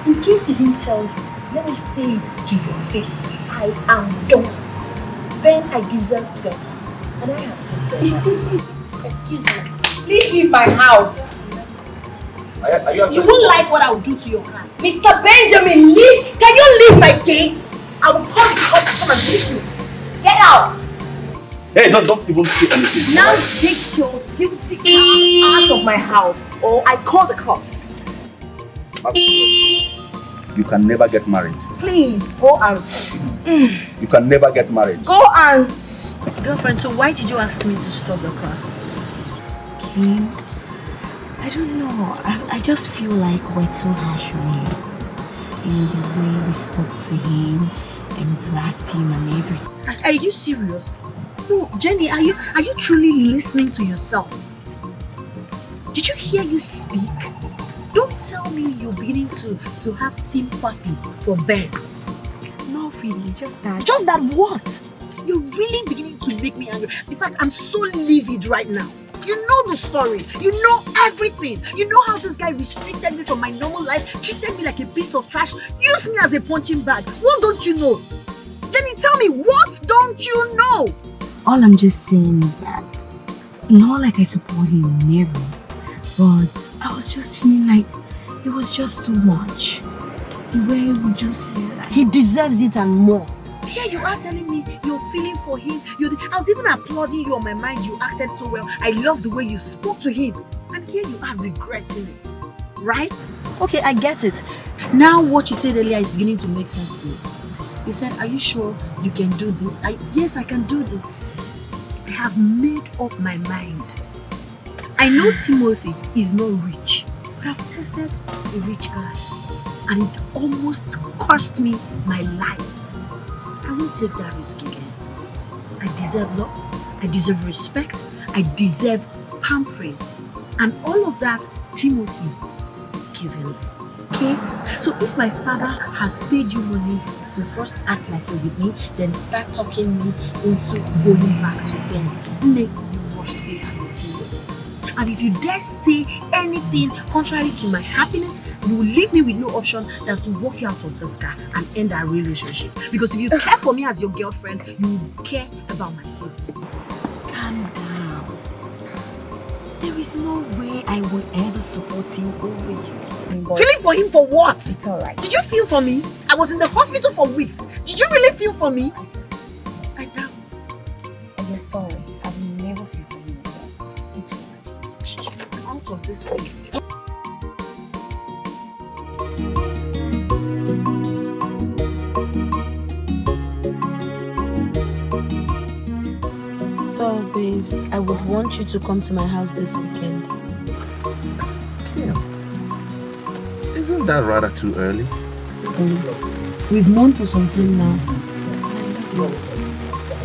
you. In case he didn't tell you, let me say it to your face. I am done. Then I deserve better. And I have said better. Excuse me. Please leave my house. Are you You won't like what I will do to your car. Mr. Benjamin, leave. Can you leave my gate? I will call the cops to come and leave you. Get out. Hey, don't even say anything. Now take your guilty ass out of my house or I call the cops. You can never get married. Please, go and... You can never get married. Go and... Girlfriend, so why did you ask me to stop the car? Kim, I don't know. I just feel like we're too harsh on him. In the way we spoke to him, embraced him and everything. Are you serious? No, Jenny, are you truly listening to yourself? Did you hear you speak? Don't tell me you're beginning to have sympathy for Ben. No, really, just that. Just that what? You're really beginning to make me angry. In fact, I'm so livid right now. You know the story. You know everything. You know how this guy restricted me from my normal life, treated me like a piece of trash, used me as a punching bag. What don't you know? Jenny, tell me, what don't you know? All I'm just saying is that, not like I support him, never. But I was just feeling like it was just too much. The way he would just feel like... He deserves it and more. Here you are telling me you're feeling for him. I was even applauding you on my mind. You acted so well. I love the way you spoke to him. And here you are regretting it. Right? Okay, I get it. Now what you said earlier is beginning to make sense to me. You said, are you sure you can do this? Yes, I can do this. I have made up my mind. I know Timothy is not rich, but I've tested a rich guy. And it almost cost me my life. I won't take that risk again. I deserve love, I deserve respect, I deserve pampering. And all of that, Timothy is giving me. Okay? So if my father has paid you money to first act like you're with me, then start talking me into going back to Ben, you must be happy. And if you dare say anything contrary to my happiness, you will leave me with no option than to walk you out of this car and end our relationship. Because if you care for me as your girlfriend, you will care about my safety. Calm down. There is no way I would ever support him over you. Feeling for him for what? It's alright. Did you feel for me? I was in the hospital for weeks. Did you really feel for me? I doubt. I'm sorry. I will never feel for you again. It's alright. I'm out of this place. So, babes, I would want you to come to my house this weekend. Yeah. Isn't that rather too early? We've known for some time now. I love you.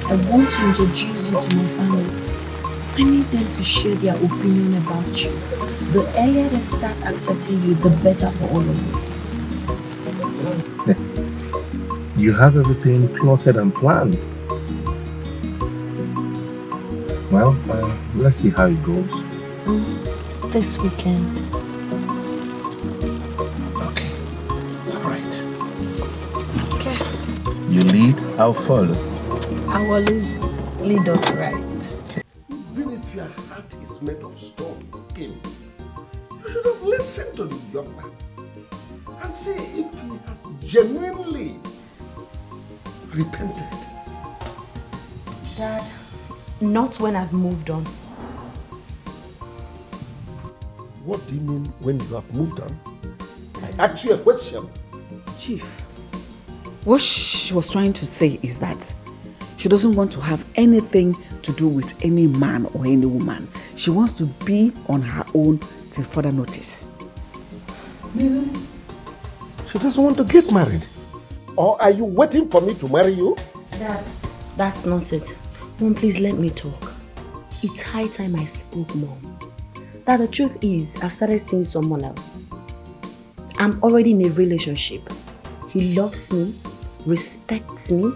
I want to introduce you to my family. I need them to share their opinion about you. The earlier they start accepting you, the better for all of us. you have everything plotted and planned. Well, let's see how it goes. This weekend. Okay. All right. Okay. You lead, I'll follow. I will always lead us right. Even if your heart is made of stone, Kim, you should have listened to the young man and see if he has genuinely repented. Dad, not when I've moved on. What do you mean when you have moved on? I asked you a question. Chief, what she was trying to say is that she doesn't want to have anything to do with any man or any woman. She wants to be on her own till further notice. Really? She doesn't want to get married? Or are you waiting for me to marry you? Dad, that's not it. Mom, please let me talk. It's high time I spoke, Mom. That the truth is, I've started seeing someone else. I'm already in a relationship. He loves me, respects me,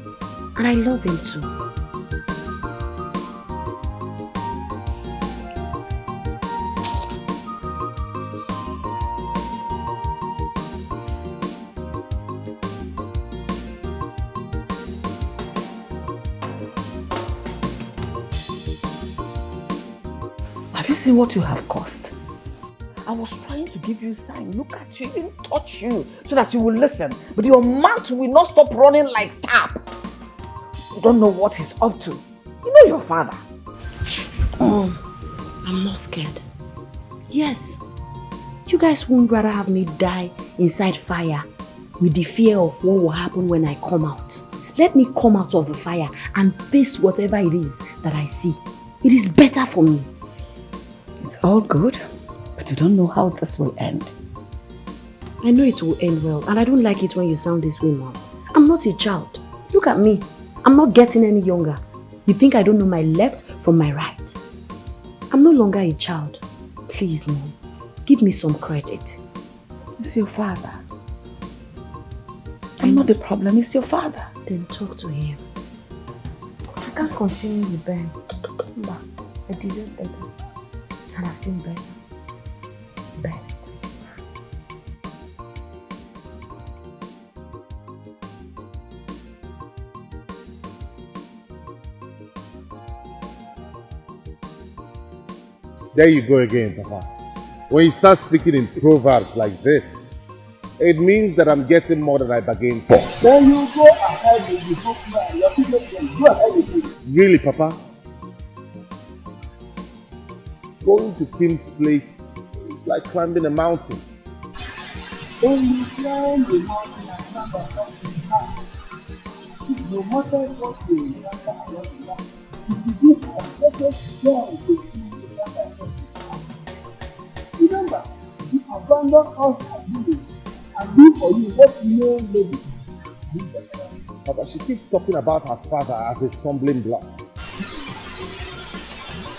and I love him too. Have you seen what you have caused? I was trying to give you a sign. Look at you, even touch you, so that you will listen. But your mouth will not stop running like tap. You don't know what he's up to. You know your father. I'm not scared. Yes, you guys wouldn't rather have me die inside fire with the fear of what will happen when I come out. Let me come out of the fire and face whatever it is that I see. It is better for me. It's all good, but you don't know how this will end. I know it will end well, and I don't like it when you sound this way, Mom. I'm not a child. Look at me. I'm not getting any younger. You think I don't know my left from my right? I'm no longer a child. Please, Mom, give me some credit. It's your father. I'm not the problem, it's your father. Then talk to him. I can't continue with Ben. But I deserve better. And I've seen better. Best. There you go again, Papa. When you start speaking in proverbs like this, it means that I'm getting more than I bargained for. Then you go ahead with the book man. Your people can go ahead with it. Really, Papa? Going to Kim's place is like climbing a mountain. When you climb the mountain and stand on top of the mountain, no matter what you encounter along the way, if you give a perfect joy to see the matter, remember, you abandon us and do and do for you what no lady. Papa, she keeps talking about her father as a stumbling block.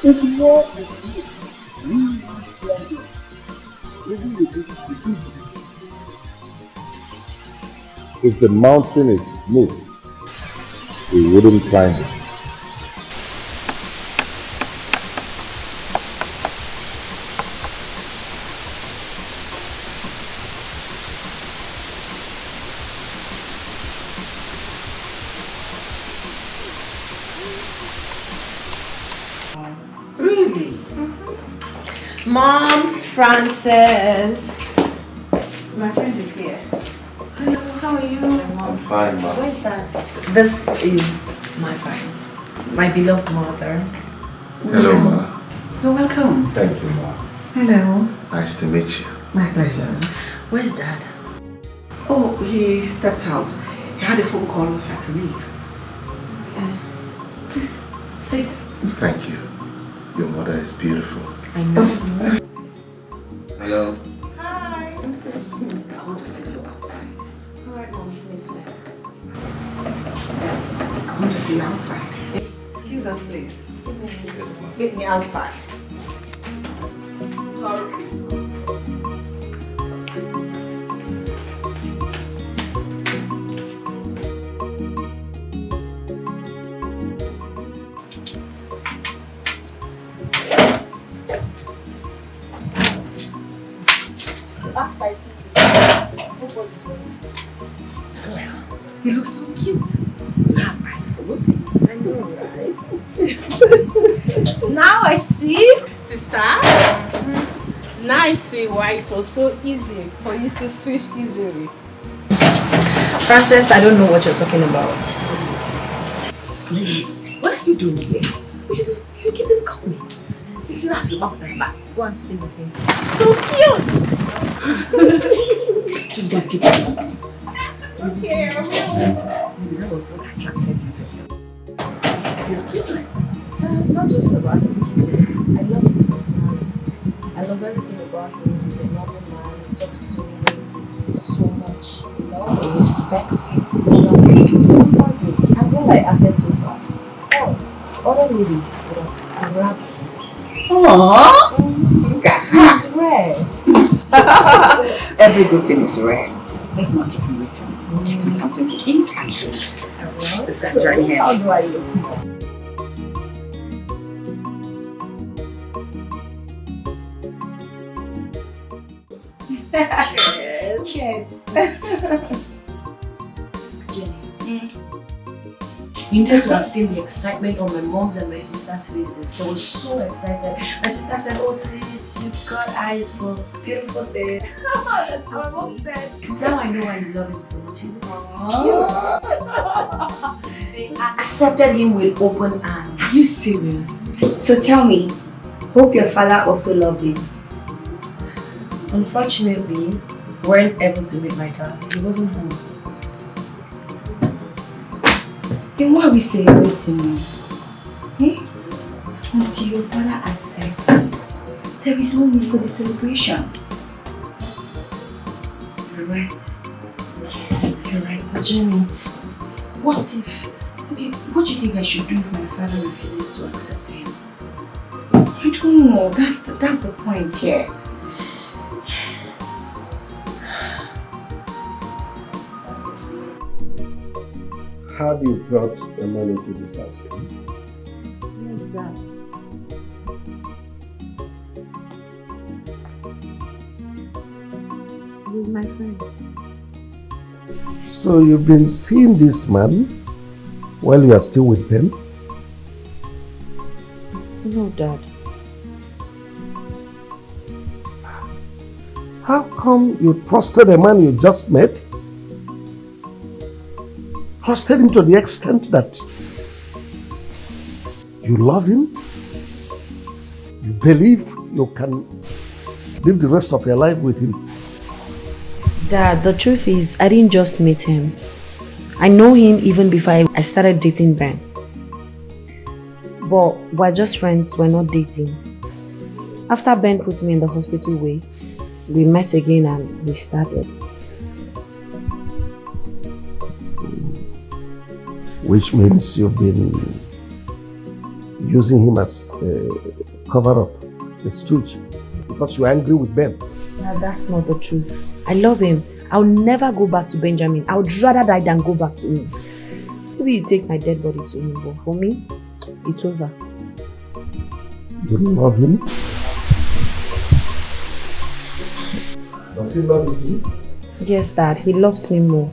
It's more than you. We want to even If the mountain is smooth, we wouldn't climb it. Really? Mom, Frances. My friend is here. Hello, how are you? I'm fine, Mom. Where's Dad? This is my friend, my beloved mother. Hello, Ma. You're welcome. Thank you, Ma. Hello. Nice to meet you. My pleasure. Where's Dad? Oh, he stepped out. He had a phone call, he had to leave. Please, sit. Thank you. Your mother is beautiful. I know. Hello. Hi. I want to see you outside. Alright, Mom, please. I want to see you outside. Excuse us, please. Yes, ma'am. Meet me outside. Last I see you, nobody's wearing. So, you look so cute. You have eyes for good things. I know, right? Now I see, sister. Now I see why it was so easy for you to switch easily. Frances, I don't know what you're talking about. Lily, what are you doing here? You should keep him company. This is about that back. Go and stay with him. So cute! Just go and keep him company. Okay, I will. Maybe that was what attracted you to him. His cuteness. Not just about his cuteness. I love his personality. I love everything about him. He's a normal man. He talks to me so much love, respect. I'm glad I acted so fast. Else, other ladies would have grabbed him. Aww! Look at her. He's rare. Every good thing is rare. Let's not keep him waiting. Get him something to eat and drink. Let's get join here. How do I look? Cheers. Cheers. Jenny, you needed to have seen the excitement on my mom's and my sister's faces. They were so excited. My sister said, "Oh sis, you've got eyes for beautiful things." That's what my mom said. Now I know why you love him so much. He looks cute. They accepted him with open arms. Are you serious? So tell me, hope your father also loved him. Unfortunately, we weren't able to meet my dad. He wasn't home. Then why are we celebrating now? Eh? Until your father accepts him, there is no need for the celebration. You're right. You're right. But Jenny, what if... Okay, what do you think I should do if my father refuses to accept him? I don't know. That's the point here. Have you brought the money to this house? Yes, Dad. He's my friend. So you've been seeing this man while you are still with them? No, Dad. How come you trusted a man you just met? Trusted him to the extent that you love him? You believe you can live the rest of your life with him? Dad, the truth is, I didn't just meet him. I know him even before I started dating Ben. But we're just friends, we're not dating. After Ben put me in the hospital way, we met again and we started. Which means you've been using him as a cover-up, a stooge, because you're angry with Ben. Dad, that's not the truth. I love him. I'll never go back to Benjamin. I would rather die than go back to him. Maybe you take my dead body to him, but for me, it's over. You love him? Does he love you too? Yes, Dad, he loves me more.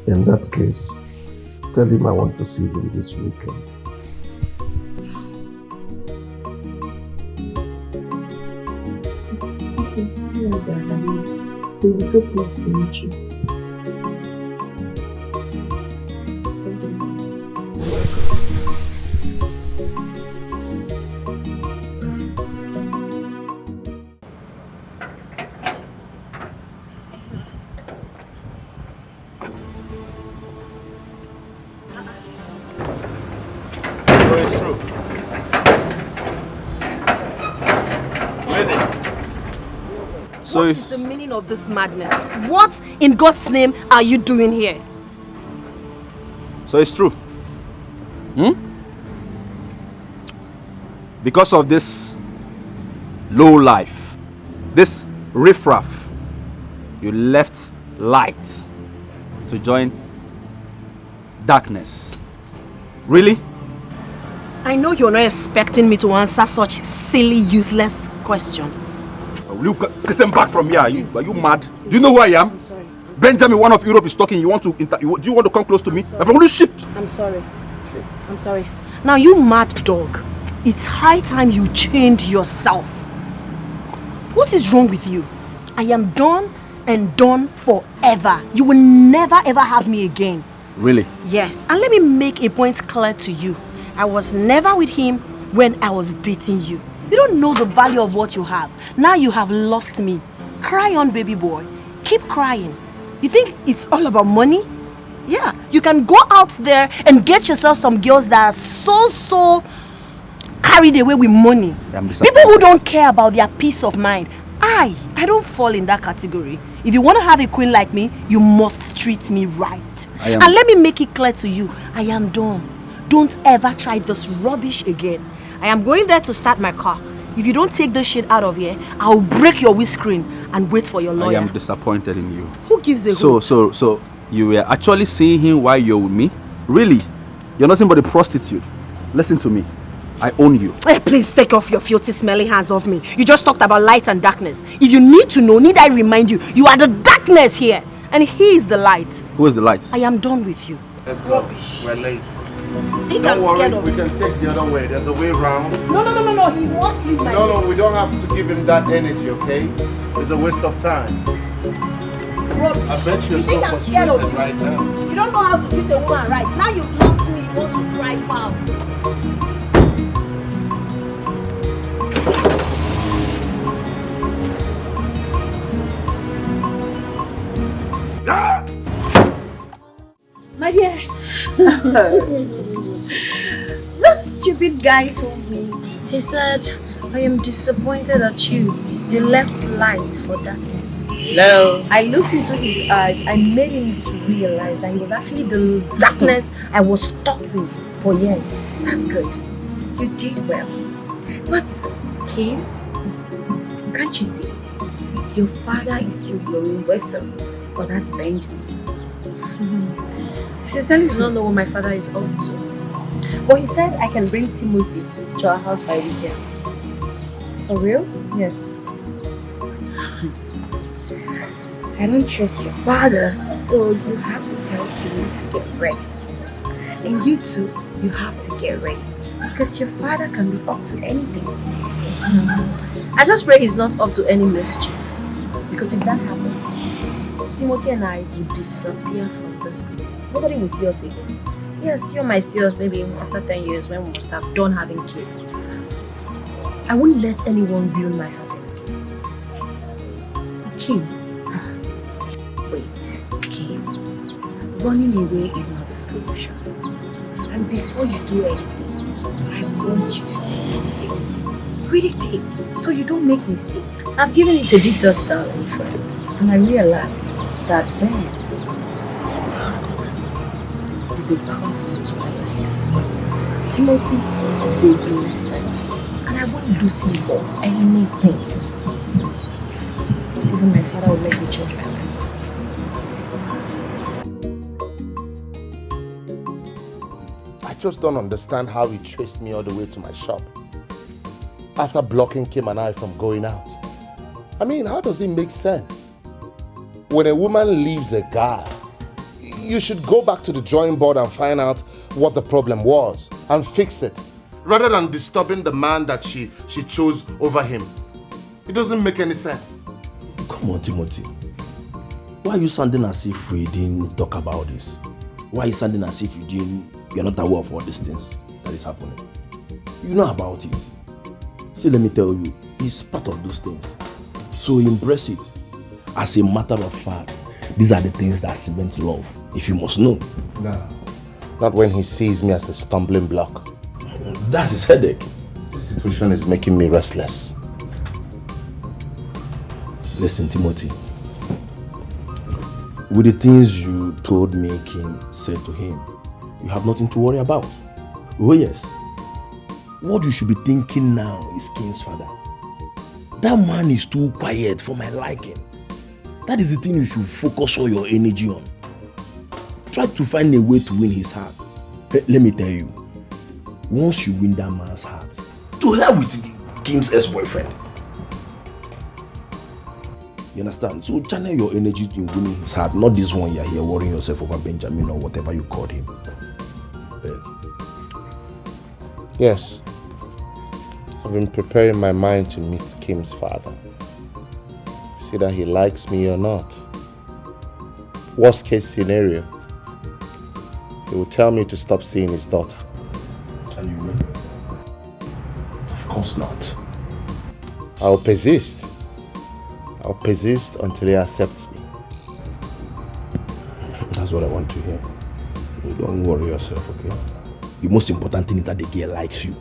In that case, tell him I want to see him this weekend. Yeah, Dad, we'll be so pleased to meet you. So what is the meaning of this madness? What in God's name are you doing here? So it's true. Because of this low life, this riffraff, you left light to join darkness. Really? I know you're not expecting me to answer such silly, useless question. Will you kiss him back from here? Are you mad? Do you know who I am? I'm sorry. Benjamin, one of Europe is talking. You want to do you want to come close to me? I'm from the ship. I'm sorry. I'm sorry. Now, you mad dog. It's high time you changed yourself. What is wrong with you? I am done and done forever. You will never ever have me again. Really? Yes. And let me make a point clear to you. I was never with him when I was dating you. You don't know the value of what you have. Now you have lost me. Cry on, baby boy. Keep crying. You think it's all about money? Yeah, you can go out there and get yourself some girls that are so carried away with money. People who don't care about their peace of mind. I don't fall in that category. If you want to have a queen like me, you must treat me right. And let me make it clear to you, I am done. Don't ever try this rubbish again. I am going there to start my car. If you don't take this shit out of here, I'll break your windscreen and wait for your lawyer. I am disappointed in you. Who gives a hoot? So you were actually seeing him while you're with me? Really? You're nothing but a prostitute. Listen to me. I own you. Hey, please take off your filthy, smelly hands off me. You just talked about light and darkness. If you need to know, need I remind you, you are the darkness here. And he is the light. Who is the light? I am done with you. Let's go. We're late. Think Don't I'm worry, scared of we can take the other way. There's a way round. No. He must leave my No, we don't have to give him that energy, okay? It's a waste of time. Rubbish. I bet you're You think so I'm scared of frustrated you? right now. You don't know how to treat a woman right. Now you've lost me. You want to cry foul. My dear, this stupid guy told me, he said, I am disappointed at you. You left light for darkness. No. I looked into his eyes. I made him to realize that he was actually the darkness I was stuck with for years. That's good. You did well. But, Kim, can't you see? Your father is still blowing whistle for that Benjamin. I sincerely do not know what my father is up to. But he said I can bring Timothy to our house by weekend. For real? Yes. I don't trust your father, so you have to tell Timothy to get ready. And you too, you have to get ready. Because your father can be up to anything. I just pray he's not up to any mischief. Because if that happens, Timothy and I will disappear from this place. Nobody will see us again. Yes, you might see us maybe after 10 years when we must have done having kids. I won't let anyone ruin my happiness. Kim, wait, Kim. Running away is not the solution. And before you do anything, I want you to think it deep. Read it deep, so you don't make mistakes. I've given it a deep thought, darling friend, and I realized that Ben is a curse to my life. Timothy is a blessing, and I won't lose him for anything. Yes, not even my father will make me change my mind. I just don't understand how he traced me all the way to my shop after blocking Kim and I from going out. I mean, how does it make sense? When a woman leaves a guy, you should go back to the drawing board and find out what the problem was and fix it, rather than disturbing the man that she chose over him. It doesn't make any sense. Come on, Timothy. Why are you sounding as if we didn't talk about this? Why are you sounding as if you're not aware of all these things that is happening? You know about it. See, let me tell you, it's part of those things. So embrace it. As a matter of fact, these are the things that cement love, if you must know. No. Not when he sees me as a stumbling block. That's his headache. This situation is making me restless. Listen, Timothy. With the things you told me Kim said to him, you have nothing to worry about. Oh yes. What you should be thinking now is Kim's father. That man is too quiet for my liking. That is the thing you should focus all your energy on. Try to find a way to win his heart. Let me tell you, once you win that man's heart, to hell with King's ex-boyfriend. You understand? So channel your energy in winning his heart, not this one you're here worrying yourself over Benjamin or whatever you called him. Yes. I've been preparing my mind to meet Kim's father. See that he likes me or not. Worst case scenario, he will tell me to stop seeing his daughter. And you will? Of course not. I'll persist. I'll persist until he accepts me. That's what I want to hear. You don't worry yourself, okay? The most important thing is that the girl likes you.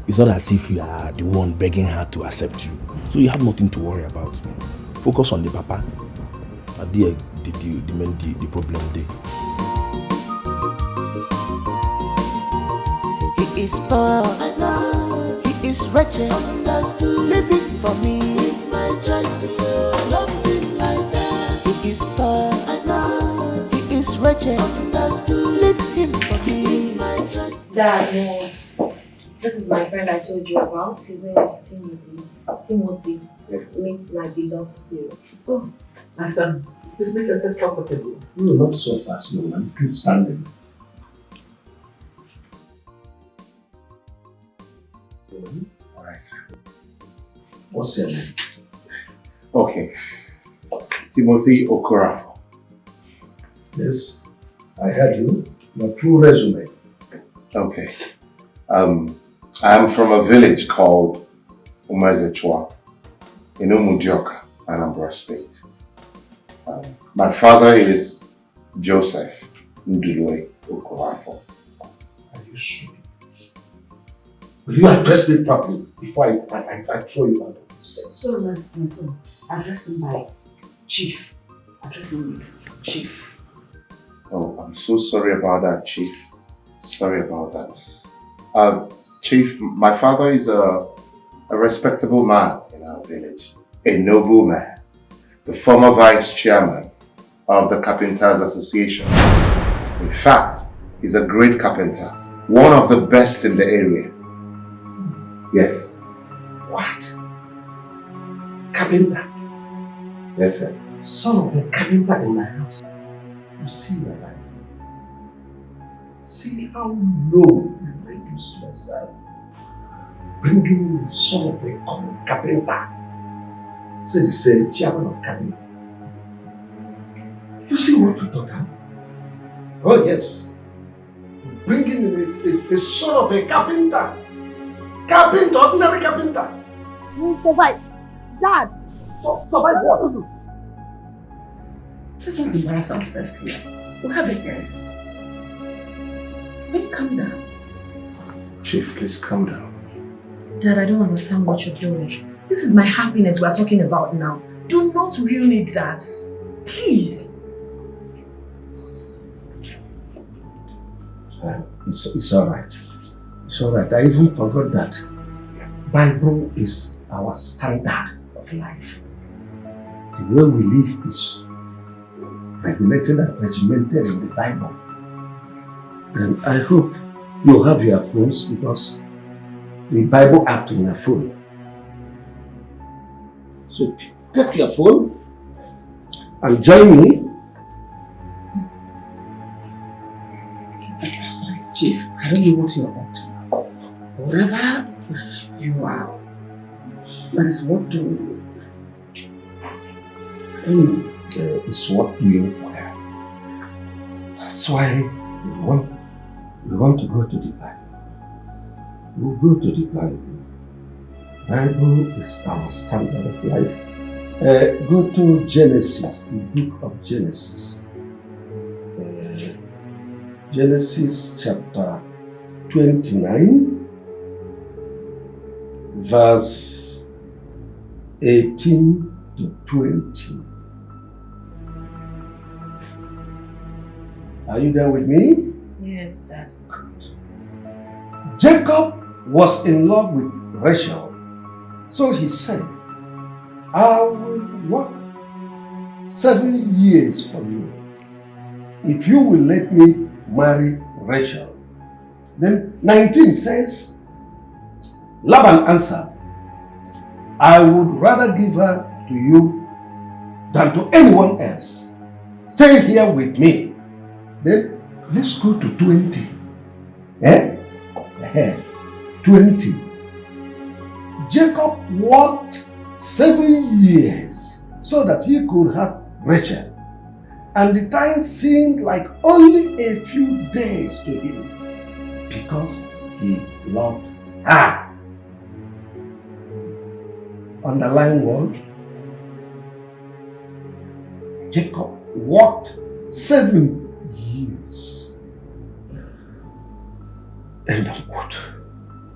It's not as if you are the one begging her to accept you. So you have nothing to worry about. Focus on the papa. And the problem there. He is poor, I know. He is wretched, understood. Living for me is my choice. Love him like that. He is poor, I know. He is wretched, understood. Leave him for me is my choice. Dad, this is my friend I told you about. His name is Timothy. Timothy. Yes. Meet my beloved hero. Oh, my son, please make yourself comfortable. No, not so fast, no man. Keep standing. All right, sir. What's your name? Okay. Timothy Okonkwo. Yes, I heard you. Your full resume. Okay. I am from a village called Umezechwa in Umujioka, Anambra State. My father is Joseph Ndulwe Okonkwo. Are you sure? Will you address me properly before I throw you out of this? So, my son, address him by Chief. Address him with Chief. Oh, I'm so sorry about that, Chief. Sorry about that. Chief, my father is a respectable man in our village. A noble man. The former vice chairman of the Carpenters Association. In fact, he's a great carpenter. One of the best in the area. Yes. What? Carpenter? Yes, sir. Son of a carpenter in my house. You see your life. See how low you reduced yourself. Bringing the son of a common carpenter. Say the same chairman of carpenter. You see what you thought, huh? Oh yes. Bringing in a son of a carpenter. Carpenter, ordinary carpenter. You survive. Dad! Survive what? Let's not embarrass ourselves here. We'll have a guest. Wait, calm down. Chief, please calm down. Dad, I don't understand what you're doing. This is my happiness we're talking about now. Do not ruin it, Dad. Please. It's alright. It's alright. I even forgot that Bible is our standard of life. The way we live is regulated and regimented in the Bible. And I hope you have your phones because the Bible app in your phone. So take your phone and join me. Chief, I don't know what you're up to. Whatever you are, that is what doing. I don't know. It's what doing well. That's why we want to go to the Bible. We'll go to the Bible. Bible is our standard of life. Go to Genesis, the book of Genesis. Genesis chapter 29, verse 18 to 20. Are you there with me? Yes, Dad. Jacob was in love with Rachel, so he said, I will work 7 years for you if you will let me marry Rachel. Then 19 says, Laban answered, I would rather give her to you than to anyone else. Stay here with me. Then let's go to 20. 20. Jacob worked 7 years so that he could have Rachel. And the time seemed like only a few days to him because he loved her. Underline word. Jacob worked 7 years. End of quote.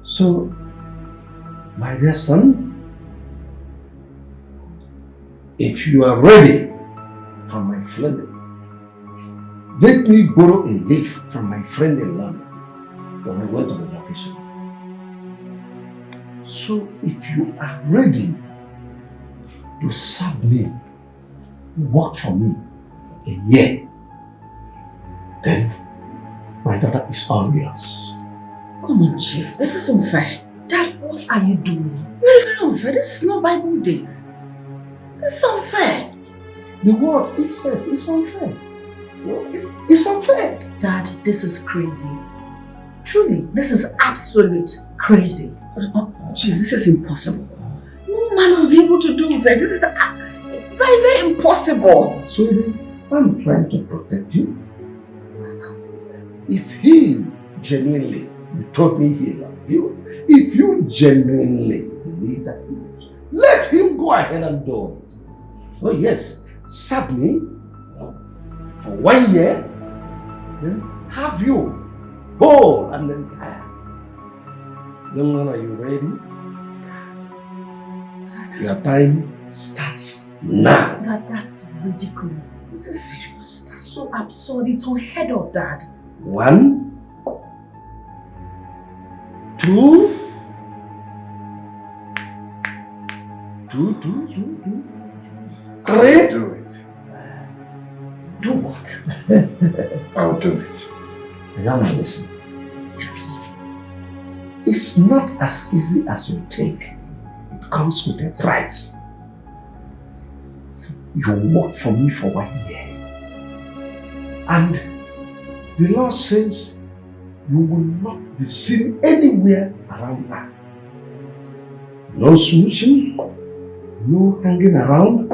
So, my dear son, if you are ready for my friend, let me borrow a leaf from my friend in London when I went on a vacation. So if you are ready to serve me, work for me a year, then my daughter is all yours. Come on, Chief. This is unfair. Dad, what are you doing? Very, very unfair. This is not Bible days. This is unfair. The word itself is unfair. It's unfair. Dad, this is crazy. Truly, this is absolute crazy. Gee, this is impossible. No man will be able to do this. This is very, very impossible. Sweetie, I'm trying to protect you. If he genuinely, you told me he loved you, if you genuinely believe that he loves you, let him go ahead and do it. Oh yes, serve me for 1 year, then have you whole and entire. Young man, are you ready? Your time starts now. That's ridiculous. This is serious. That's so absurd. It's unheard of, Dad. 1, 2, 2, 3. I'll do it. Do what? I'll do it. Yana, listen. Yes. It's not as easy as you think. It comes with a price. You work for me for 1 year. And the law says you will not be seen anywhere around her. No smooching, no hanging around.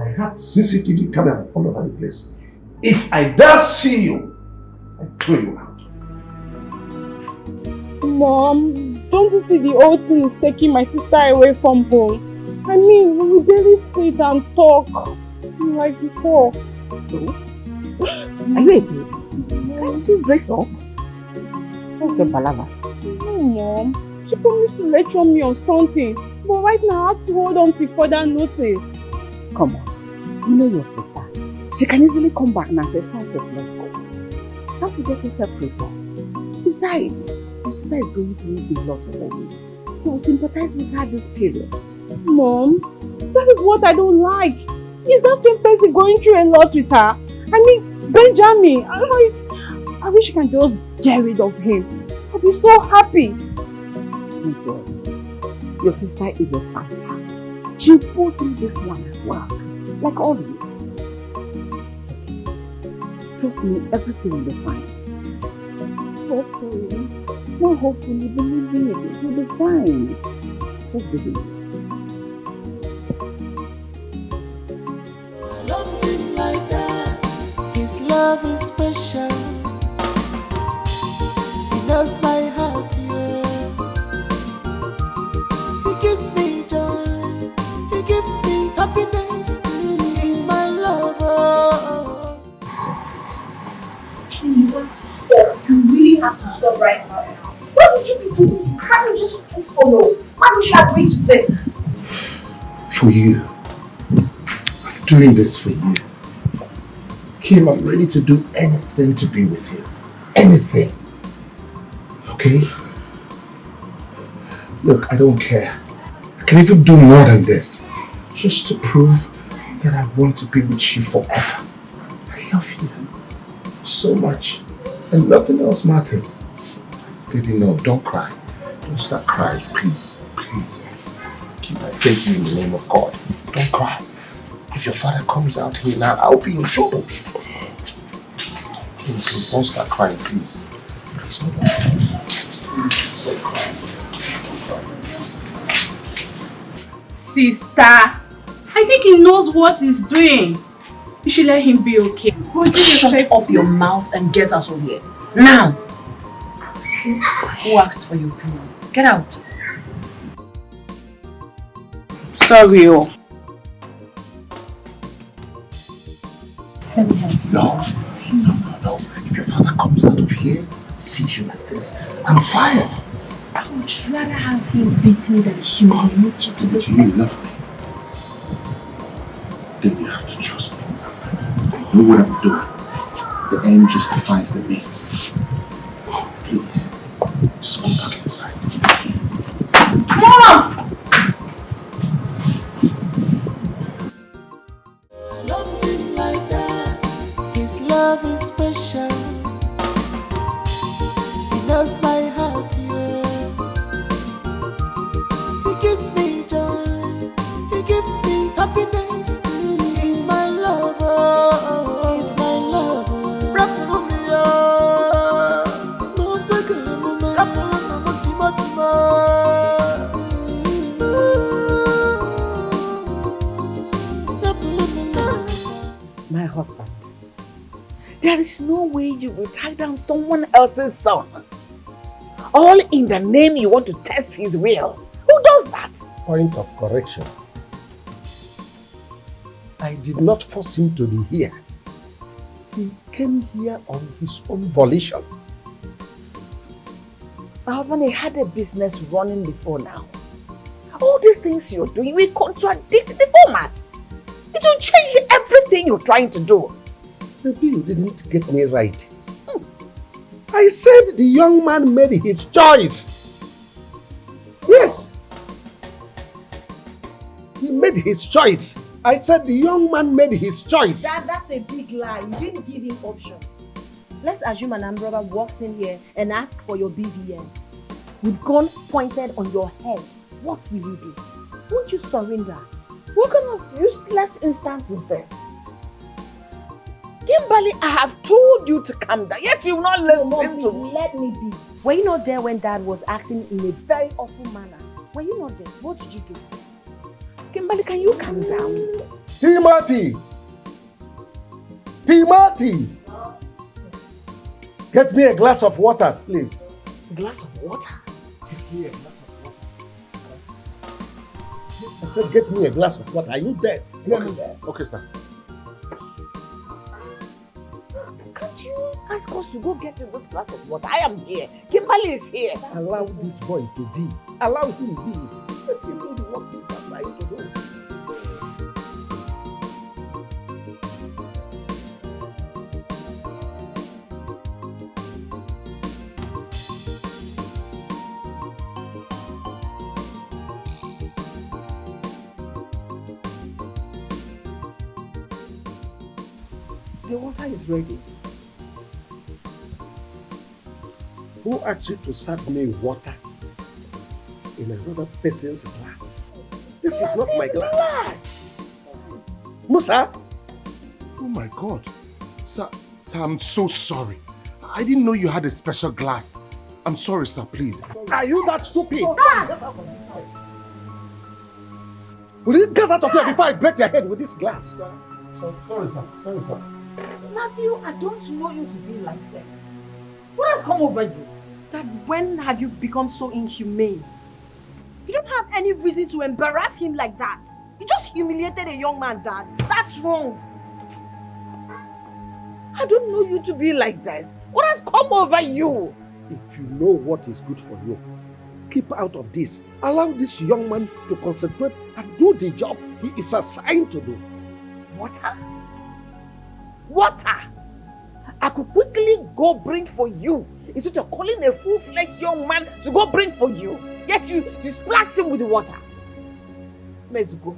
I have CCTV camera all over the place. If I dare see you, I throw you out. Mom, don't you see the whole thing is taking my sister away from home? I mean, we barely sit and talk like before. So, are you a baby? Can't you dress up? What's your palaver? No, Mom. She promised to lecture me on something, but right now I have to hold on till further notice. Come on. You know your sister. She can easily come back and say, Francis, let's go. You have to get yourself prepared. Besides, your sister is going through a lot already. So sympathize with her this period. Mom, that is what I don't like. Is that same person going through a lot with her? I mean, Benjamin, I wish I can just get rid of him. I'll be so happy. My God, your sister is a fighter. She'll pull through this one as well. Like always. Trust me, everything will be fine. Hopefully. No, hopefully, believe me, it will be fine. Just believe. Love him like that. His love is special. He knows my heart, yeah. He gives me joy. He gives me happiness. He's my lover. You want to stop. You really have to stop right now. Why would you be doing this? Can't you just follow? Why would you agree to this? For you. I'm doing this for you. Kim, I'm ready to do anything to be with you. Anything. Okay? Look, I don't care. I can even do more than this. Just to prove that I want to be with you forever. I love you so much. And nothing else matters. Baby, no, don't cry. Don't start crying, please. Please. I beg you in the name of God. Don't cry. If your father comes out here now, I'll be in trouble. Please, don't start crying, please. Please, don't cry. Please, don't cry. Sister, I think he knows what he's doing. You should let him be okay. Shut up your mouth and get out of here. Now! Who asked for your opinion? Get out. Sorry. Let me help you. No. If your father comes out of here, sees you like this, I'm fired. I would rather have him beat me than humiliate you to this You love me. Then you have to trust me. I know what I'm doing. The end justifies the means. Please, just go back inside. Mom! Love him like that. His love is special. He knows my heart, yeah. He gives me joy. He gives me happiness. He's my lover. He's my lover. Rap for me, no bigger, no man. Rap for My husband, there is no way you will tie down someone else's son. All in the name you want to test his will. Who does that? Point of correction. I did not force him to be here. He came here on his own volition. My husband, he had a business running before now. All these things you're doing will contradict the format. It will change everything you're trying to do. Maybe you didn't get me right. I said the young man made his choice. Yes. He made his choice. I said the young man made his choice. That's a big lie. You didn't give him options. Let's assume an brother walks in here and asks for your BVN. With gun pointed on your head, what will you do? Won't you surrender? What kind of useless instance is this? Kimberly, I have told you to calm down, yet you will not listen to me. Let me be. Were you not there when Dad was acting in a very awful manner? Were you not there? What did you do? Kimberly, can you calm down? Timothy! Timothy! Get me a glass of water, please. A glass of water? Get me a glass of water. I said, get me a glass of water. Are you there? Okay, sir. Can't you ask us to go get this glass of water? I am here. Kimberly is here. Allow this boy to be. Allow him be. Let him do the work he's assigned to do. The water is ready. Who asked you to serve me water in another person's glass? This is not my glass. Musa? Oh my God. Sir, I'm so sorry. I didn't know you had a special glass. I'm sorry, sir, please. Are you that stupid? Will you get out of here before I break your head with this glass? Sorry, sir. Sorry, sir. Matthew, I don't know you to be like this. What has come over you? Dad, when have you become so inhumane? You don't have any reason to embarrass him like that. You just humiliated a young man, Dad. That's wrong. I don't know you to be like this. What has come over you? If you know what is good for you, keep out of this. Allow this young man to concentrate and do the job he is assigned to do. Water? Water? I could quickly go bring for you. Instead of calling a full-fledged young man to go bring for you. Yet you splash him with the water. Mezuko.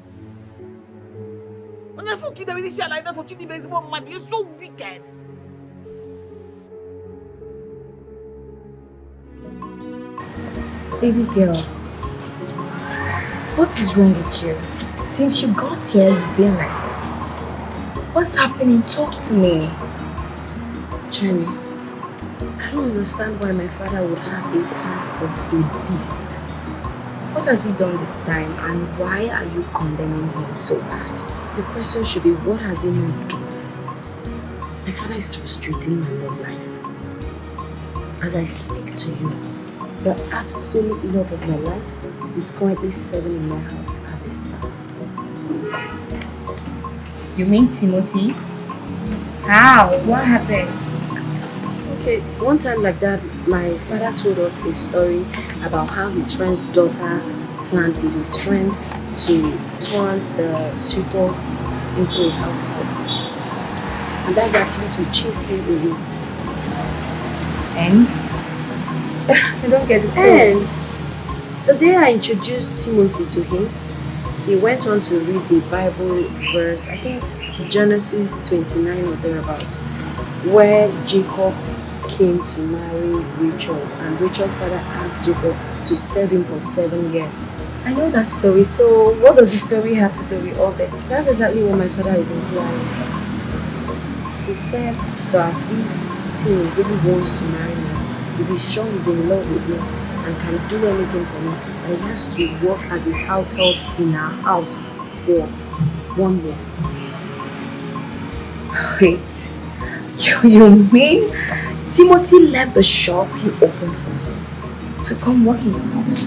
When I forget that we share like that for cheating baseball man, you're so wicked. Baby girl, what is wrong with you? Since you got here, you've been like this. What's happening? Talk to me. Jenny, I don't understand why my father would have a heart of a beast. What has he done this time, and why are you condemning him so bad? The question should be, what has he not done? My father is frustrating my love life. As I speak to you, the absolute love of my life is currently serving in my house as a son. You mean Timothy? How? What happened? Okay, one time like that, my father told us a story about how his friend's daughter planned with his friend to turn the suitor into a house help. And that's actually to chase him away. And? I don't get the story. And the day I introduced Timothy to him, he went on to read the Bible verse, I think Genesis 29 or thereabouts, where Jacob came to marry Rachel, and Rachel's father asked Jacob to serve him for 7 years. I know that story, so what does the story have to do with all this? That's exactly what my father is implying. He said that if Tim really wants to marry me, if he's sure he's in love with me and can do anything for me, and he has to work as a house help in our house for 1 year. Wait, you mean Timothy left the shop he opened for him to come work in your house?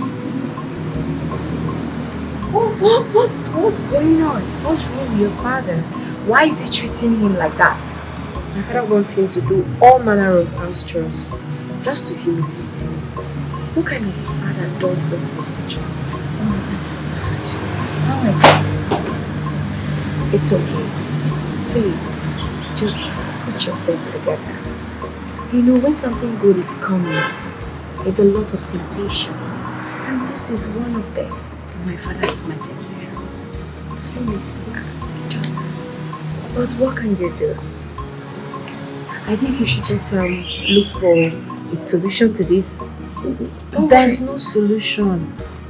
What's going on? What's wrong with your father? Why is he treating him like that? My father wants him to do all manner of house chores just to humiliate him. What kind of father does this to his child? Oh, that's bad. Now I get it. It's okay. Please, just put yourself together. You know, when something good is coming, there's a lot of temptations, and this is one of them. My father is my temptation. Does it make sense? It doesn't. But what can you do? I think we should just look for a solution to this. There's no solution.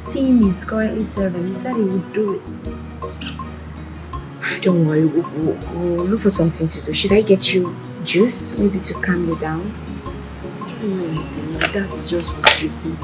Tim is currently serving. He said he would do it. Don't worry, we'll look for something to do. Should I get you juice, maybe to calm you down? I don't know anything. My dad is just frustrating.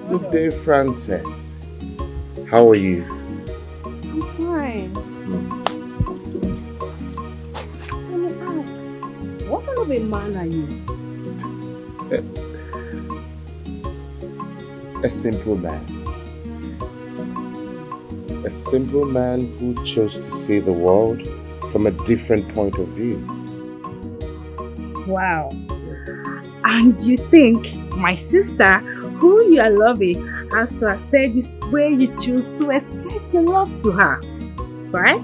Good day, Frances. How are you? I'm fine. Let me ask, what kind of a man are you? A simple man. A simple man who chose to see the world from a different point of view. Wow. And you think my sister, who you are loving, has to accept this way you choose to express your love to her, right?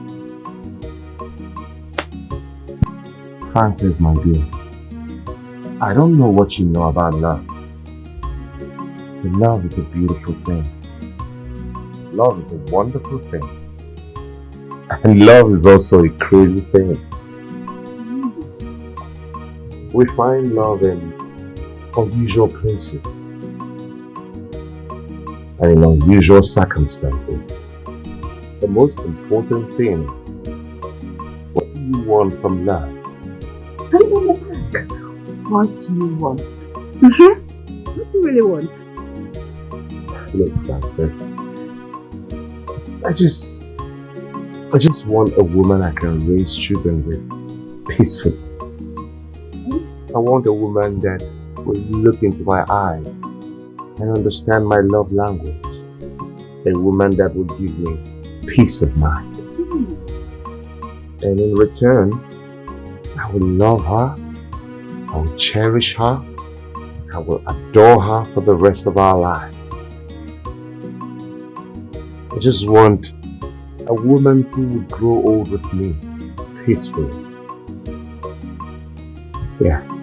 Frances, my dear, I don't know what you know about love. But love is a beautiful thing. Love is a wonderful thing. And love is also a crazy thing. We find love in unusual places and in unusual circumstances. The most important thing is, what do you want from love? I'm going to ask, what do you want? What do you really want? Look, Frances, I just want a woman I can raise children with peacefully. I want a woman that will look into my eyes and understand my love language. a woman that will give me peace of mind. And in return, I will love her, I will cherish her, I will adore her for the rest of our lives. I just want a woman who will grow old with me peacefully. Yes.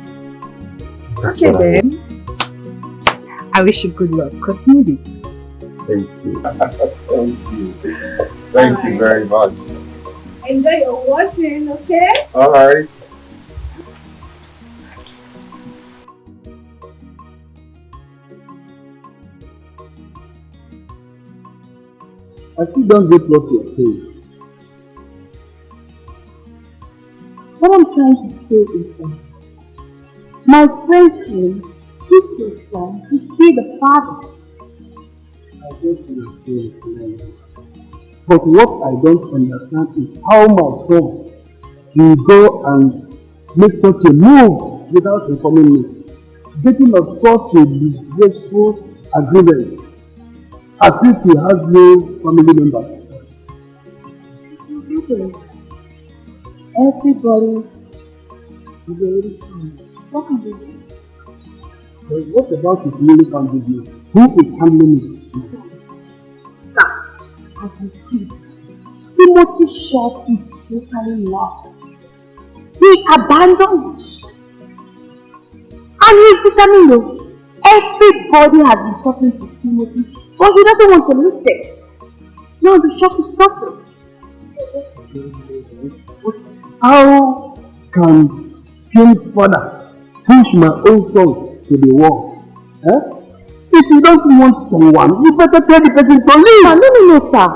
That's Okay what I want. then. I wish you good luck, because you need it. Thank you. Thank you. Thank you very much. Enjoy your watching, okay? Alright. I still don't get what you're saying. What I'm trying to say is that my friend here took your son to see the father. I get what you're saying, Leonard. But what I don't understand is how my son will go and make such a move without informing me, getting of such a disgraceful agreement, as if he has no family members. Everybody is already fine. What can we do? But what about his newly found business? Who is handling it? Sir, as you see, Timothy Short is totally lost. He abandoned it. And he's becoming low. Everybody has been talking to Timothy, but he doesn't want to listen. Now the shop is suffering. How can James' father push my own son to the wall? If you don't want someone, you better tell the person to leave. No, sir.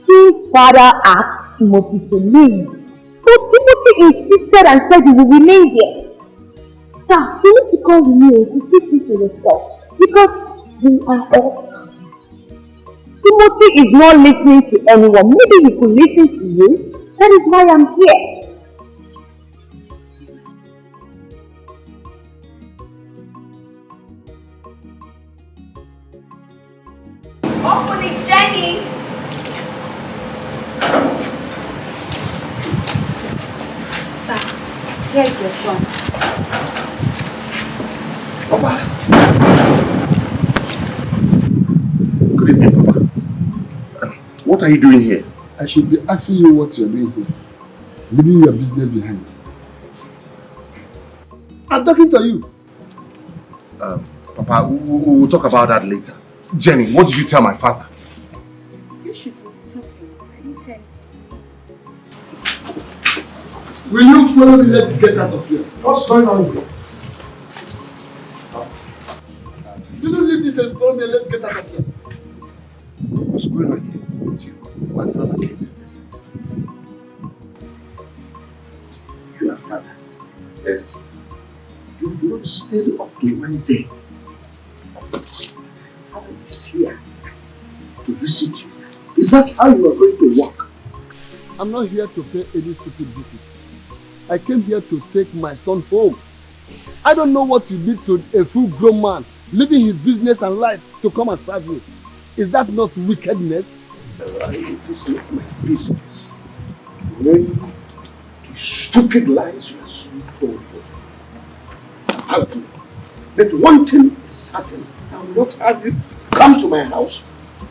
His father asked Timothy to leave. But Timothy insisted and said he will remain here. Sir, you need to call me to see this for yourself. Because we are all. Timothy is not listening to anyone. Maybe he could listen to you. That is why I'm here. Open it, Jenny! Sir, here is your son. Papa. Good evening, Papa. What are you doing here? I should be asking you what you're doing here, leaving your business behind. I'm talking to you. Papa, we'll talk about that later. Jenny, what did you tell my father? You should be talking. I didn't say anything. Will you follow me? Let's get out of here. What's going on here? You don't leave this and follow me. Let's get out of here. What's going on here? Chief, my father came to visit. Your father? Yes. You've not stayed up to one day. Is here to visit you. Is that how you are going to work? I'm not here to pay any stupid visit. I came here to take my son home. I don't know what you did to a full-grown man, leaving his business and life to come and serve you. Is that not wickedness? It is not my business. When the stupid lies you are so told about me. But one thing is certain. I will not have you come to my house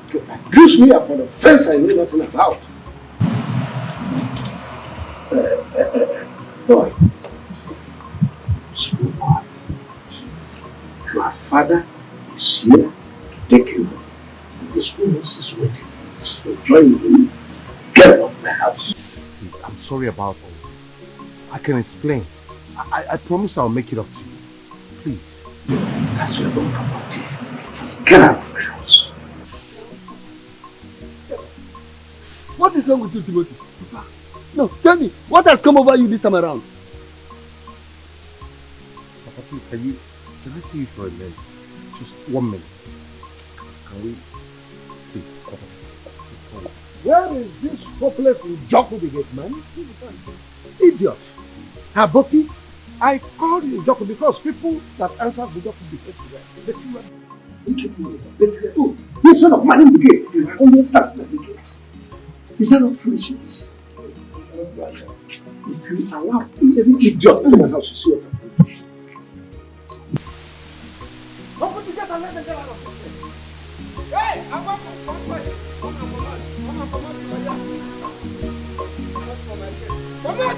to accuse me of an offense I know nothing about. Boy, slow boy. Your father is here to take you home. And this woman is waiting. So join me. Get out of my house. Please, I'm sorry about all this. I can explain. I promise I'll make it up to you. Please. That's your own property. Just get out of my house. What is wrong with you, Timothy? No, tell me, what has come over you this time around? Papa, please, can I see you for a minute? Just 1 minute. Can we? Please, Papa, please, sorry. Where is this hopeless Njoku the gate man? Idiot. Haboki, I called you Njoku because people that answer the Njoku behave well. But you are Oh, instead of minding the gate, you are always starting at the gate. Is that not foolishness? If you allow any idiot to my house, you see what I'm doing. Open the gate and let them get out of this place. Hey, I want to come back. Come on.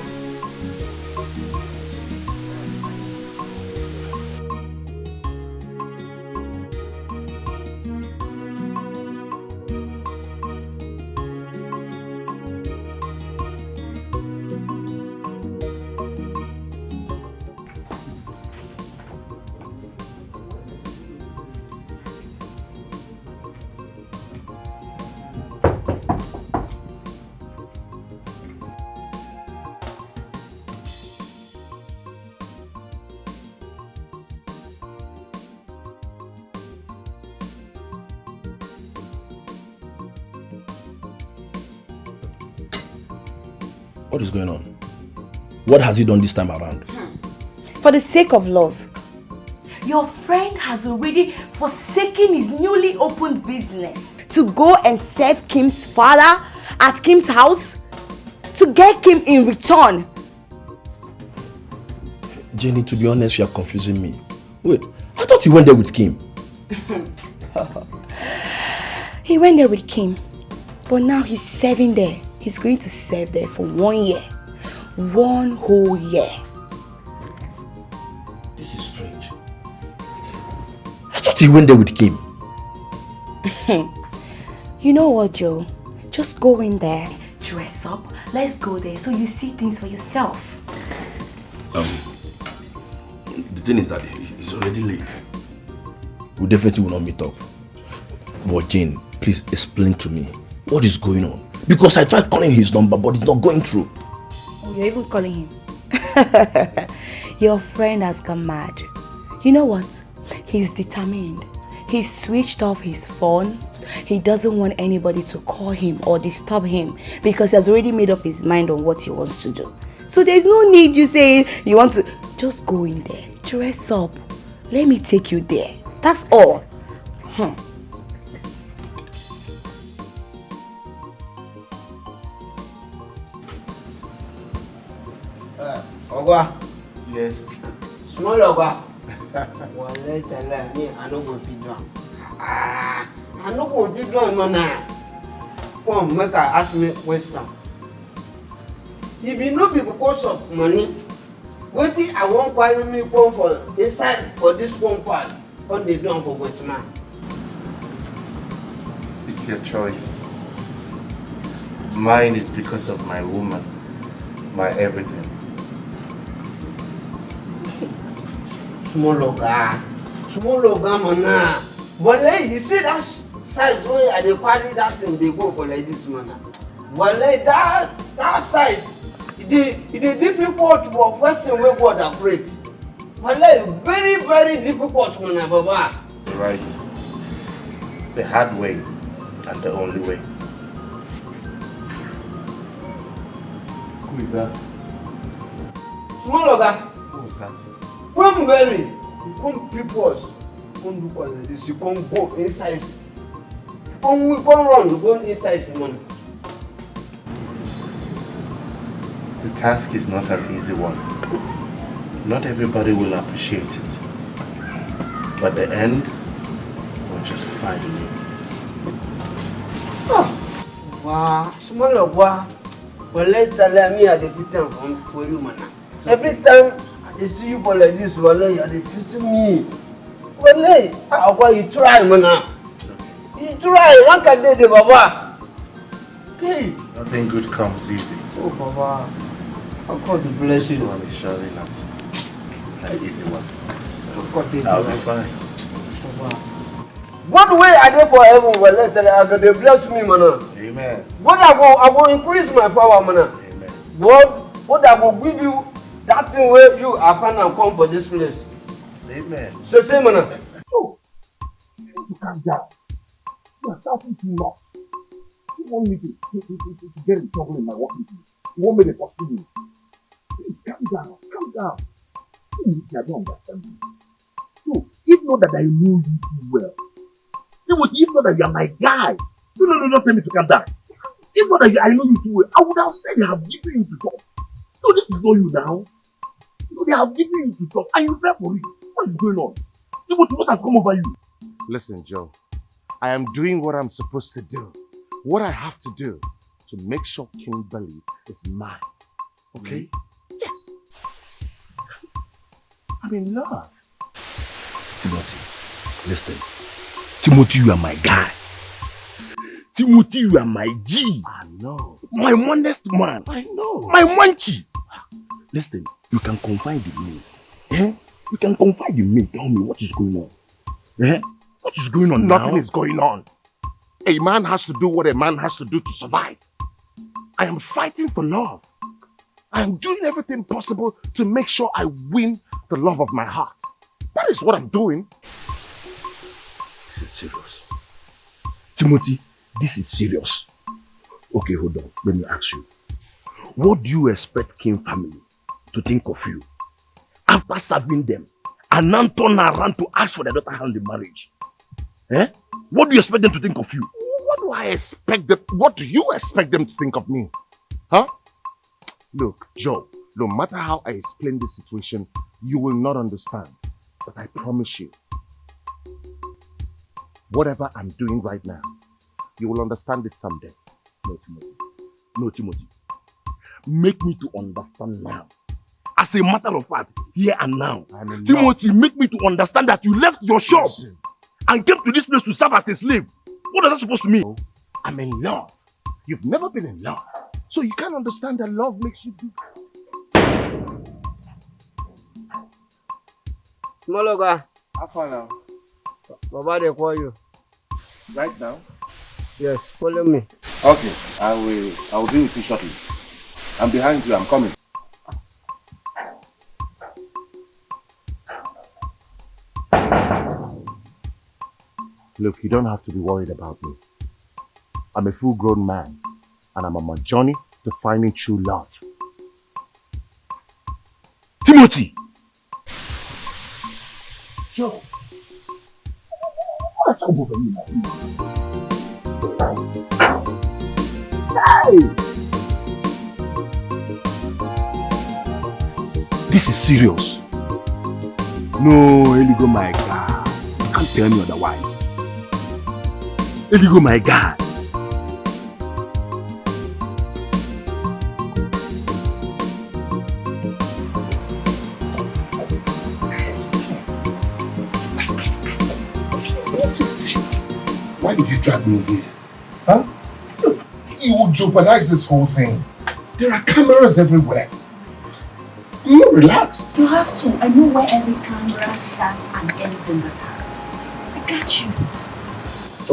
What is going on? What has he done this time around? For the sake of love, your friend has already forsaken his newly opened business to go and serve Kim's father at Kim's house to get Kim in return. Jenny, to be honest, you are confusing me. Wait, I thought you went there with Kim. He went there with Kim, but now he's serving there. He's going to serve there for 1 year. 1 whole year. This is strange. I thought he went there with Kim. You know what, Joe? Just go in there, dress up, let's go there so you see things for yourself. The thing is that it's already late. We definitely will not meet up. But Jane, please explain to me what is going on. Because I tried calling his number, but it's not going through. Oh, you're even calling him? Your friend has gone mad. You know what? He's determined. He switched off his phone. He doesn't want anybody to call him or disturb him because he has already made up his mind on what he wants to do. So there's no need you saying you want to... Just go in there, dress up. Let me take you there. That's all. Ogwa. Yes. Small Ogwa. Well, let's tell me, I don't go to do. I don't go to do, man. Come, make her ask me question. If you know because of money, what I won't carry me come for inside for this one part, on the drum for what man. It's your choice. Mine is because of my woman, my everything. Small loga, man. But you see that size where I carry that thing, they go for like this, man. But that size, it is difficult to work person where God operates. But very, very difficult, man, Baba. You're right. The hard way and the only way. Who is that? Small loga. Who is that? When very, you come people, come do like this, you come go inside. We come run, you go inside the money. The task is not an easy one. Not everybody will appreciate it. But the end will justify the means. Wow, small boy. Well, let's tell me at the time for you, man. Every time I see you for like this, well, you are defeating me. Well, you try, man. You try, one can do the Baba. Okay. Nothing good comes easy. Oh, Baba. God bless you. This one is surely not an easy one. I'll be fine. What way are they for heaven? Well, they bless me, man. Amen. What I will increase my power, man. Amen. What I will give you that thing where you are fine and come for this place. Amen. So say, man. Oh, you need to calm down. You are shouting too much. You want me to get in trouble in my working place. You want me to pursue you. Please calm down. Calm down. I don't understand you. So, if not that I know you too well, Timothy, if not that you are my guy, no, don't tell me to calm down. If not that I know you too well, I would have said they have given you to talk. No, this is not you now. No, they have given you to talk and you fell for it. What is going on? Timothy, what has come over you? Listen, Joe. I am doing what I'm supposed to do. What I have to do to make sure Kimberly is mine. Okay? Yes. I'm in love. Timothy, listen. Timothy, you are my guy. Timothy, you are my G. I know. My honest man. I know. My manchi. Listen, you can confide in me. Eh? You can confide in me. Tell me what is going on. Eh? What is going on Nothing now? is going on. A man has to do what a man has to do to survive. I am fighting for love. I am doing everything possible to make sure I win the love of my heart. That is what I'm doing. This is serious. Timothy, this is serious. Okay, hold on. Let me ask you. What do you expect Kim family to think of you after serving them and now turn around to ask for their daughter hand in marriage? Eh? What do you expect them to think of you? What do I expect them? What do you expect them to think of me? Huh? Look, Joe, no matter how I explain this situation, you will not understand. But I promise you, whatever I'm doing right now, you will understand it someday. No, Timothy. No, Timothy. Make me to understand now. As a matter of fact, here and now. Timothy, make me to understand that you left your shop and came to this place to serve as a slave. What is that supposed to mean? I'm in love. You've never been in love. So you can't understand that love makes you do. Mologa. How far now? Baba, they call you. Right now? Yes, follow me. Okay, I will be with you shortly. I'm behind you, I'm coming. Look, you don't have to be worried about me. I'm a full-grown man, and I'm on my journey to finding true love. Timothy! Joe! What's up over you now? Hey! This is serious. No, Eligo, my God. You can't tell me otherwise. Eligo, my God. What is it? Why did you drag me here? Huh? Look, you will jeopardize this whole thing. There are cameras everywhere. I'm not relaxed. You have to. I know where every camera starts and ends in this house. I got you.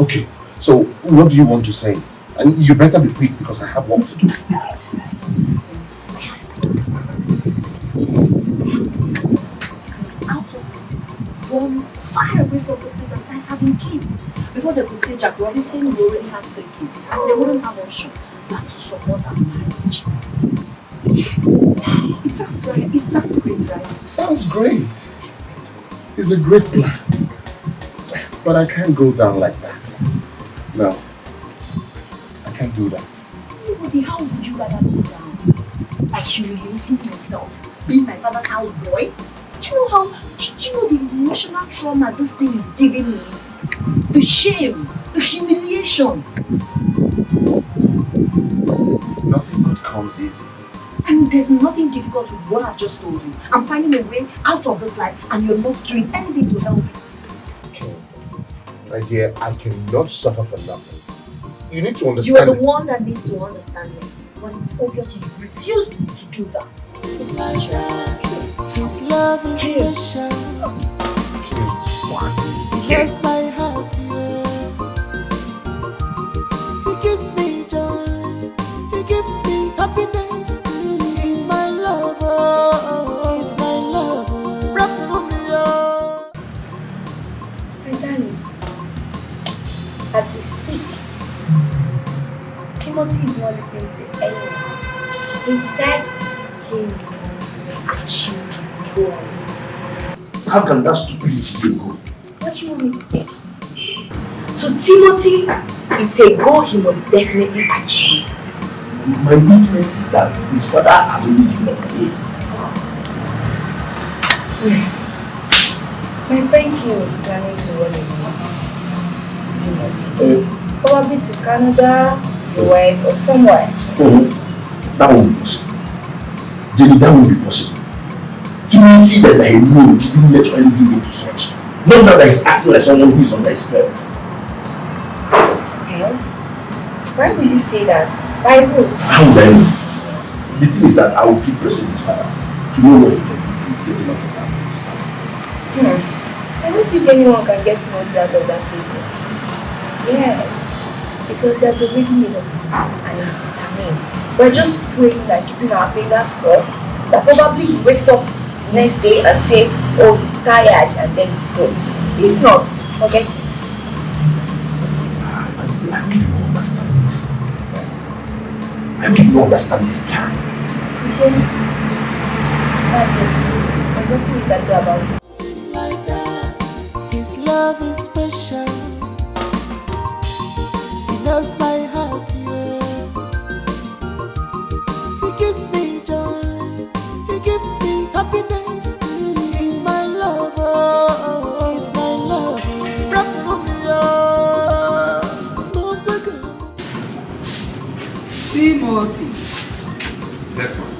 Okay, so what do you want to say? And you better be quick because I have work to do. Listen, I have been out of this place, run far away from this place and start having kids. Before they could say Jack Robinson, we already have 3 kids. And they wouldn't have option but to support our marriage. Yes. It sounds right. It sounds great, right? Sounds great. It's a great plan. But I can't go down like that. No. I can't do that. Timothy, how would you rather go down? By humiliating myself, being my father's houseboy? Do you know the emotional trauma this thing is giving me? The shame, the humiliation. Nothing good comes easy. And there's nothing difficult with what I've just told you. I'm finding a way out of this life and you're not doing anything to help it. My dear, I cannot suffer for nothing. You need to You understand. are the one that needs to understand me. But it's obvious you refuse to do that. His love is special. He bless my heart, yeah. He gives me joy. He gives me happiness. He's my lover. He's my lover. Rap for me, oh. My darling, as we speak, Timothy is not listening to anyone. He said he must achieve his goal. How can that stupidity go? What do you want me to say? So Timothy, it's a goal he must definitely achieve. My weakness is that his father has only given up on me. My friend Kim is planning to run away with Timothy. Probably to Canada, US, or somewhere. That won't be possible. Jenny, that won't be possible. Timothy that I know didn't naturally give in to such. Not that he's acting like someone who is under a spell. Spell? Why will you say that? By who? How would I know? The thing is that I will keep pressing his father to know what he can do to get him out of that place. I don't think anyone can get Timothy out of that place. Yes, because he has already made up his mind and is determined. We're just praying and keeping our fingers crossed that probably he wakes up next day and say, oh, he's tired, and then he goes. If not, forget it. I really don't understand this. I really don't understand this guy. Okay. That's it. There's nothing we can do about it. His love is special. He knows my heart, yeah. He gives me joy. He gives me happiness. He's my lover. He's my lover. Timothy. Yes, ma'am.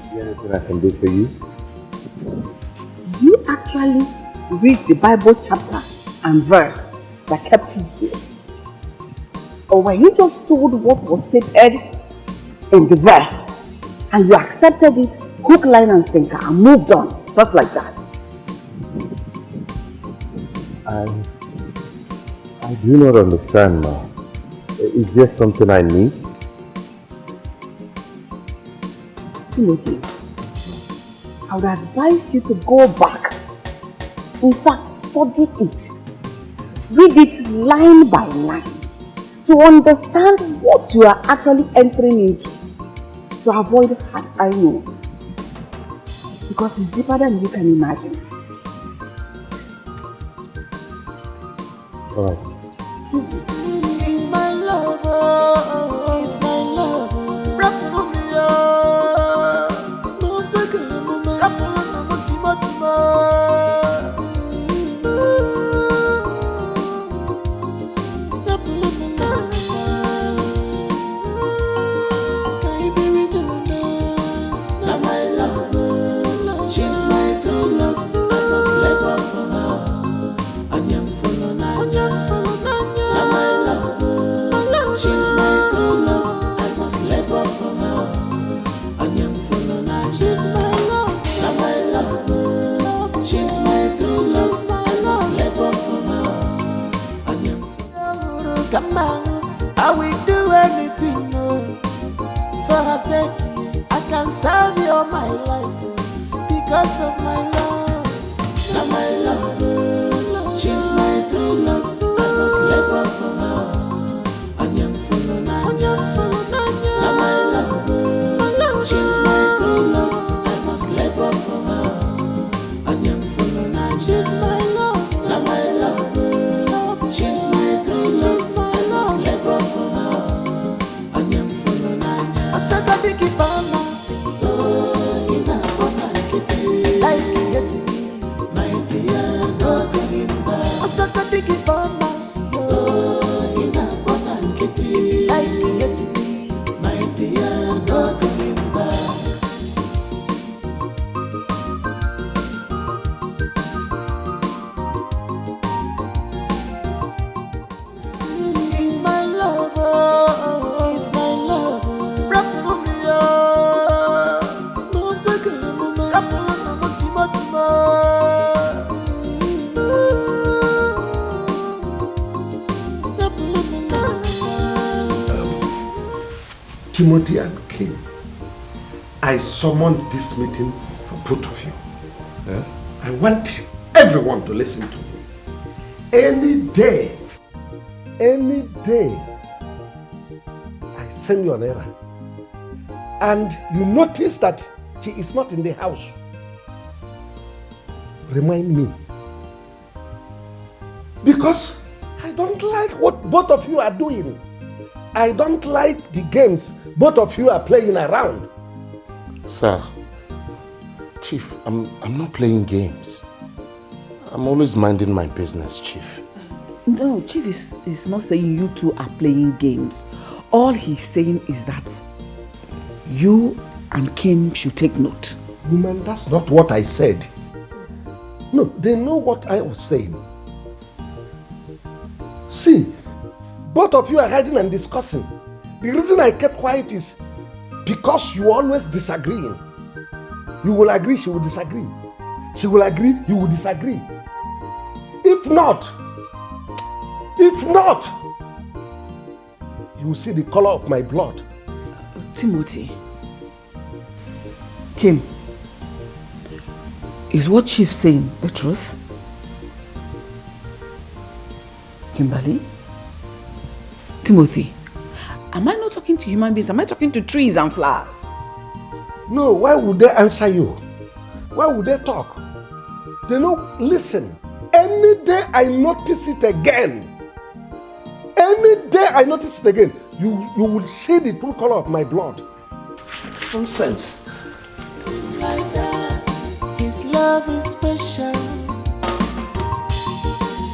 Is there anything I can do for you? You actually read the Bible chapter and verse that kept you here? Or when you just told what was stated in the verse and you accepted it, hook, line and sinker and moved on, just like that? I do not understand now. Is there something I missed? Timothy, I would advise you to go back. In fact, study it. Read it line by line to understand what you are actually entering into, to avoid hard I know. Because it's deeper than you can imagine. Alright. He's my lover. He's my lover. Rap for me, come on, I will do anything for her sake. I can serve you all my life because of my love. Now my love, she's my true love. I must labor for her. Anyam follow Nanya. Now my love, she's my true love. I must labor for her. Anyam follow Nanya. She's my love. Now my love, she's my true love. Labor for her, and I'm full of Nanya. I said I think it balance. Oh, in a bona kitty, like it to me, my dear, no going back. I said I think it balance. Oh, in a bona kitty, like it to me, my dear, no going back. Timothy and Kim, I summoned this meeting for both of you. Yeah? I want everyone to listen to me. Any day, I send you an errand and you notice that she is not in the house, remind me. Because I don't like what both of you are doing. I don't like the games both of you are playing around. Sir, Chief, I'm not playing games. I'm always minding my business, Chief. No, Chief is not saying you two are playing games. All he's saying is that you and Kim should take note. Woman, that's not what I said. No, they know what I was saying. See, both of you are hiding and discussing. The reason I kept quiet is because you always disagreeing. You will agree, she will disagree. She will agree, you will disagree. If not, you will see the color of my blood. Timothy, Kim, is what Chief saying the truth? Kimberly? Timothy, am I not talking to human beings? Am I talking to trees and flowers? No, why would they answer you? Why would they talk? They know, listen, any day I notice it again, you will see the true color of my blood. Nonsense. Like that, his love is special.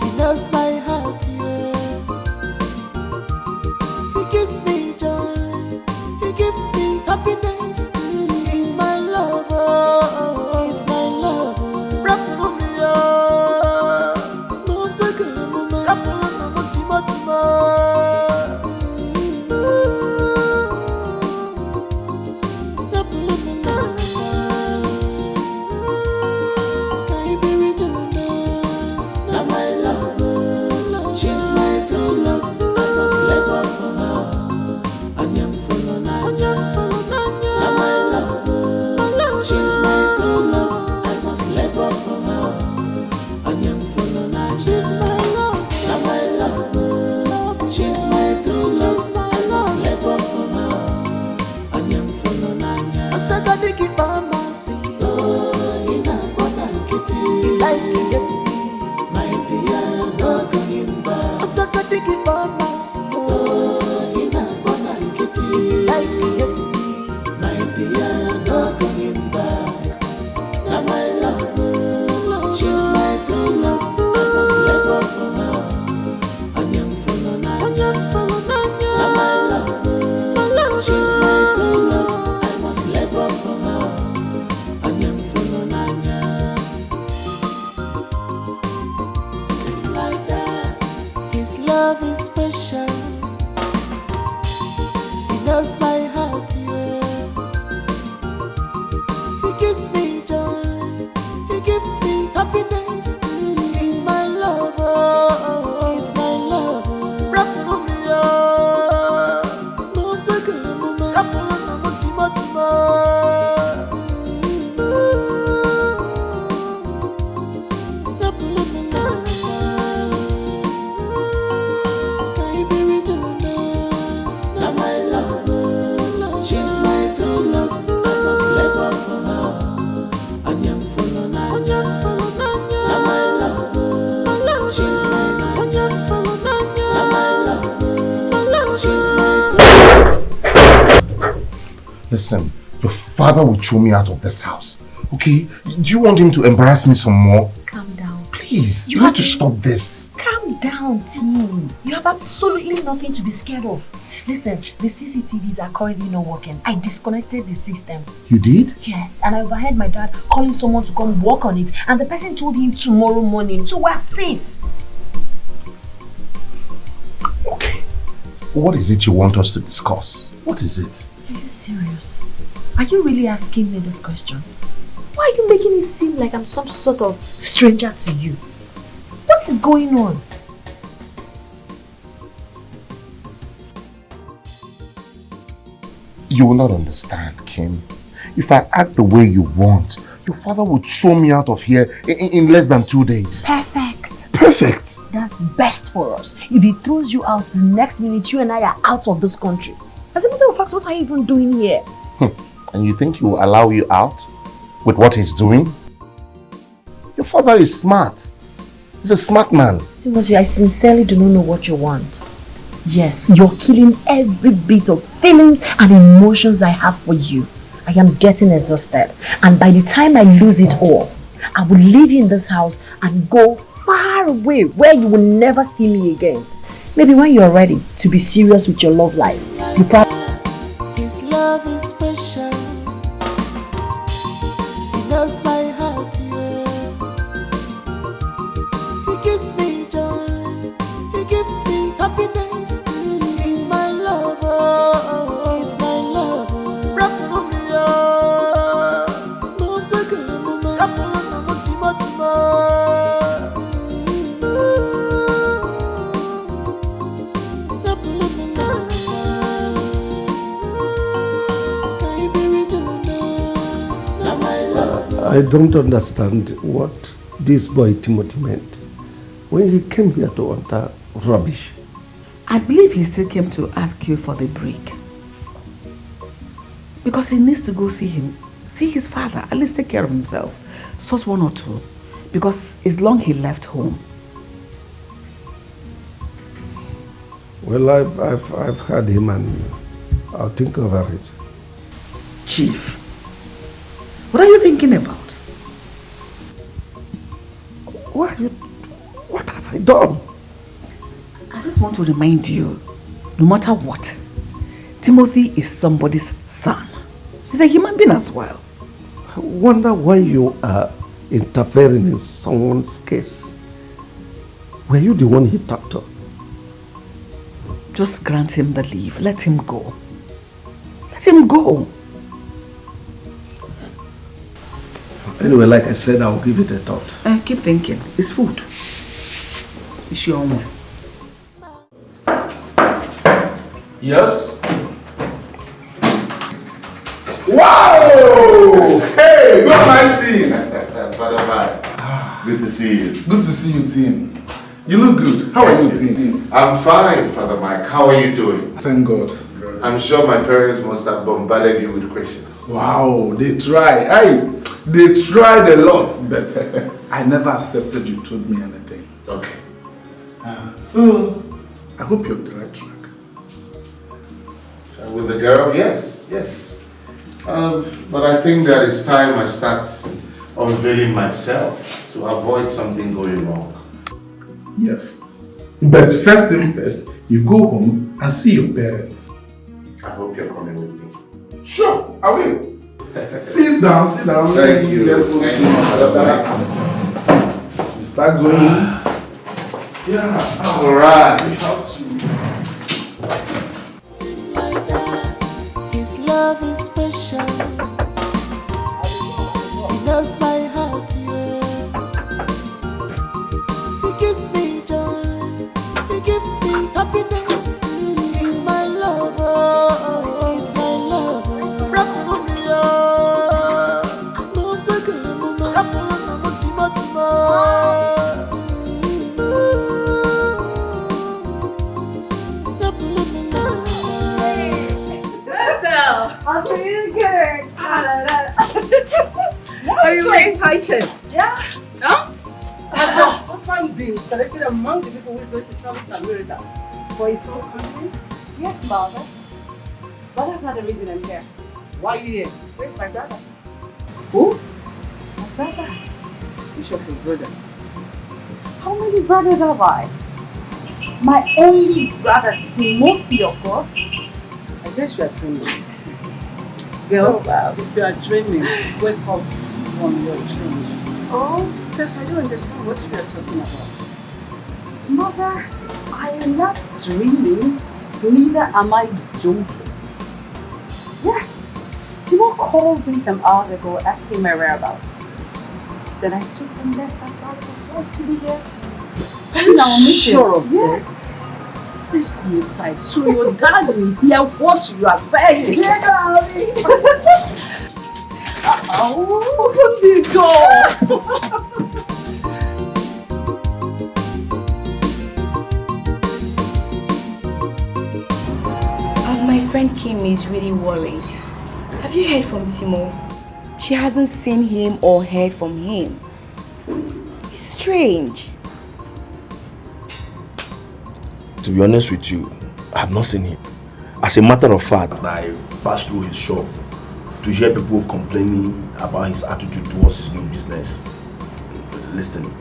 He knows my heart, yeah. He gives me joy. He gives me happiness. He's my lover. He's my lover. Rap for me, oh. No bigger, mama. Rap for me, Timo. Listen, your father will throw me out of this house. Okay? Do you want him to embarrass me some more? Calm down. Please, you need to stop this. Calm down, Tim. You have absolutely nothing to be scared of. Listen, the CCTVs are currently not working. I disconnected the system. You did? Yes, and I overheard my dad calling someone to come work on it, and the person told him tomorrow morning, so we're safe. Okay. What is it you want us to discuss? What is it? Are you serious? Are you really asking me this question? Why are you making it seem like I'm some sort of stranger to you? What is going on? You will not understand, Kim. If I act the way you want, your father will throw me out of here in less than 2 days. Perfect. Perfect. That's best for us. If he throws you out, the next minute you and I are out of this country. As a matter of fact, what are you even doing here? And you think he will allow you out with what he's doing? Your father is smart. He's a smart man. Timothy, I sincerely do not know what you want. Yes, you're killing every bit of feelings and emotions I have for you. I am getting exhausted. And by the time I lose it all, I will leave you in this house and go far away where you will never see me again. Maybe when you're ready to be serious with your love life, you probably... His love is special. He knows my heart, yeah. He gives me joy. He gives me happiness. He's my lover. He's my lover. Rap for me, oh. Move back, mama. Rap for me, Timo. I don't understand what this boy Timothy meant when he came here to utter rubbish. I believe he still came to ask you for the break. Because he needs to go see his father, at least take care of himself. Sort one or two. Because it's long he left home. Well, I've heard him and I'll think over it. Chief, what are you thinking about? What have I done? I just want to remind you, no matter what, Timothy is somebody's son. He's a human being as well. I wonder why you are interfering in someone's case. Were you the one he talked to? Just grant him the leave. Let him go. Let him go. Anyway, like I said, I'll give it a thought. Keep thinking. It's food. It's your own. Yes? Wow! Hey, what am I seeing? Father man, good to see you. Good to see you, Tim. You look good. How are you, Tim? I'm fine, Father Mike. How are you doing? Thank God. I'm sure my parents must have bombarded you with questions. Wow, they try. They tried a lot, but I never accepted you told me anything. Okay. So, I hope you're on the right track. With the girl, yes. But I think that it's time I start unveiling myself to avoid something going wrong. Yes. But first thing first, you go home and see your parents. I hope you're coming with me. Sure, I will. Sit down. Thank you. You start going. Yeah, alright. His love is special. He knows my heart, yeah. He gives me joy. He gives me happiness. He's my lover. He's my lover. Rap for me, oh. Move back, mama. Rap for me, Timo. I'm feeling good. Are you so excited? Yeah. Huh? What's wrong with being selected among the people who is going to travel to America for his whole country? Yes, Mother. But that's not the reason I'm here. Why are you here? Where's my brother? Who? My brother. Who's your brother? How many brothers have I? My only brother, Timothy, of course. I guess you are dreaming. Girl, if you are dreaming, wake up from your dreams. Oh, because I don't understand what you are talking about. Mother, I am not dreaming, neither am I joking. Yes, Timo called me some hours ago asking my whereabouts. Then I took them left and right of to be here. Are you sure of Yes. Please come inside so your dad will hear what you are saying. Yeah, darling. Open the door. My friend Kim is really worried. Have you heard from Timo? She hasn't seen him or heard from him. It's strange. To be honest with you, I have not seen him. As a matter of fact, I passed through his shop to hear people complaining about his attitude towards his new business. Listen,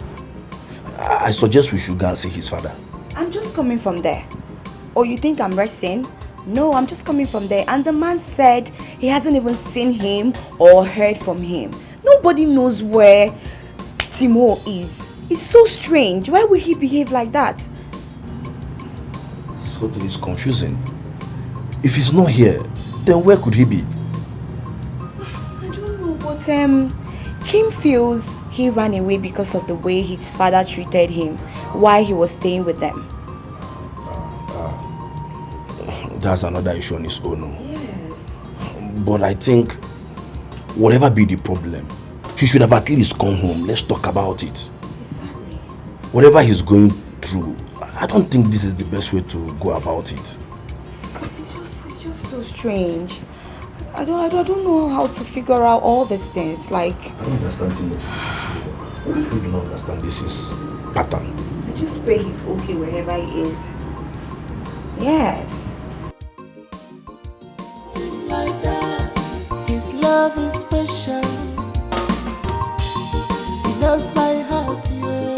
I suggest we should go and see his father. I'm just coming from there. Oh, you think I'm resting? No, I'm just coming from there. And the man said he hasn't even seen him or heard from him. Nobody knows where Timo is. It's so strange. Why would he behave like that? So it is confusing. If he's not here, then where could he be? I don't know, but Kim feels he ran away because of the way his father treated him while he was staying with them. That's another issue on his own. Yes. But I think, whatever be the problem, he should have at least come home. Let's talk about it. Exactly. Whatever he's going through, I don't think this is the best way to go about it. It's just so strange. I don't know how to figure out all these things. Like, I don't understand Timothy. I really do not understand this is pattern. I just pray he's okay wherever he is. Yes. Like that, his love is special. He knows my heart, yeah.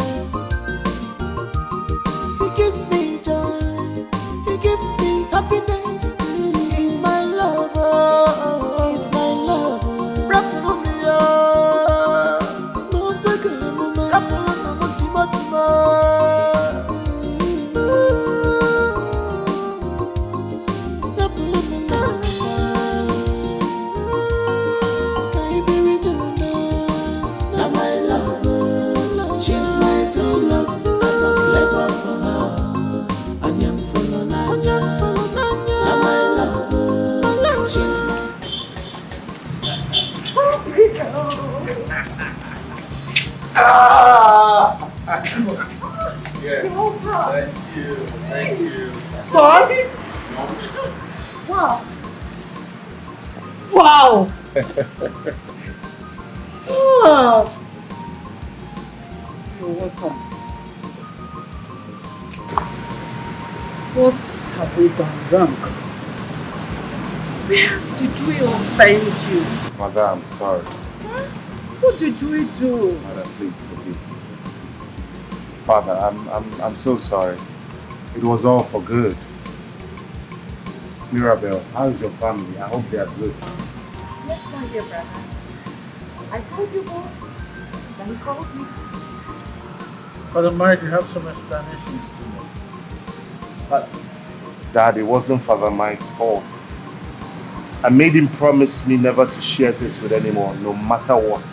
He gives me joy. He gives me happiness. He's my lover. He's my lover. Rap for me, no bigger, no man. Rap for me, Timo. Yes. Thank you. Thank you. Sorry? Wow. Wow. Oh. You're welcome. What have we done wrong? Where did we offend you? Mother, I'm sorry. What did we do? Mother, please forgive me. Father, I'm so sorry. It was all for good. Mirabel, how's your family? I hope they are good. Yes, my dear brother. I told you both. Then he called me. Father Mike, you have some explanations to make. But, Dad, it wasn't Father Mike's fault. I made him promise me never to share this with anyone, no matter what.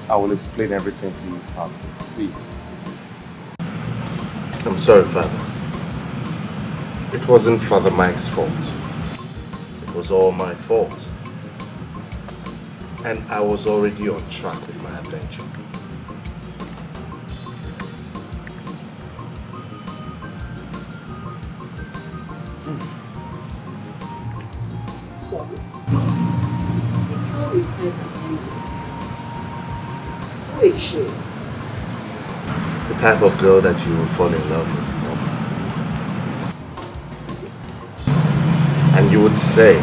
I will explain everything to you, Father. Please. I'm sorry, Father. It wasn't Father Mike's fault. It was all my fault. And I was already on track with my adventure. Sorry. Before we said that, who is she? The type of girl that you will fall in love with, Mom. And you would say,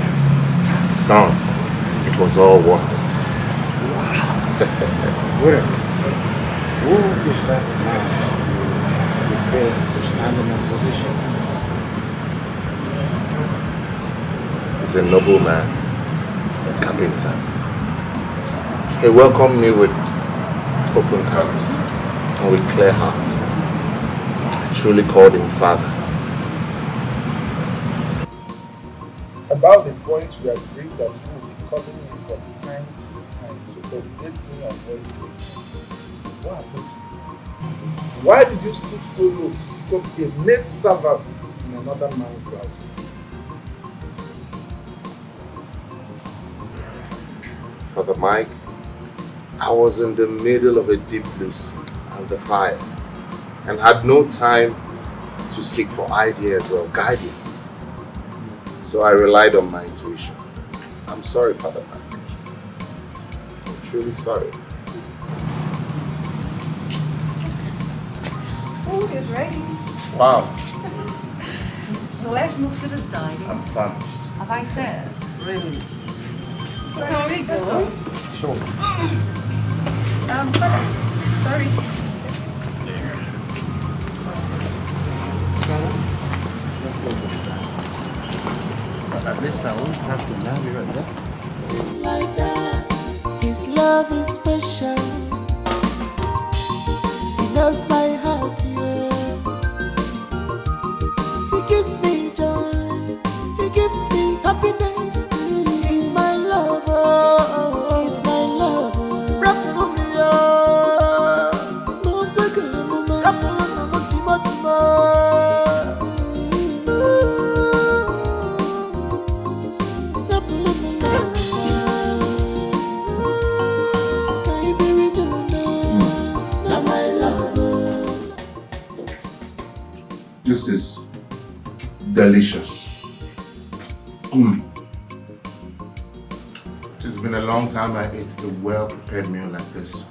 son, it was all worth it. Wait a minute. Who is that man prepared to stand in that position? He's a noble man, a carpenter. He welcomed me with open arms and with clear heart. I truly called him father. About the point we agreed that you will be calling me from time to time to update me on what's going on. What happened to you? Why did you stoop so low to become a maid servant in another man's house? Father Mike, I was in the middle of a deep blue sea and the fire and had no time to seek for ideas or guidance. So I relied on my intuition. I'm sorry, Father Mike. I'm truly sorry. Food is ready. Wow. So let's move to the dining. I'm famished. As I said, really. So can we go? Sure. Sorry. But at least I won't have to love you right there. Like that, his love is special. He knows my heart, yeah. He gives me joy. He gives me happiness. He's my lover. He's my lover. Rap for me, oh. No, break it, mama. Rap for me, Timo, Timo. This is delicious. It's been a long time I ate a well-prepared meal like this.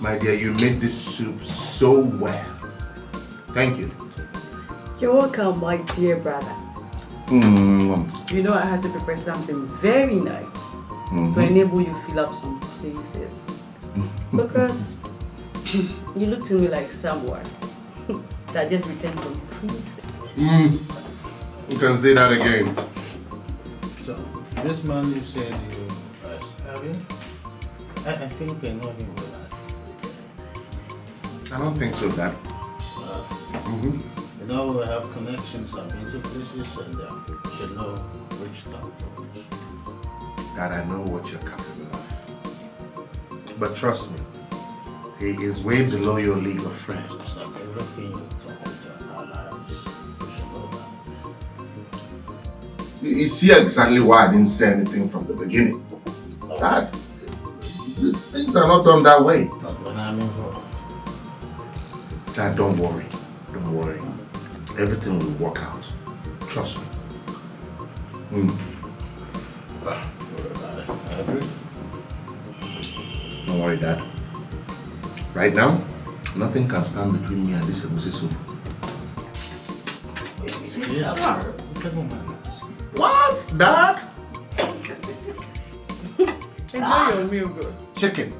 My dear, you made this soup so well. Thank you. You're welcome, my dear brother. You know I had to prepare something very nice to enable you fill up some places. Because you look to me like someone that just returned from prison. You can say that again. So, this man you said you are having, I think I know him well. I don't think so, Dad. You know, we have connections, I've been to places, and you should know which stuff to which. Dad, I know what you're capable of. But trust me, he is way below your league of friends. Not everything you talk about our lives, you should know that. You see exactly why I didn't say anything from the beginning. Dad, these things are not done that way. Not when I'm involved. Dad, don't worry. Don't worry. Everything will work out. Trust me. Don't worry, Dad. Right now, nothing can stand between me and this egusi soup. What, Dad? Enjoy your meal, good. Chicken.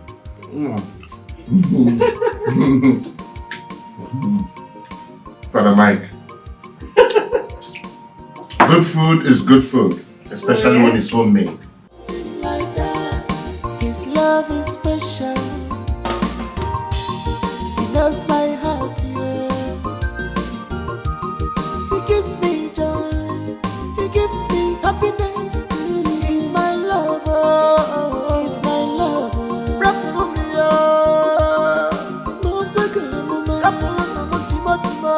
Father Mike. Good food is good food, especially when it's homemade. Like that, his love is special. He knows my heart, yeah. He gives me joy. He gives me happiness. He's my lover. He's my lover. Rap for me, oh. No, break it, mama. Rap for me, Timo, Timo.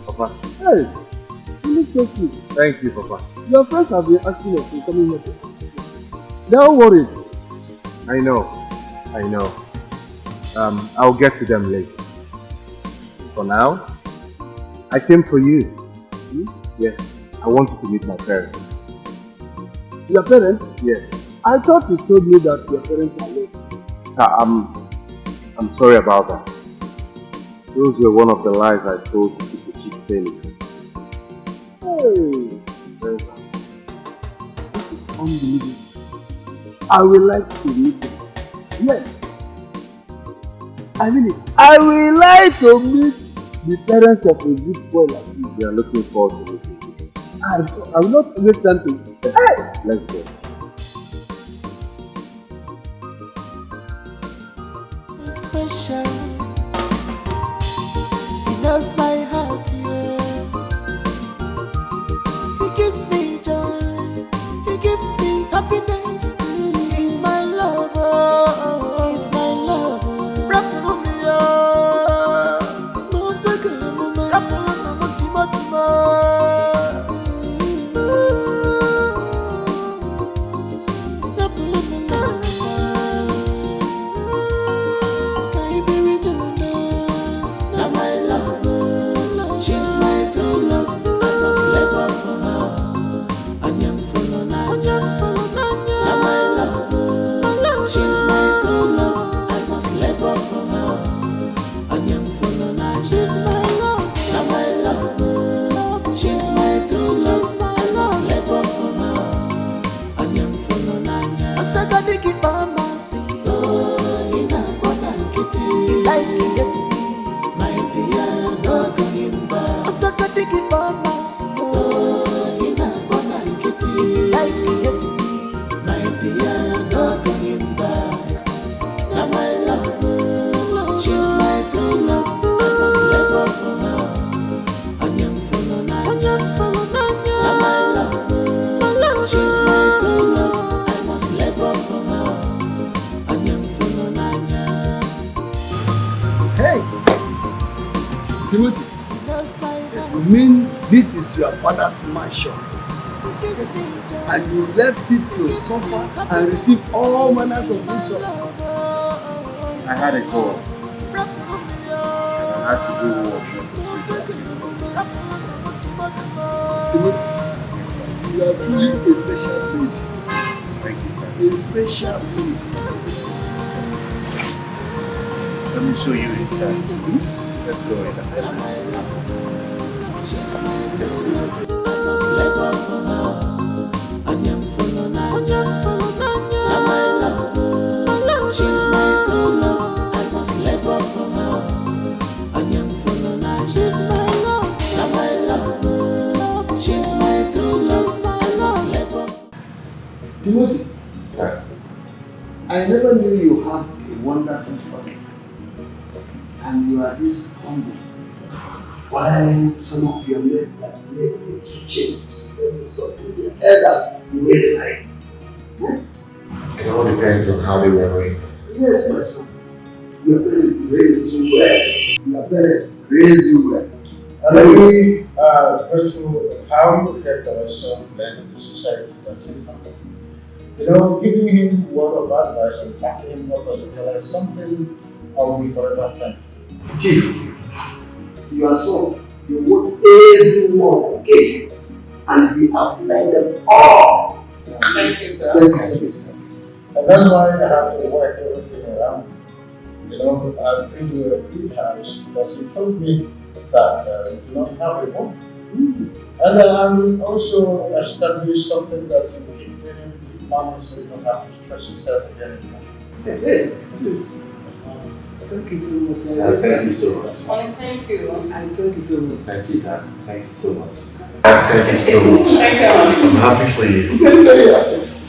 Papa. Hey, you look so cute. Thank you, Papa. Your friends have been asking us to come in here. Don't worry. I know. I'll get to them later. For now, I came for you. Yes, I want you to meet my parents. Your parents? Yes. I thought you told me that your parents are late. I'm sorry about that. Those were one of the lies I told to keep the ship sailing. Hey, this is unbelievable. I would like to meet them. Yes. I mean it. I would like to meet the parents of a good boy like you. They are looking forward to meeting you. I will not waste time to. Hey, let's go. Special. He knows my heart, yeah. He gives me joy. He gives me happiness. He's my lover. He's my lover. Rap for me, Timothy, you mean this is your father's mansion and you left it to suffer and receive all manners of insult? I had a call. I had to do work. Timothy, you are truly a special breed. Thank you, sir. A special breed. Let me show you inside. Let's go in. She's my true love. I must let go for her. I am full of she's my love. My love. She's my true love. I must let go. Timothy, sir, I never knew you have a wonderful father. And you are this humble. Why some of your men that make little changes every something their elders you really like? it all depends on how they were raised. Yes, my son. Your parents raised you well. Your parents raised you well. I'm very grateful how you kept our son blend in the society that you found. You know, giving him word of advice and backing him up as a fellow is something I will be forever thankful. Chief, you are son. You want everyone to get you. And he applied them all. Thank you, sir. Thank you, sir. And that's why I have to work everything around. You know, I've been to a good house because he told me that you do not have a home. And I'm also established something that you keep doing money so you don't have to stress yourself again. Hey, thank you so much. Thank you so much. Thank you. Thank you so much. Thank you, Dad. Thank you so much. Thank you so much. Thank you. I'm happy for you.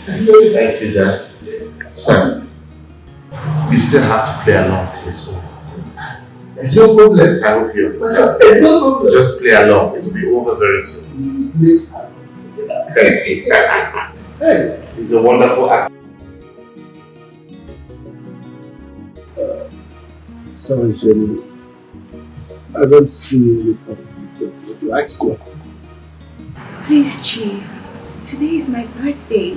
Thank you, Dad. Son, you still have to play along till it's over. There's no problem. I hope you understand. There's no problem. Just play along. It will be over very soon. Thank you. Hey. He's a wonderful actor. Sorry, Jenny. I don't see any possibility of what you asked for. Please, Chief, today is my birthday,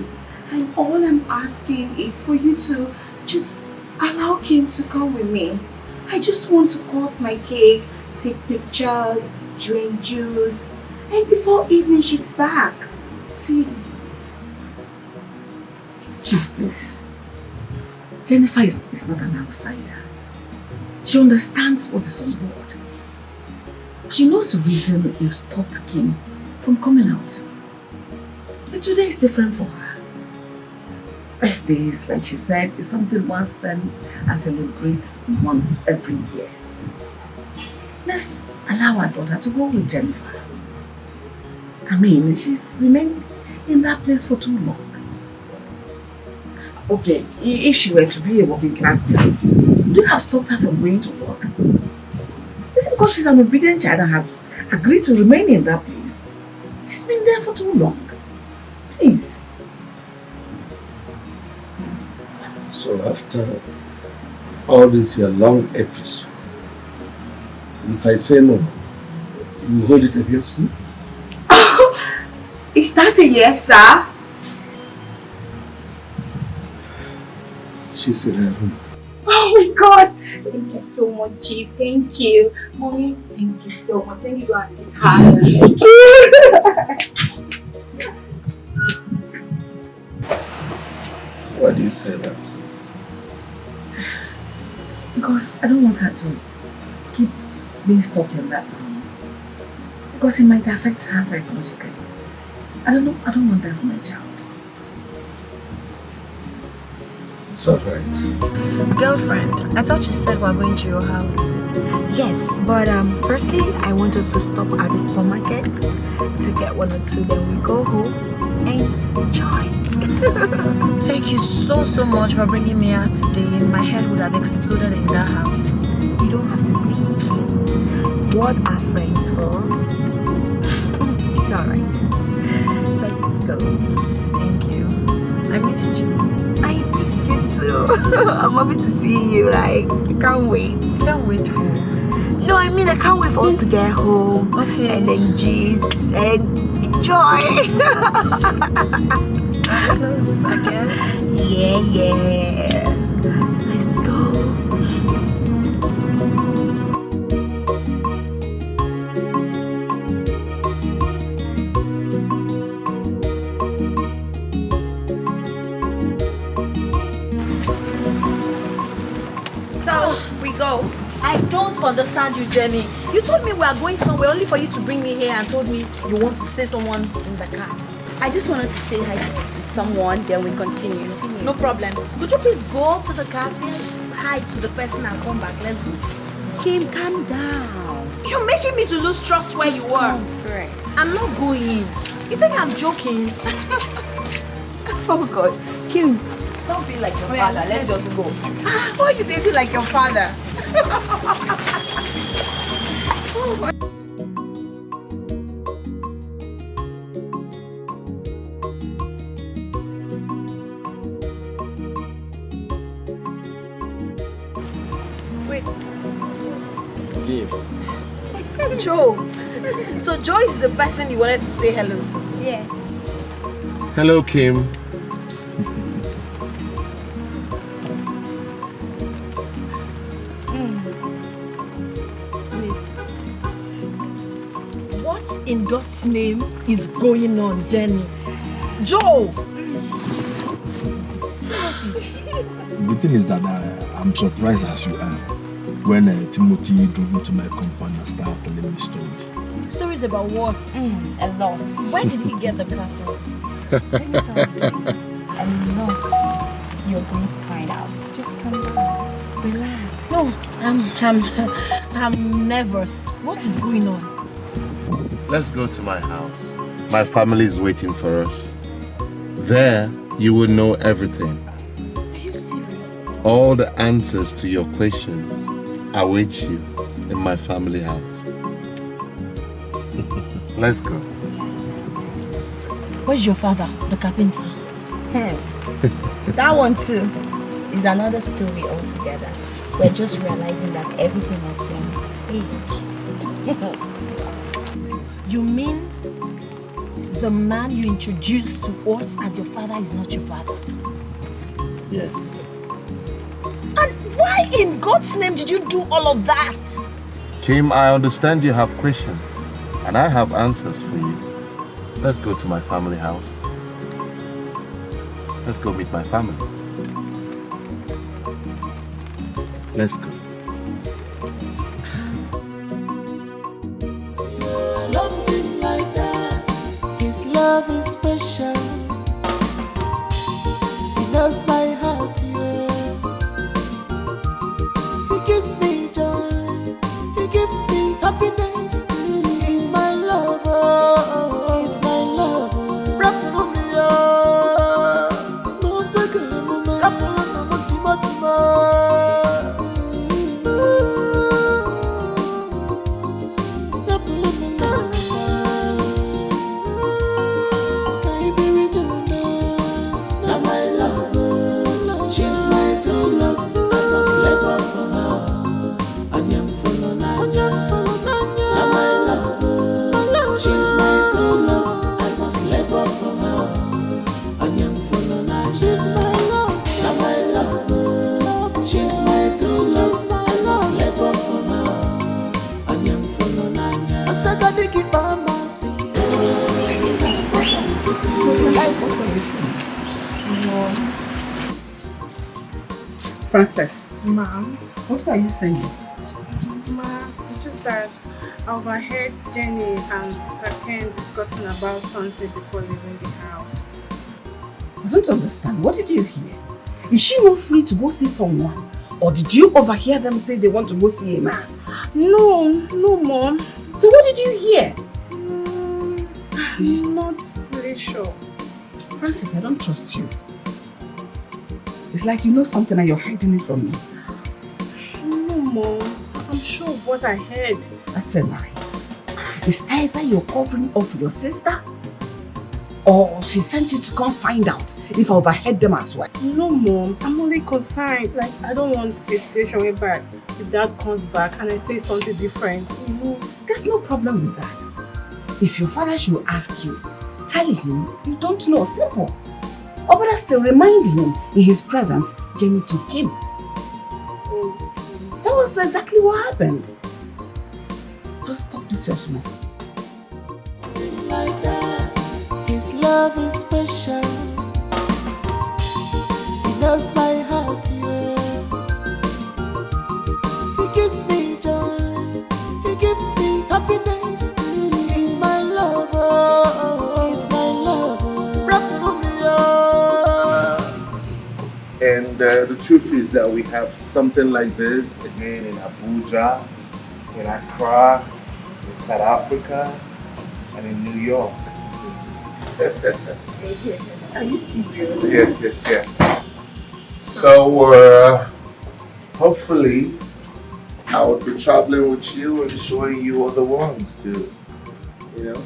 and all I'm asking is for you to just allow Kim to come with me. I just want to cut my cake, take pictures, drink juice, and before evening she's back. Please. Chief, please. Jennifer is not an outsider. She understands what is on board. She knows the reason you stopped Kim from coming out. But today is different for her. Birthdays, like she said, is something one spends and celebrates once every year. Let's allow our daughter to go with Jennifer. I mean, she's remained in that place for too long. Okay, if she were to be a working class girl, would you have stopped her from going to work? Is it because she's an obedient child and has agreed to remain in that place? She's been there for too long. Please. So after all this your long episode, if I say no, you hold it against me? Is that a yes, sir? She's in her room. Oh my God! Thank you so much, Chief. Thank you. Mommy, thank you so much. Thank you, God. It's hard. Thank you. Why do you say that? Because I don't want her to keep being stuck in that room. Because it might affect her psychologically. I don't want that for my child. It's alright. Girlfriend, I thought you said we're going to your house. Yes, but firstly, I want us to stop at the supermarket to get 1 or 2, then we go home and enjoy. Thank you so much for bringing me out today. My head would have exploded in that house. You don't have to think. What are friends for? It's alright. Let's just go. Thank you. I missed you. I missed you too. I'm happy to see you. Like, I can't wait. Can't wait for you. No, I mean I can't wait for us to get home. Okay. And then gist and enjoy. Close, I guess. Yeah. Let's go. We go. I don't understand you, Jenny. You told me we are going somewhere only for you to bring me here and told me you want to see someone in the car. I just wanted to say hi to someone, then we continue. No problems. Could you please go to the car, say hi to the person and come back? Let's go. Kim, calm down. You're making me to lose trust where Just you are. come first. I'm not going. You think I'm joking? Oh God. Kim, don't be like your father. Let's just go. Why you baby like your father? Oh my. Wait. Joe. So Joe is the person you wanted to say hello to? Yes. Hello, Kim. What in God's name is going on, Jenny? Joe! The thing is that I'm surprised as you are when Timothy drove into my compound and started telling me stories. Stories about what? A lot. Where did he get the car from? Let me tell you. A lot. You're going to find out. Just calm down. Relax. No, I'm nervous. What is going on? Let's go to my house. My family is waiting for us. There, you will know everything. Are you serious? All the answers to your questions await you in my family house. Let's go. Where's your father, the carpenter? That one too is another story altogether. We're just realizing that everything has been fake. You mean the man you introduced to us as your father is not your father? Yes. And why in God's name did you do all of that? Kim, I understand you have questions, and I have answers for you. Let's go to my family house. Let's go meet my family. Let's go. Love him like that. His love is special. He knows my heart, yeah. He gives me joy. He gives me happiness. He's my lover. He's my lover. Rap for me, oh. No bigger, mama. She's my true love, I must labor for her. I am full of nanya. I said that they keep on my seat. Frances, Mom, what are you saying? Ma, it's just that I overheard Jenny and Sister Ken discussing about something before leaving the house. I don't understand. What did you hear? Is she not free to go see someone? Or did you overhear them say they want to go see a man? No, Mom. So what did you hear? I'm not really sure. Francis, I don't trust you. It's like you know something and you're hiding it from me. No, Mom. I'm sure of what I heard. That's a lie. It's either you're covering up for your sister or she sent you to come find out if I overheard them as well. No, Mom. I'm only concerned. Like, I don't want a situation whereby the dad comes back and I say something different. There's no problem with that. If your father should ask you, tell him you don't know. Simple. Or better still, remind him in his presence, Jenny took him. That was exactly what happened. Just stop this your mess. Like that, his love is special. He knows my heart, yeah. He gives me joy. He gives me happiness. He's my lover. He's my lover. Rap for me, oh. And the truth is that we have something like this again in Abuja, in Accra, in South Africa, and in New York. Are you serious? Yes. So, hopefully, I will be traveling with you and showing you other ones too. You know?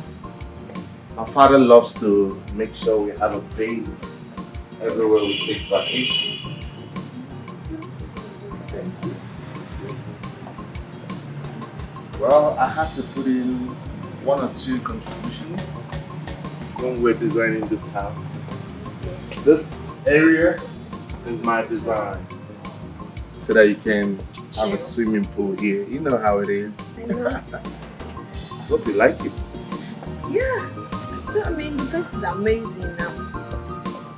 My father loves to make sure we have a base everywhere we take vacation. Well, I had to put in 1 or 2 contributions when we're designing this house. This area is my design, so that you can have a swimming pool here. You know how it is. I know. Hope you like it. Yeah. I mean, this is amazing now.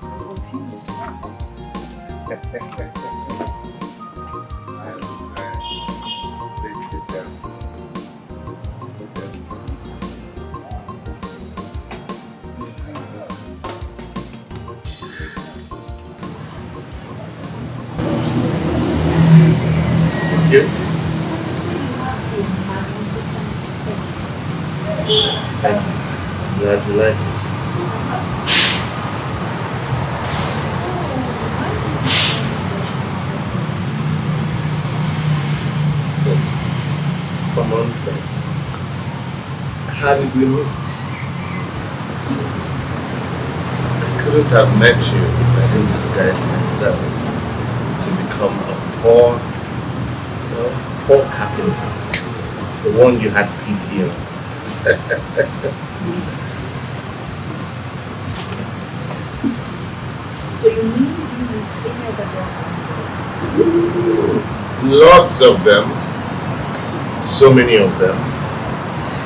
I'm confused. I understand. Please sit down. Yes. I'm glad you like it. From onset, how did we meet? I couldn't have met you if I didn't disguise myself to become a poor carpenter, the one you had pity on. So you mean you stay at the Lots of them, so many of them,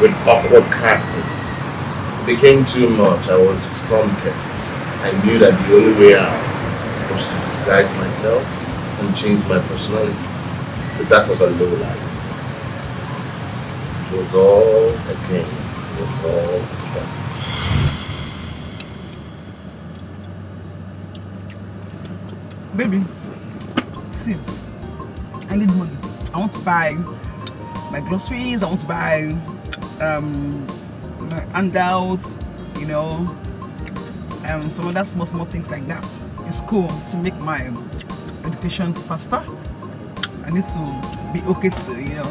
with awkward characters. It became too much. I was prompted. I knew that the only way out was to disguise myself and change my personality to that of a low life. It was all a game. It was all a game. Baby, see, I need money. I want to buy my groceries. I want to buy my handouts, you know, some other small things like that. It's cool to make my education faster. I need to be okay to, you know,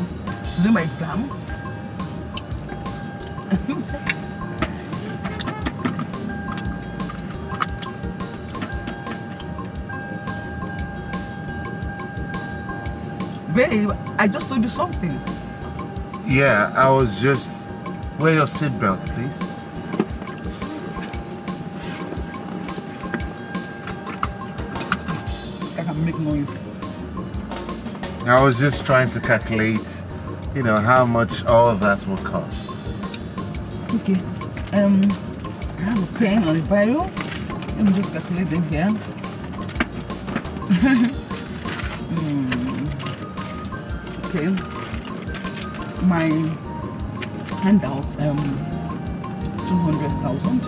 do my exams. Babe, I just told you something. Yeah, I was just... Wear your seatbelt, please. I can make noise. I was just trying to calculate, you know, how much all of that will cost. Okay. I have a pen and a Bible. Let me just calculate them here. Okay. My handout, 200,000.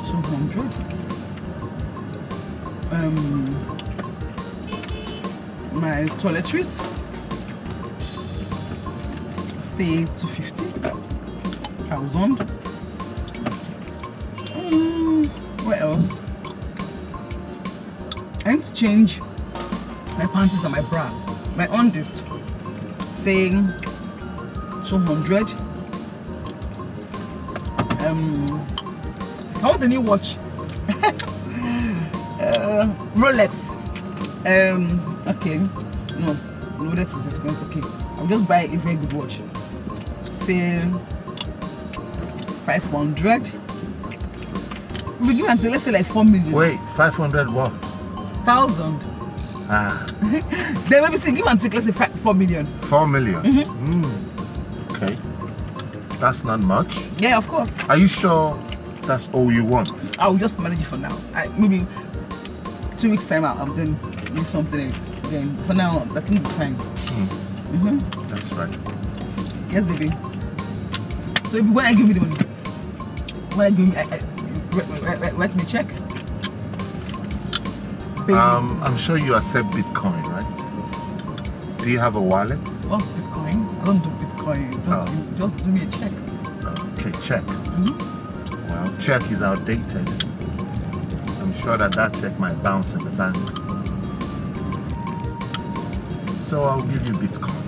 200. My toiletries, say 250,000. What else? I need to change my panties and my bra. My undies, saying 200. I want a new watch. Rolex. Okay. No, Rolex is expensive. Okay, I'll just buy a very good watch. Say 500. We give until let's say like 4 million. Wait, 500 what? 1,000. Ah. Then maybe say give and take let's say 4 million. 4 million? Okay. That's not much. Yeah, of course. Are you sure that's all you want? I'll just manage it for now. Maybe 2 weeks time out, I'm then need something. Then for now, I think it's fine. That's right. Yes, baby. So when I give you the money, when I give me, write me a check. I'm sure you accept Bitcoin, right? Do you have a wallet? Oh, Bitcoin? I don't do Bitcoin. Just do me a check. Okay, check. Well, check is outdated. I'm sure that check might bounce in the bank. So I'll give you Bitcoin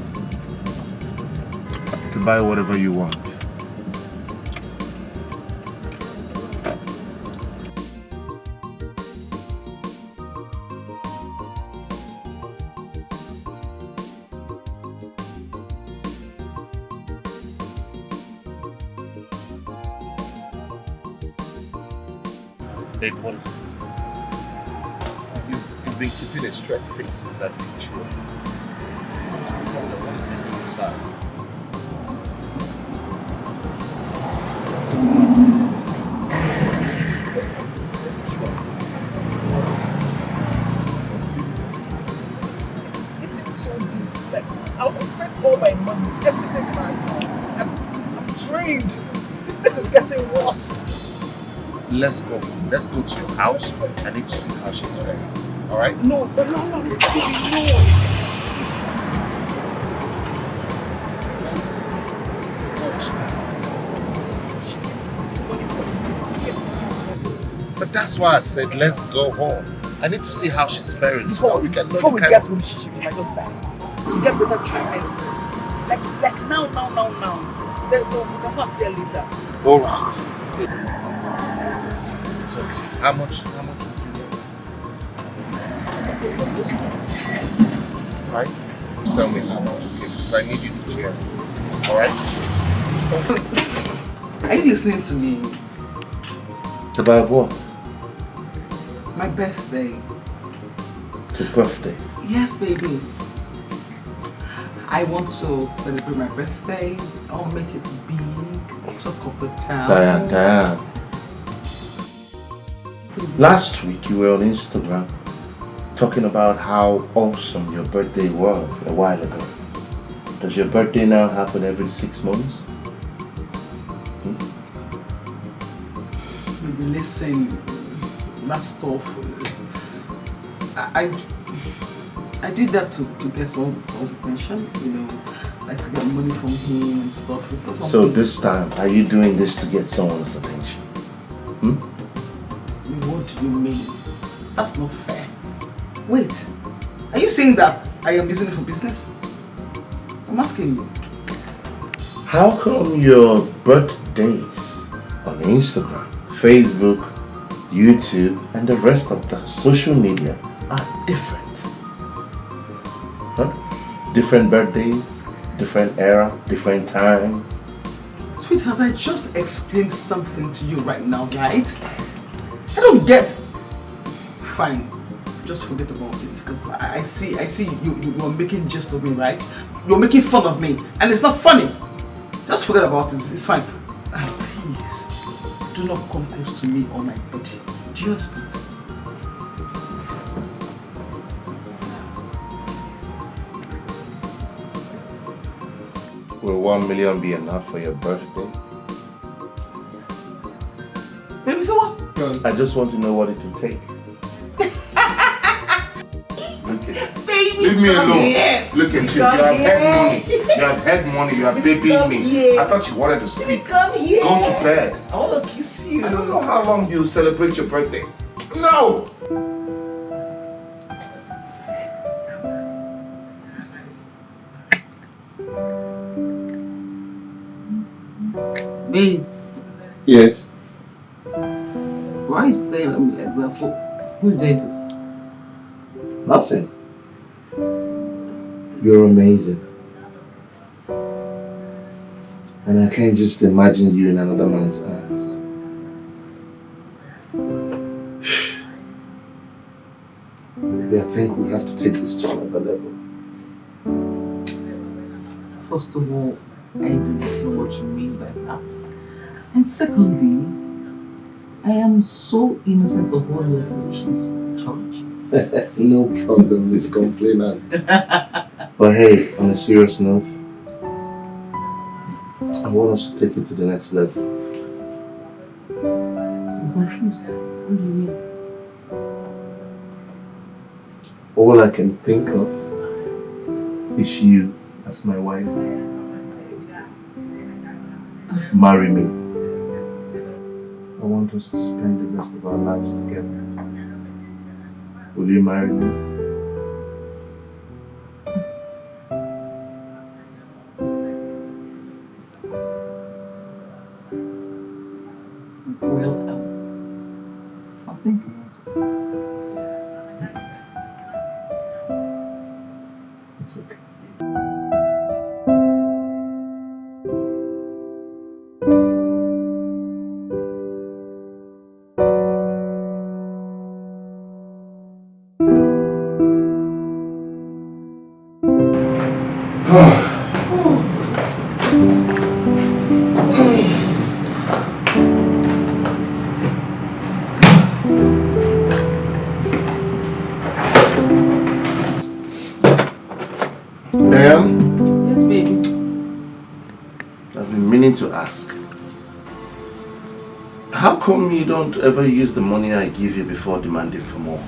to buy whatever you want. Hey, what is it? You've been keeping a straight face since I've been sure. What's the problem? What is happening inside? It's so deep. Like I almost spent all my money, everything back. I'm drained. This is getting worse. Let's go. Let's go to your house. I need to see how she's faring. All right? No, baby, no. But that's why I said let's go home. I need to see how she's faring. Before we get home, she might just die. To get better treatment. Like now. Then we can pass here later. All right. It's okay. How much would you need? Right? Just tell me how much, because I need you to share. All right? Are you listening to me? About what? My birthday. Your birthday? Yes, baby. I want to celebrate my birthday. I'll make it big. Talk of the town. Diane. Last week you were on Instagram talking about how awesome your birthday was a while ago. Does your birthday now happen every 6 months? Maybe listen, that stuff. I did that to get someone's attention, you know, like to get money from him and stuff. It's not something. So this time, are you doing this to get someone's attention? What do you mean? That's not fair. Wait, are you saying that I am using it for business? I'm asking you. How come your birthdays on Instagram, Facebook, YouTube, and the rest of the social media are different? Huh? Different birthdays, different era, different times. Sweetheart, I just explained something to you right now, right? I don't get. Fine. just forget about it. Because I see you are making jest of me, right? You're making fun of me, and it's not funny. Just forget about it. It's fine. And please, do not come close to me or my body. Do you understand? Will 1 million be enough for your birthday? Baby, so what? I just want to know what it will take. Look at Baby, leave me alone. Here. Look at you. You have had money. You have had money. You are babying me. Here. I thought you wanted to sleep. Come here. Go to bed. I want to kiss you. I don't know how long you celebrate your birthday. No! Babe. Yes. Why are you staring at me like that for? What did I do? Nothing. You're amazing. And I can't just imagine you in another man's arms. Maybe I think we have to take this to another level. First of all, I do not know what you mean by that. And secondly, I am so innocent of all your accusations, George. No problem, Miss Complainant. But hey, on a serious note, I want us to take it to the next level. I'm confused. What do you mean? All I can think of is you as my wife. Marry me. I want us to spend the rest of our lives together. Will you marry me? Well, I'll think about it. It's okay. Yes, baby. I've been meaning to ask. How come you don't ever use the money I give you before demanding for more?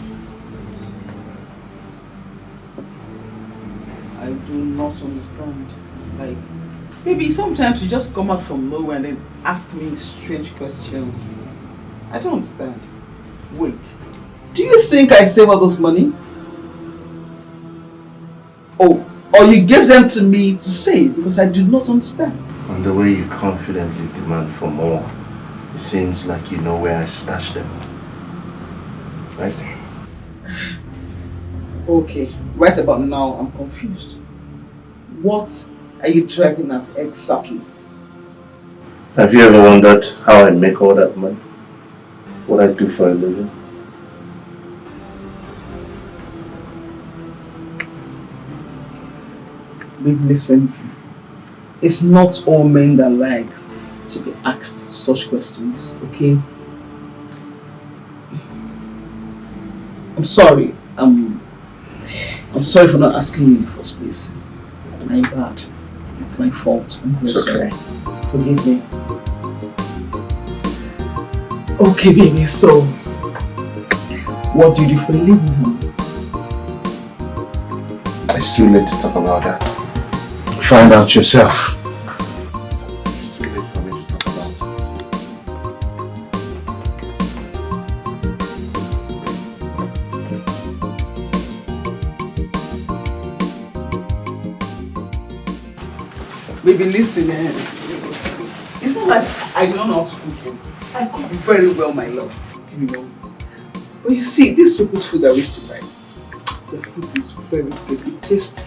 I do not understand. Like, maybe sometimes you just come out from nowhere and then ask me strange questions. I don't understand. Wait, do you think I save all those money? Oh, or you gave them to me to save? Because I do not understand. And the way you confidently demand for more, it seems like you know where I stashed them. Right? Okay, right about now I'm confused. What are you driving at exactly? Have you ever wondered how I make all that money? What I do for a living? Babe, listen. It's not all men that like to be asked such questions, okay? I'm sorry. I'm sorry for not asking you in the first place. My bad. It's my fault. I'm very sorry. Forgive me. Okay, baby, so what do you do for a living now? It's too late to talk about that. Find out yourself. It's too late for me to talk about it. Baby, listen, it's not like I don't know how to cook. I cook very well, my love, you know. But you see, this people's food I wish to buy, the food is very good. It tastes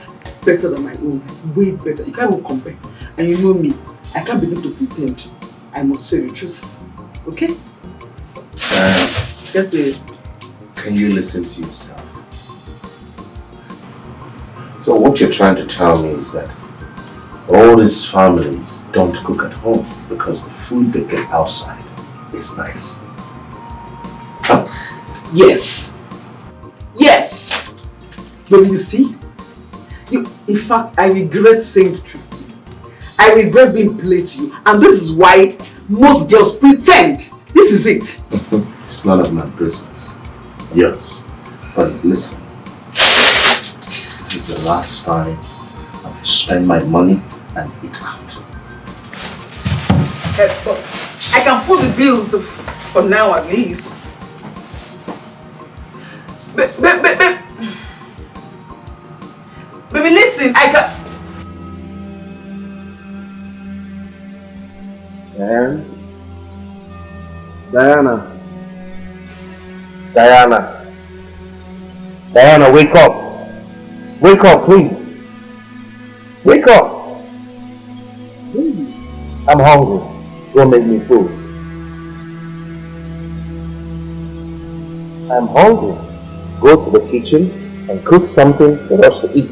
better than my own, way better. You can't even compare. And you know me, I can't begin to pretend. I must say the truth. Okay? Yes, baby. Can you listen to yourself? So what you're trying to tell me is that all these families don't cook at home because the food they get outside is nice. Huh? Yes. Yes. But you see, in fact, I regret saying the truth to you. I regret being played to you. And this is why most girls pretend. This is it. It's none of my business. Yes. But listen. This is the last time I will spend my money and eat out. I can foot the bills for now at least. Baby, listen, I can... Diana, wake up. Wake up, please. Wake up. Please. I'm hungry. Don't make me food. I'm hungry. Go to the kitchen and cook something for us to eat.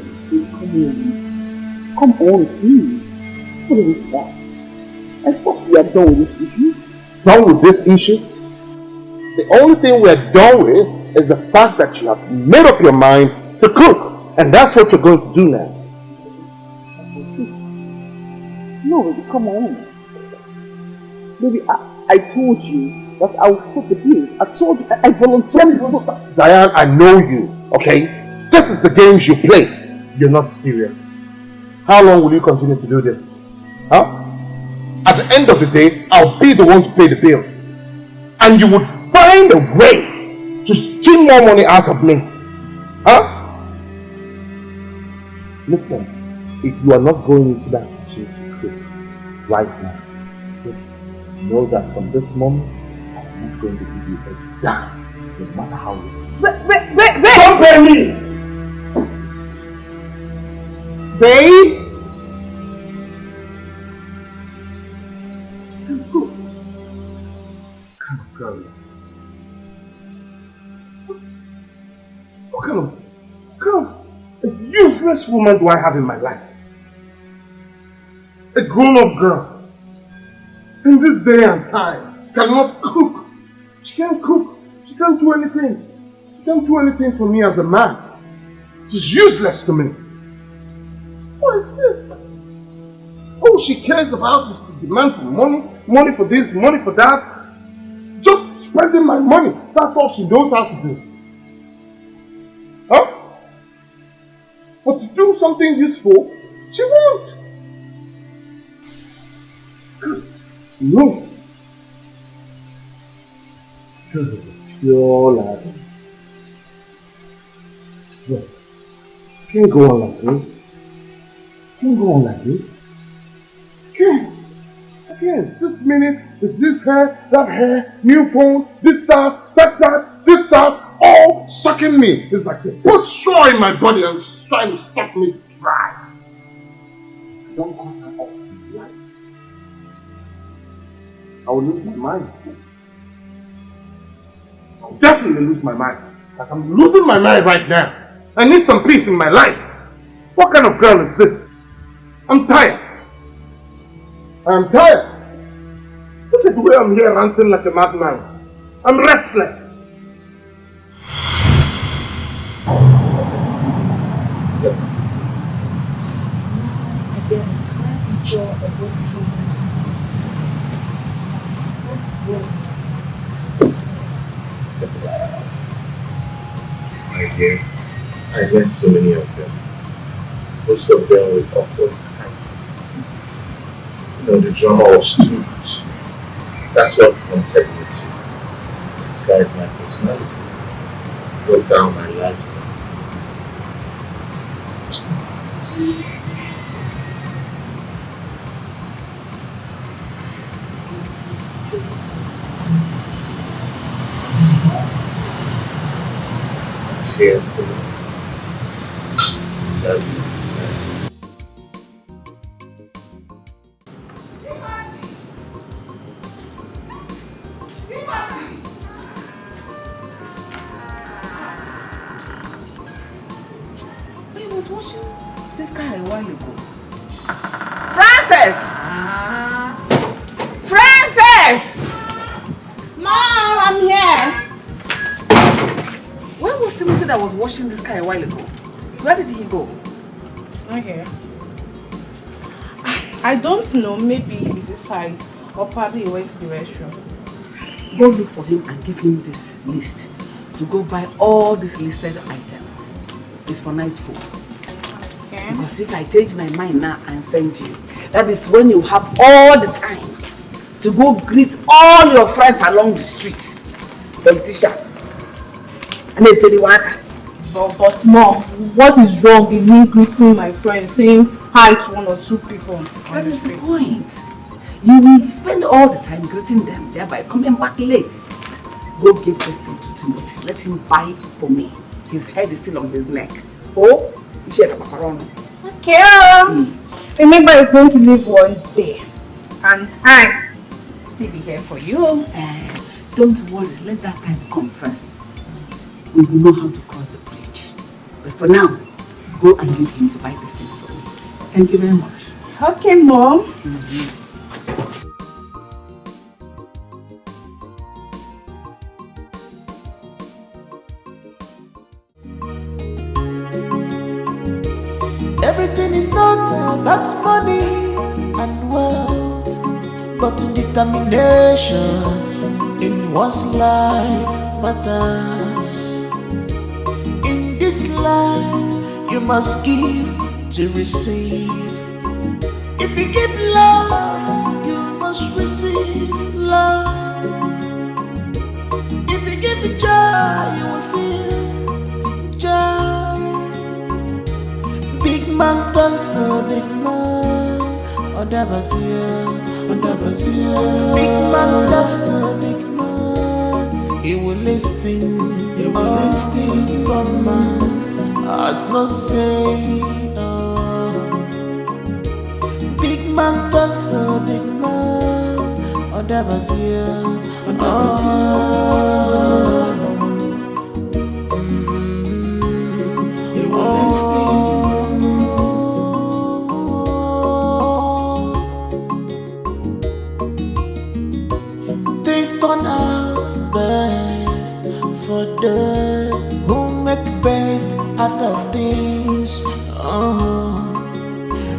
Come on, please. What is that? I thought we are done with this issue. Done with this issue? The only thing we're done with is the fact that you have made up your mind to cook. And that's what you're going to do now. No, baby, come on. Baby, I told you that I will foot the bills. I told you, I volunteered. Diane, I know you, okay? This is the games you play. You're not serious. How long will you continue to do this? Huh? At the end of the day, I'll be the one to pay the bills. And you would find a way to skim more money out of me. Huh? Listen, if you are not going into that kitchen to cook right now, just know that from this moment, I'm not going to give you a dime, no matter how you... Wait! Don't pay me! Babe? What kind of a useless woman do I have in my life? A grown-up girl in this day and time cannot cook. She can't cook. She can't do anything. She can't do anything for me as a man. She's useless to me. What is this? All she cares about is to demand for money, money for this, money for that. Just spending my money. That's all she knows how to do. Huh? But to do something useful, she won't. No. Because of a pure lie. Swear. Can't go on like this. Can't go on like this. Can't. I can't. This minute is this hair, that hair, new phone, this stuff, that, this stuff, all sucking me. It's like they put straw in my body and she's trying to suck me dry. I don't cut her off in life. I will lose my mind. I'll definitely lose my mind. Because I'm losing my mind right now. I need some peace in my life. What kind of girl is this? I'm tired. I'm tired. Look at the way I'm here ranting like a madman. I'm restless. Again, I enjoy a good dream. My dear, I met so many of them. Most of them with awkward kind. You know, the drama was too much. That's what prompted me to disguise my personality, broke down my lifestyle. Cheers to them. Love you. was watching this guy a while ago. Frances! Frances! Mom, I'm here. Where was Timothy that was watching this guy a while ago? Where did he go? It's not here. I don't know. Maybe he's inside. Or probably he went to the restroom. Go look for him and give him this list to go buy all these listed items. It's for night food. Okay. Because if I change my mind now and send you, that is when you have all the time to go greet all your friends along the street. Politicians. And then Frederick. But Mom, what is wrong in me greeting my friends, saying hi to one or two people? That is the point. You will spend all the time greeting them, thereby coming back late. Go give this thing to Timothy. Let him buy for me. His head is still on his neck. Oh, you share the macaroni. Okay. Remember, it's going to leave one day. And I still be here for you. Don't worry, let that time come first. We will know how to cross the bridge. But for now, go and give him to buy these things for me. Thank you very much. Okay, Mom. Everything is not about money and wealth, but determination in one's life matters. In this life, you must give to receive. If you give love, you must receive love. If you give joy, you will feel joy. Big man turns to big man, Big man turns to big man. He will listen, but man has no say. Big man turns to big man, he will listen. Things turn out best for those who make best out of things.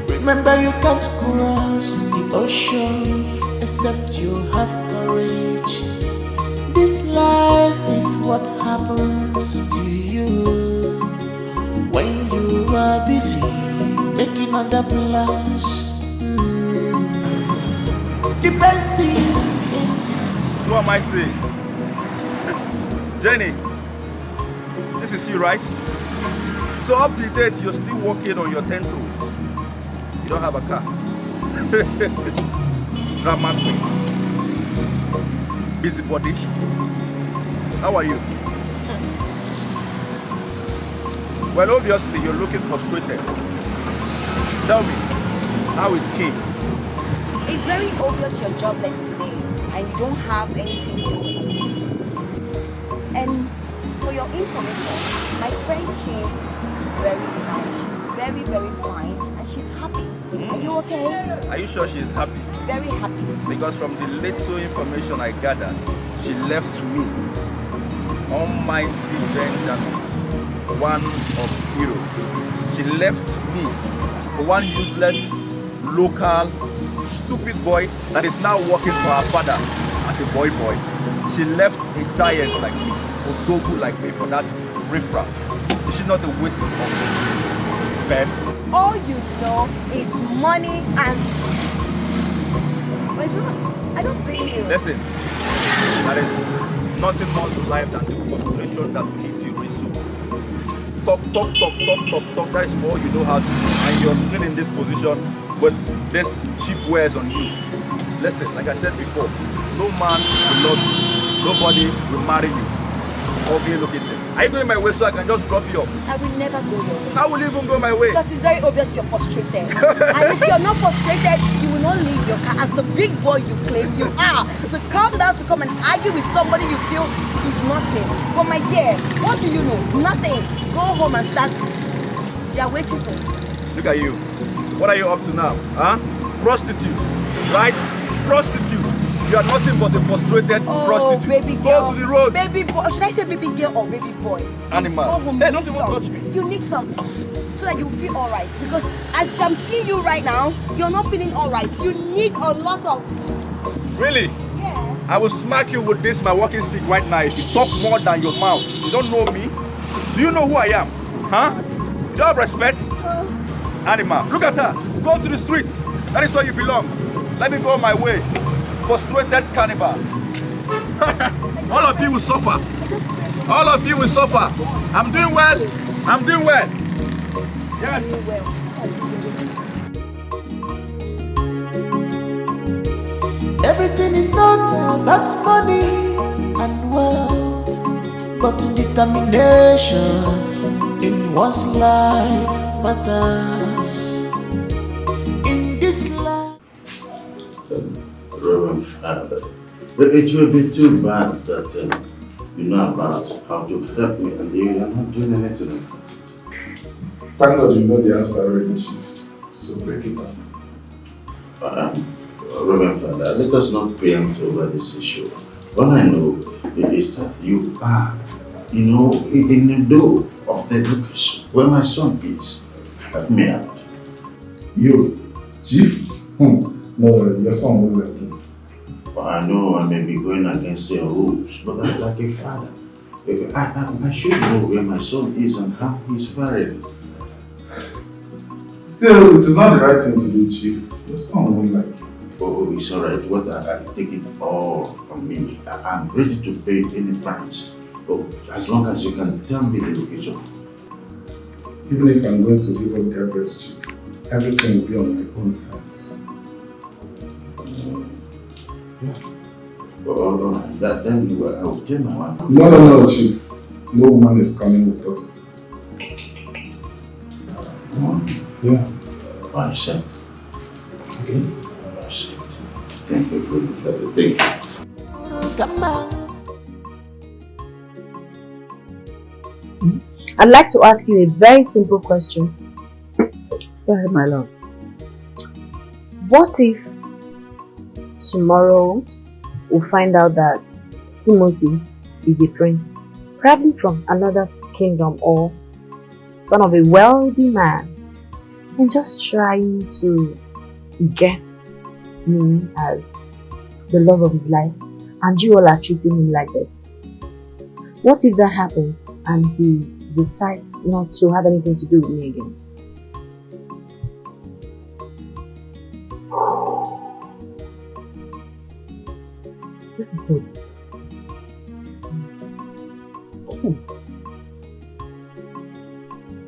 Remember, you can't cross the ocean except you have courage. This life is what happens to you when you are busy making other plans. The best thing. What am I saying? Jenny, this is you, right? So up to date, you're still walking on your 10 toes. You don't have a car. Drama queen. Busybody. How are you? Well, obviously, you're looking frustrated. Tell me, how is King? It's very obvious you're jobless today and you don't have anything doing. And for your information, my friend Kim is very fine. She's very, very fine and she's happy. Are you okay? Are you sure she's happy? Very happy. Because from the little information I gathered, she left me, almighty Benjamin, one of hero. She left me for one useless, local, stupid boy that is now working for her father as a boy. She left a giant like me, a dogu like me for that riffraff. Is she not a waste of spend? All you know is money and... But it's not. I don't blame you. Listen, there is nothing more to life than the frustration that will hit you very soon. Talk. That is all you know how to do. And you're still in this position with this cheap wares on you. Listen, like I said before, no man will love you. Nobody will marry you. Okay, look at it. Are you going my way so I can just drop you off? I will never go your way. I will even go my way. Because it's very obvious you're frustrated. And if you're not frustrated, you will not leave your car as the big boy you claim you are. So calm down to come and argue with somebody you feel is nothing. But my dear, what do you know? Nothing. Go home and start You are waiting for. Look at you. What are you up to now? Huh? Prostitute. Right? Prostitute. You are nothing but a frustrated prostitute. Baby girl. Go to the road. Baby boy. Should I say baby girl or baby boy? Animal. Hey, don't even touch me. You need some so that you feel alright. Because as I'm seeing you right now, you're not feeling alright. You need a lot of. Really? Yeah. I will smack you with this, my walking stick right now, if you talk more than your mouth. You don't know me? Do you know who I am? Huh? You don't have respect? Animal. Look at her. Go to the streets. That is where you belong. Let me go my way. Frustrated cannibal. All of you will suffer. All of you will suffer. I'm doing well. I'm doing well. Yes. Everything is not about money and wealth, but determination in one's life matters. In this life. Reverend Father, it will be too bad that you know about how to help me and you are not doing anything. Thank God you know the answer already, Chief. So break it down. Reverend Father, let us not preempt over this issue. All I know is that you are, in the door of the education where my son is. Help me out. You, Chief? No, your son won't like it. I know I may be going against their rules, but like a father, I should know where my son is and how he's faring. Still, it is not the right thing to do, Chief. Your son won't like it. Oh, it's alright. What I take it all on me. I'm ready to pay any price. Oh, as long as you can tell me the location. Even if I'm going to give up the address, Chief, everything will be on my own terms. Oh, then I will tell my wife. No, Chief. No woman is coming with us. Yeah. I accept. Okay. Thank you for the thing. I'd like to ask you a very simple question. Go ahead, my love. What if tomorrow we find out that Timothy is a prince, probably from another kingdom or son of a wealthy man, and just trying to get me as the love of his life, and you all are treating him like this? What if that happens and he decides not to have anything to do with me again? This is so.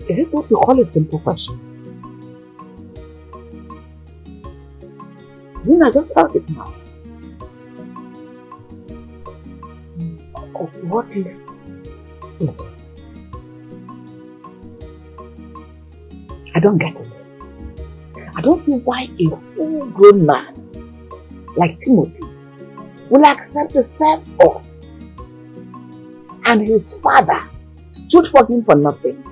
Is this what you call a simple question? I just felt it now. What if? I don't get it. I don't see why a full-grown man like Timothy will accept to serve us, and his father stood for him for nothing.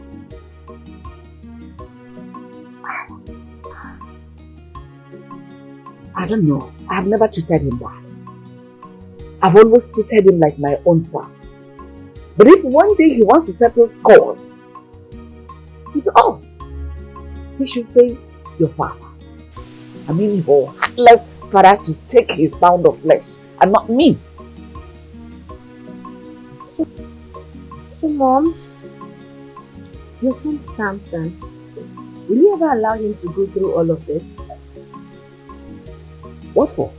I don't know. I've never treated him bad. I've always treated him like my own son. But if one day he wants to settle scores with us, he should face your father. I mean, your heartless father to take his pound of flesh and not me. So Mom, your son Samson, will you ever allow him to go through all of this? What for?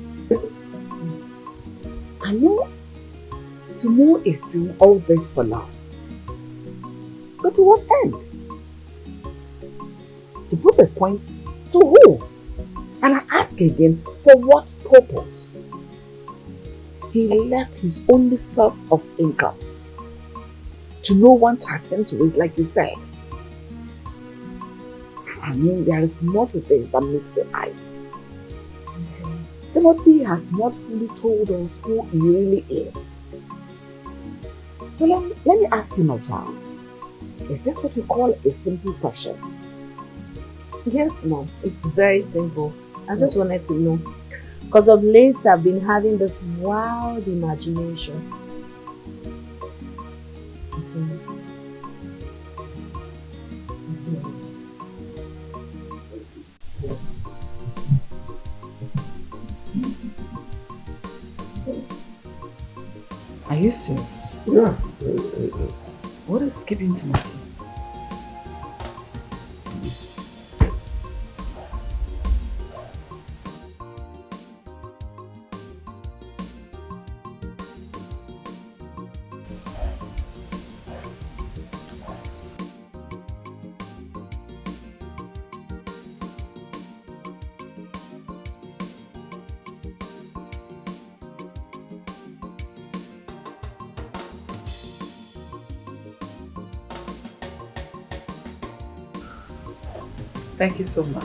I know Timo is doing all this for love. But to what end? To prove a point to who? And I ask again, for what purpose? He left his only source of income to no one to attend to it, like you said. I mean, there is more to this than meets the eyes. Timothy has not fully told us who he really is. So let me ask you, my child, is this what you call a simple question? Yes, Mom. It's very simple. I just wanted to know. Because of late, I've been having this wild imagination. Are you serious? Yeah. What is keeping Timothy? Thank you so much.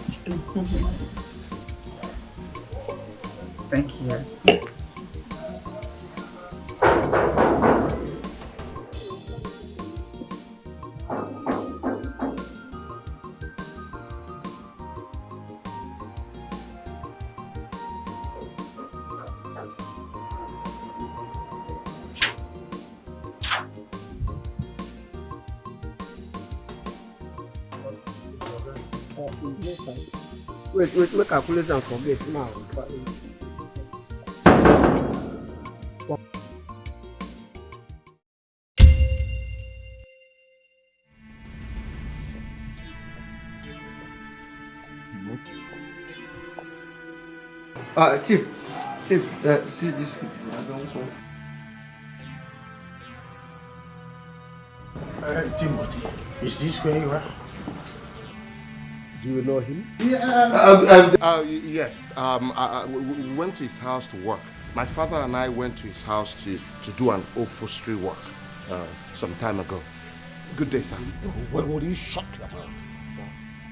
Thank you. Wait, make calculate and forget now. Tim, see this people. I don't go. Timothy, is this where you are? Do you know him? Yeah. Yes. We went to his house to work. My father and I went to his house to do an upholstery work some time ago. Good day, sir. What were you shocked about?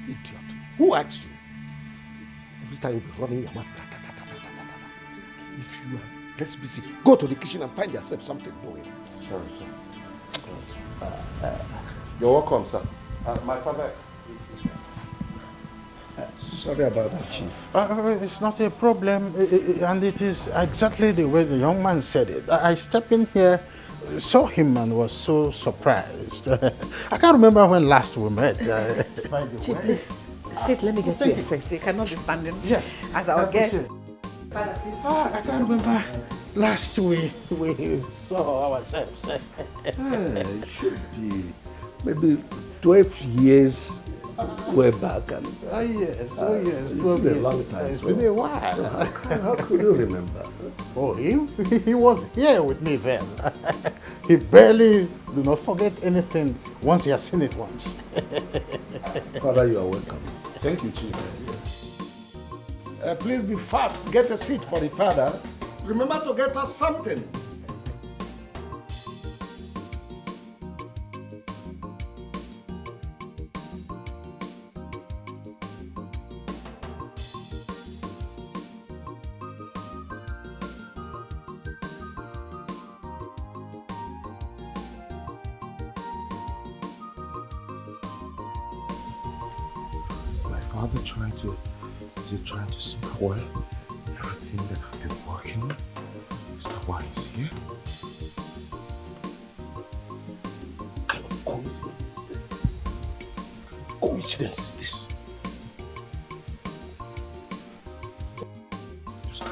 Idiot. Who asked you? Every time you're running your mouth. If you are less busy, go to the kitchen and find yourself something doing. Sorry, sir. You're welcome, sir. My father... Sorry about that, Chief. It's not a problem, and it is exactly the way the young man said it. I stepped in here, saw him, and was so surprised. I can't remember when last we met. Chief, please sit. Let me get you a seat. You cannot be standing. Yes. As our guest. I can't remember last we saw ourselves. It should be maybe 12 years way back. And, yes. It's been a long time. It's been a while. How could you remember? Oh, he was here with me then. He barely do not forget anything once he has seen it once. Father, you are welcome. Thank you, Chief. Please be fast. Get a seat for the father. Remember to get us something. Trying to spoil everything that I've been working on? Is that why he's here? What kind of coincidence is this? Just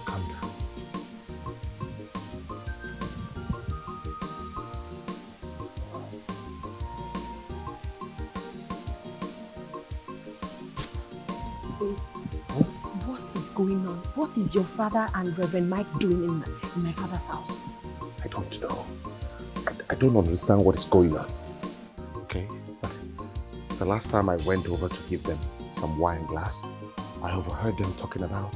calm down. What is going on? What is your father and Reverend Mike doing in my father's house? I don't know. I don't understand what is going on. Okay? But the last time I went over to give them some wine glass, I overheard them talking about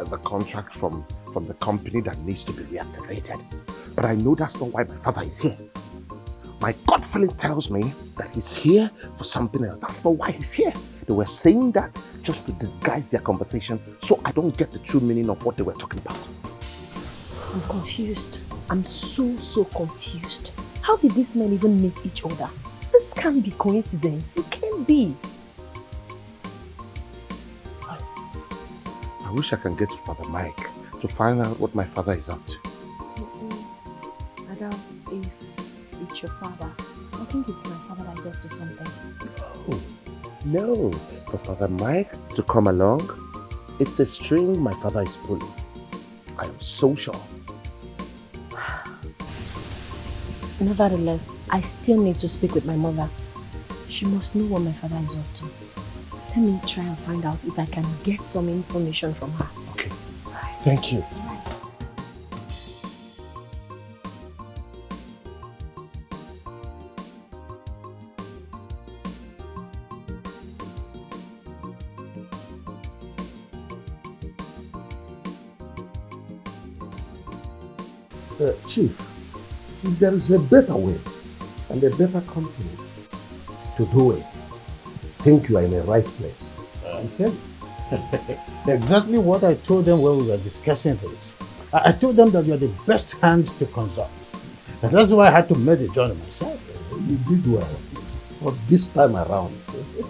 the contract from the company that needs to be reactivated. But I know that's not why my father is here. My gut feeling tells me that he's here for something else. That's not why he's here. They were saying that just to disguise their conversation so I don't get the true meaning of what they were talking about. I'm confused. I'm so confused. How did these men even meet each other? This can't be coincidence. It can't be. wish I can get to Father Mike to find out what my father is up to. I doubt if it's your father. I think it's my father that is up to something. Oh, no. For Father Mike to come along, it's a string my father is pulling. I am so sure. Nevertheless, I still need to speak with my mother. She must know what my father is up to. Let me try and find out if I can get some information from her. Okay. Thank you. Chief, if there is a better way and a better company to do it, I think you are in the right place. I said exactly what I told them when we were discussing this. I told them that you are the best hand to consult. And that's why I had to make the journey myself. You did well. But this time around, you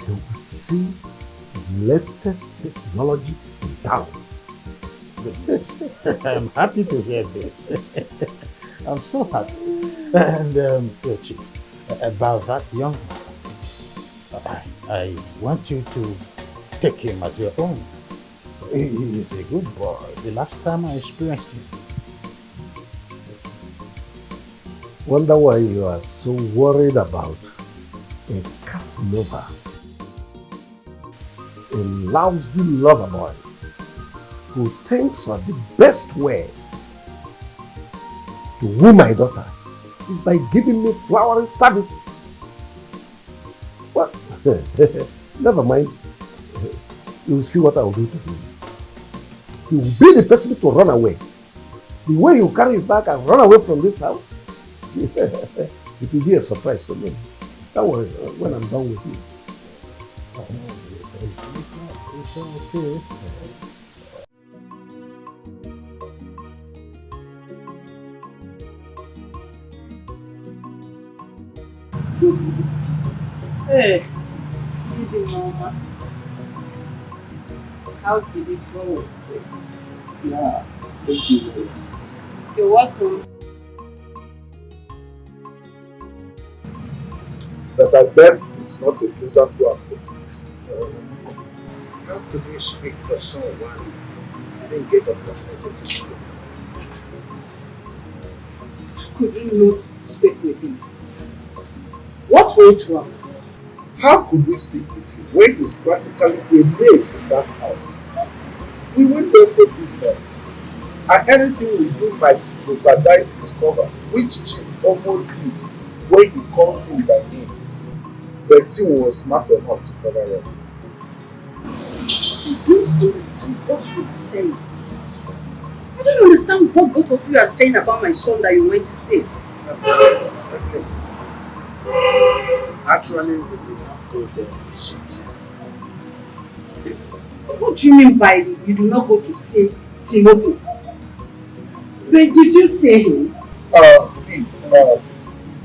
will see the latest technology in town. I'm happy to hear this. I'm so happy. And Chief, about that young man, I want you to take him as your own. He is a good boy. The last time I experienced him. Wonder why you are so worried about a Casanova, a lousy lover boy who thinks that the best way to woo my daughter is by giving me flowering services. Well, never mind. You'll see what I'll do to him. He will be the person to run away. The way you carry his bag and run away from this house, it will be a surprise to me. Don't worry, when I'm done with you. It's okay. Hey, good Mama. How did it go? Yeah, thank you. You're welcome. But I bet it's not a pleasant one for you. How could you speak for someone I didn't get opportunity to speak? Could you not speak with him? What went wrong? How could we speak with you when he's practically a maid in that house? We went there for business, and anything we do might jeopardize his cover, which Chief almost did when he called him by name. But Tim was smart enough to cover up. I don't understand what you are saying. I don't understand what both of you are saying about my son that you went to see. Actually, we did not go there to see him. What do you mean by you do not go to see Timothy? But did you see him? See,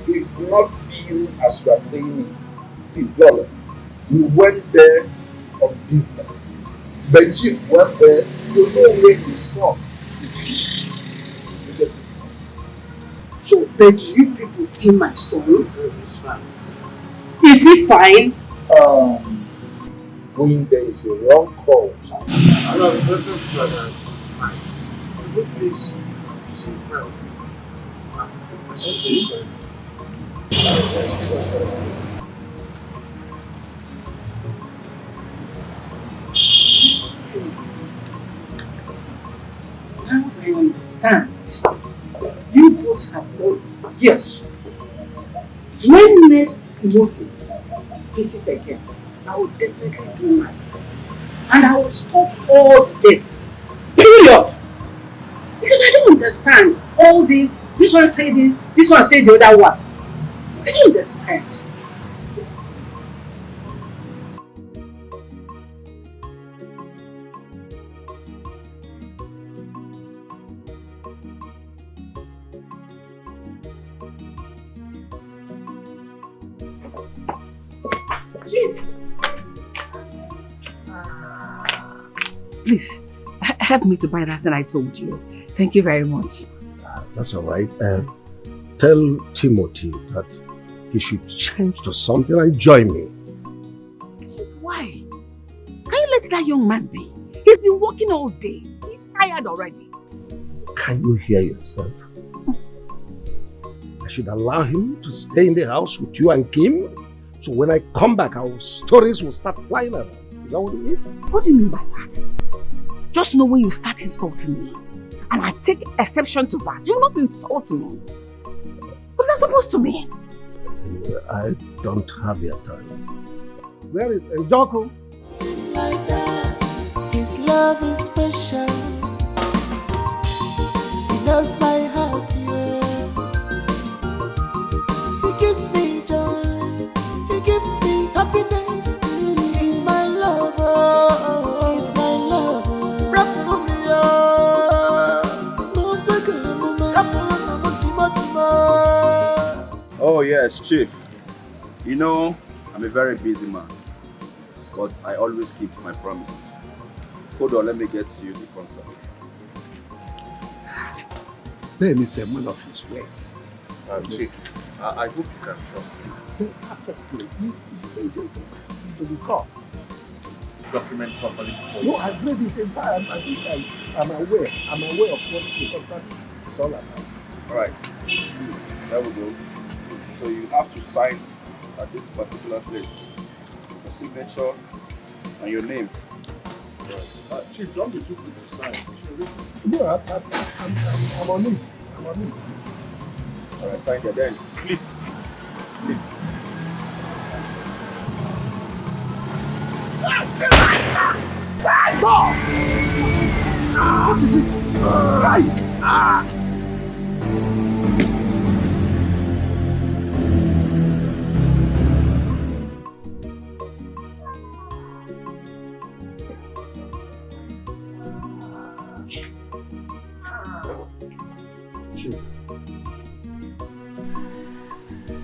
it's not seeing as you are saying it. See, brother, we went there on business. The Chief went there to know where his son is. So, but do you people see my son? It's fine. Is he fine? Going there is a wrong call. I was looking for that Mike. Could you please see Frederick? I said she's fine. Now I understand. You both have done yes. When next Timothy visit again, I will definitely do mine. And I will stop all the day. Period. Because I don't understand all this. This one say this one say the other one. I don't understand. Please, help me to buy that thing I told you. Thank you very much. That's all right. Tell Timothy that he should change to something and join me. Why? Can you let that young man be? He's been working all day. He's tired already. Can you hear yourself? I should allow him to stay in the house with you and Kim, so when I come back, our stories will start flying around. Is that what you mean? What do you mean by that? Just know when you start insulting me, and I take exception to that. You're not insulting me. What's that supposed to mean? I don't have your time. Where is Njoko? Like that, his love is special. He knows my heart, yeah. He gives me joy. He gives me happiness. He's my lover. He's my lover. Rap for me, Oh yes, Chief. You know, I'm a very busy man, but I always keep to my promises. Hold on, let me get to you the contract. Ben is a man of his ways. Chief, I hope you can trust him. Perfectly. To the call. Document properly before No, I've read it in time. I think I'm aware. I'm aware of what the contract is all about. Alright, there we go. So you have to sign at this particular place. Your signature and your name. Right. Chief, don't be too quick to sign. You should read it. No, I'm on it. I'm on it. Alright, sign there then. Click. Click. What is it?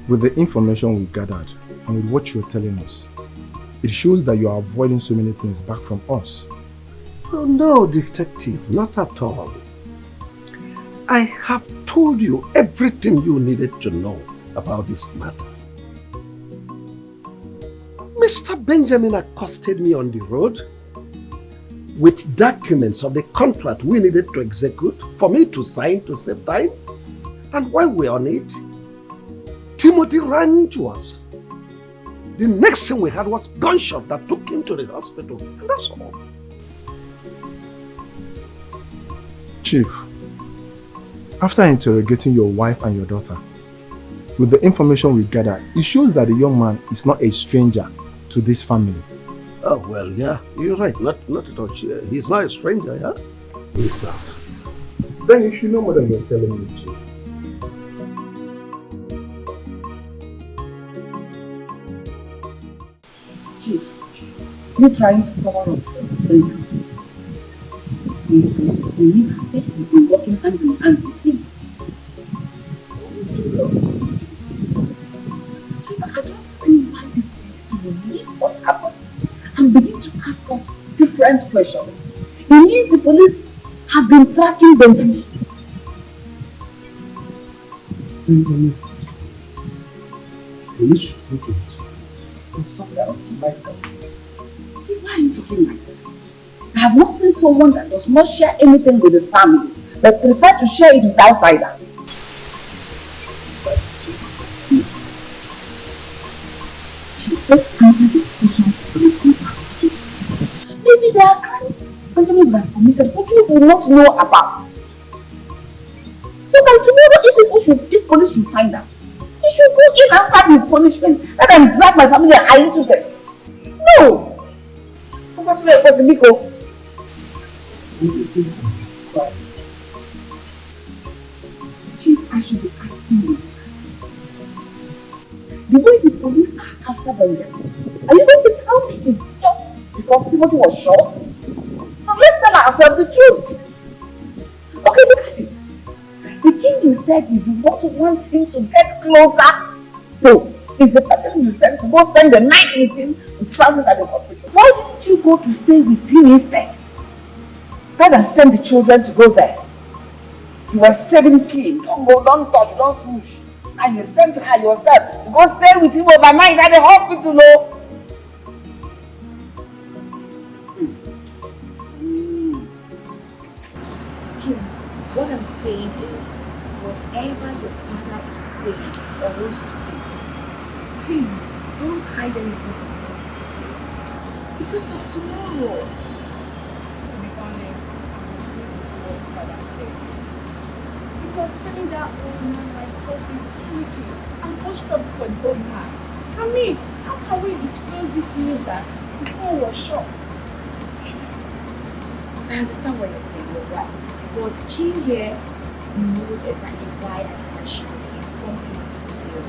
With the information we gathered and with what you're telling us, it shows that you are avoiding so many things back from us. Oh, no, detective, not at all. I have told you everything you needed to know about this matter. Mr. Benjamin accosted me on the road with documents of the contract we needed to execute for me to sign to save time. And while we're on it, Timothy ran to us. The next thing we had was gunshot that took him to the hospital. And that's all. Chief, after interrogating your wife and your daughter, with the information we gathered, it shows that the young man is not a stranger to this family. Oh, well, yeah, you're right. Not at all. He's not a stranger, yeah? He's not. Then you should know more than you're telling me, Chief. You're trying to cover up Benjamin. We need to say you've been working hand in hand with him. Chief, I don't see why the police will leave what happened and begin to ask us different questions. It means the police have been tracking Benjamin. Police should look at something else like that. Why are you talking like this? I have not seen someone that does not share anything with his family, but prefer to share it with outsiders. Just answer the questions police will ask you. Maybe there are crimes Benjamin would have committed which you do not know about. So by tomorrow, if police should find out, he should go in and serve his punishment rather than drag my family and I into this. No! Chief, I should be asking you. The way the police are after Benjamin, are you going to tell me it's just because Timothy was shot? Now let's tell ourselves the truth. Okay, look at it. The king you said you do not want him to get closer to is the person you sent to go spend the night with him with Francis at the hospital. Why didn't you go to stay with him instead? rather send the children to go there. You were saving Kim. Don't go, don't touch, don't smoosh. And you sent her yourself to go stay with him overnight at the hospital, no? Kim, what I'm saying is, whatever your father is saying or wants to do, please don't hide anything from this because of tomorrow. To be honest, what father said. Because telling that old man like coffee panicking and pushed up for the old man. I mean, how can we disclose this news that the son was shot? I understand what you're saying, you're right. But Kim here knows exactly why I think that she was informed to participate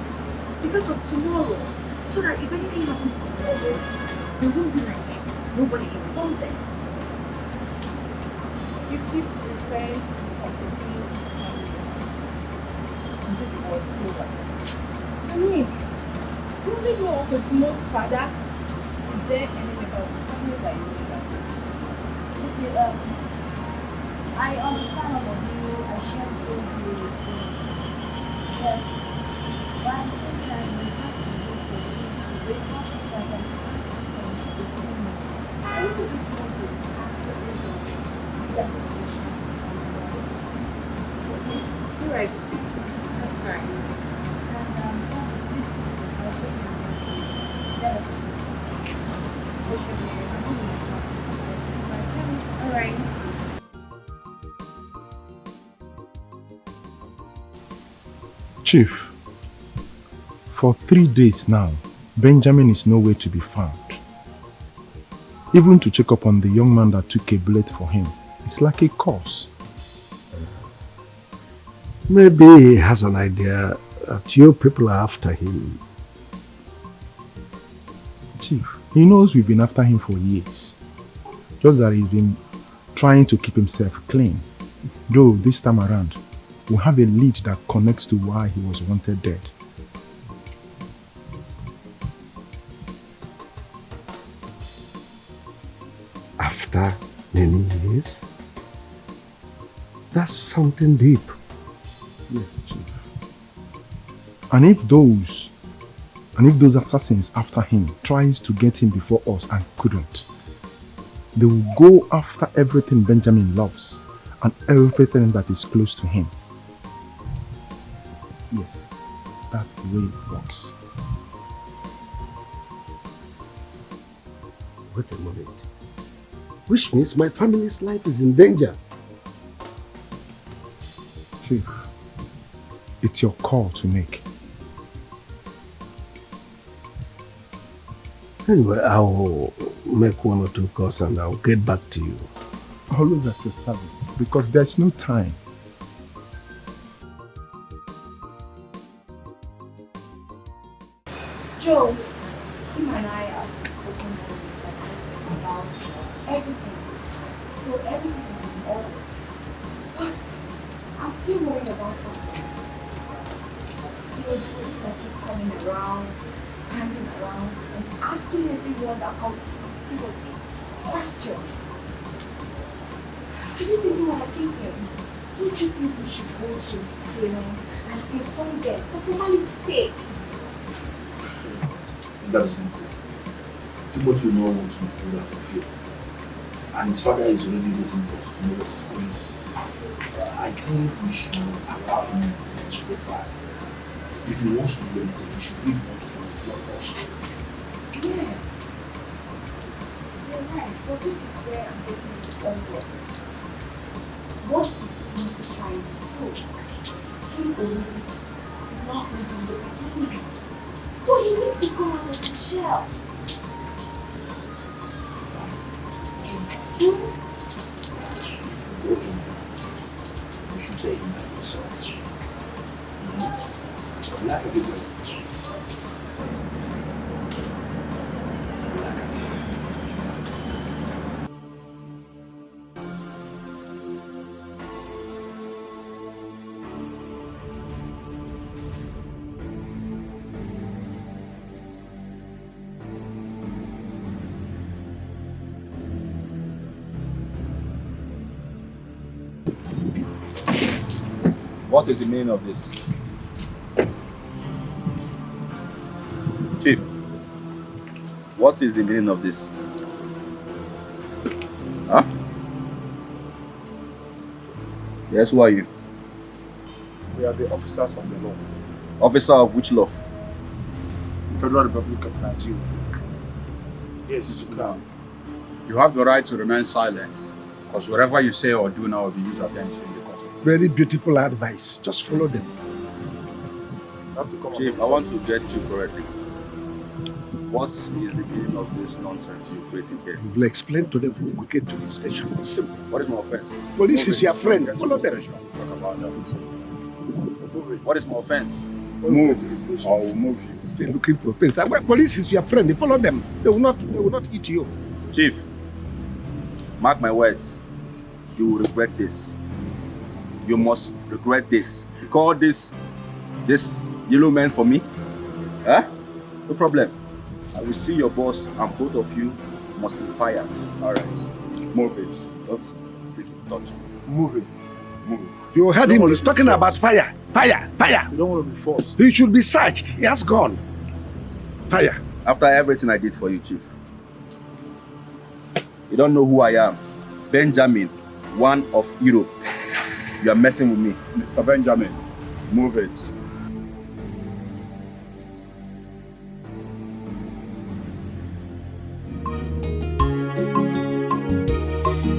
because of tomorrow. So that if anything happens tomorrow, they won't be like nobody informed them. You keep referring to opportunities I mean, you only know Okonkwo's father. Is there any member of the family that you know about? Okay, I understand all of you. I share the same view with you. Yes. But at the same time, we have to wait for you to wake up so I can ask things within me. I really just want to act the result of that solution. Okay? You're right. That's fine. And that's the sweet thing. I'll take it. Yes. All right. Chief, for 3 days now, Benjamin is nowhere to be found. Even to check up on the young man that took a bullet for him, it's like a curse. Maybe he has an idea that your people are after him. Chief, he knows we've been after him for years. Just that he's been trying to keep himself clean. Though this time around, we have a lead that connects to why he was wanted dead. After many years? That's something deep. Yes, Chief. And if those assassins after him tries to get him before us and couldn't, they will go after everything Benjamin loves and everything that is close to him. Yes, that's the way it works. Wait a moment. Which means my family's life is in danger. Chief, it's your call to make. Anyway, I'll make 1 or 2 calls and I'll get back to you. Always at your service, because there's no time. Joe, him and I have spoken to Mr. Tyson about everything. So everything is in order. But I'm still worried about something. You know, the police that keep coming around, hanging around, and asking everyone that comes to see questions. I didn't think you were looking him. Don't you think we should go to his parents and inform them for formality's sake? That is not good. Timothy will not want to be pulled out of here. And his father is already raising us to know what is going on. I think we should allow him to finish the file. If he wants to do anything, he should be able to do it like us. Yes. You're right, but this is where I'm getting it all. What is Timothy trying to do? He already not living the beginning. So he needs to come out of the shell. Go in there. You should take him by yourself. Like a big What is the meaning of this? Chief, what is the meaning of this? Huh? Yes, who are you? We are the officers of the law. Officer of which law? Federal Republic of Nigeria. Yes, Crown. You have the right to remain silent, because whatever you say or do now will be used against you in the court of law. Very beautiful advice. Just follow them. Chief, I want to get you correctly. What is the meaning of this nonsense you're creating here? We will explain to them when we get to the station. It's simple. What is my offense? Police is your friend. Follow them. Talk about that. What is my offense? Move, or will move you. Still looking for pins. Police is your friend. They follow them. They will not eat you. Chief, mark my words. You will regret this. You must regret this. Call this yellow man for me. Huh? No problem. I will see your boss and both of you must be fired. Alright. Move it. Don't freaking touch me. Move it. Move. You heard him. He's talking about fire. Fire. Fire. You don't want to be forced. He should be searched. He has gone. Fire. After everything I did for you, Chief. You don't know who I am. Benjamin, one of Europe. You are messing with me. Mr. Benjamin, move it.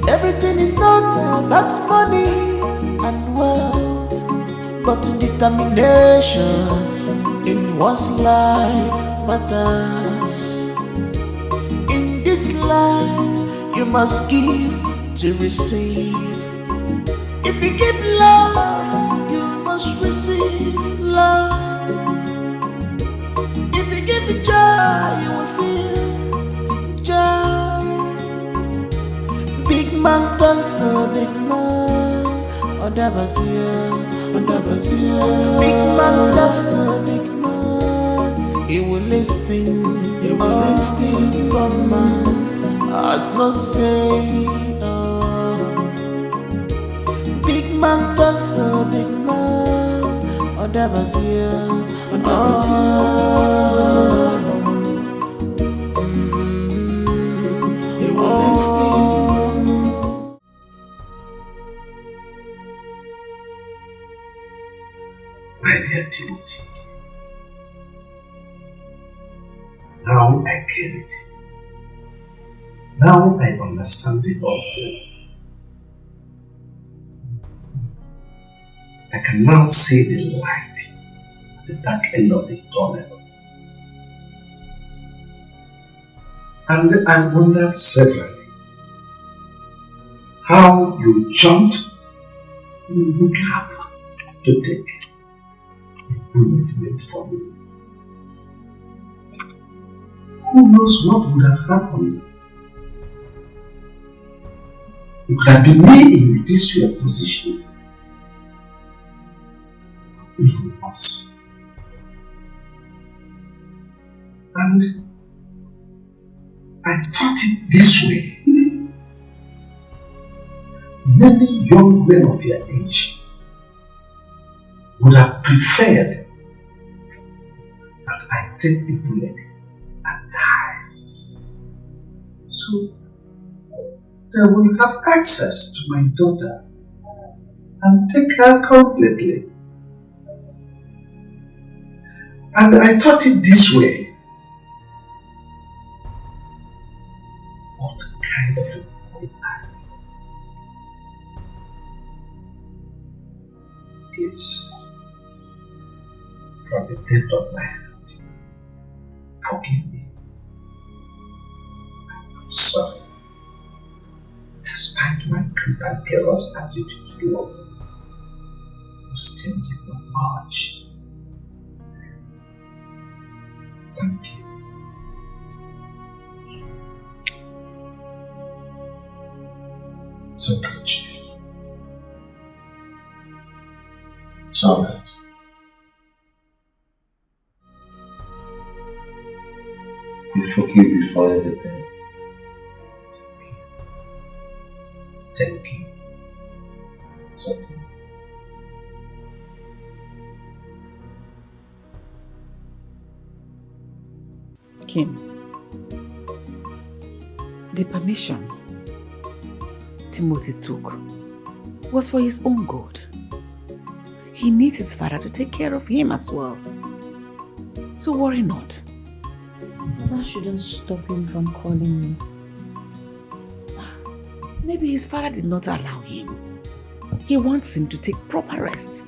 Everything is not about money and wealth, but determination in one's life matters. In this life, you must give to receive. If you give love, you must receive love. If you give joy, you will feel joy. Big man talks to big man. Odabazia. Big man talks to big man. He will listen. Come man. As no say. Big man talks to big man. Odabazia. He will listen. My dear Timothy, now I get it. Now I understand the whole thing. I can now see the light at the dark end of the tunnel. And I wondered severally how you jumped in the gap to take commitment for me. Who knows what would have happened? It could have been me in this your position. Even worse. And I thought it this way. Many young men of your age would have preferred that I take the bullet and die. So they will have access to my daughter and take her completely. And I thought it this way. What kind of a boy am I? Please, from the depth of my heart, forgive me. I'm sorry. Despite my cantankerous attitude towards you, you still did not budge. Thank you. It's okay, Chief. It's alright. I forgive you for everything. Thank you. The permission Timothy took was for his own good. He needs his father to take care of him as well. So worry not. That shouldn't stop him from calling me. Maybe his father did not allow him. He wants him to take proper rest.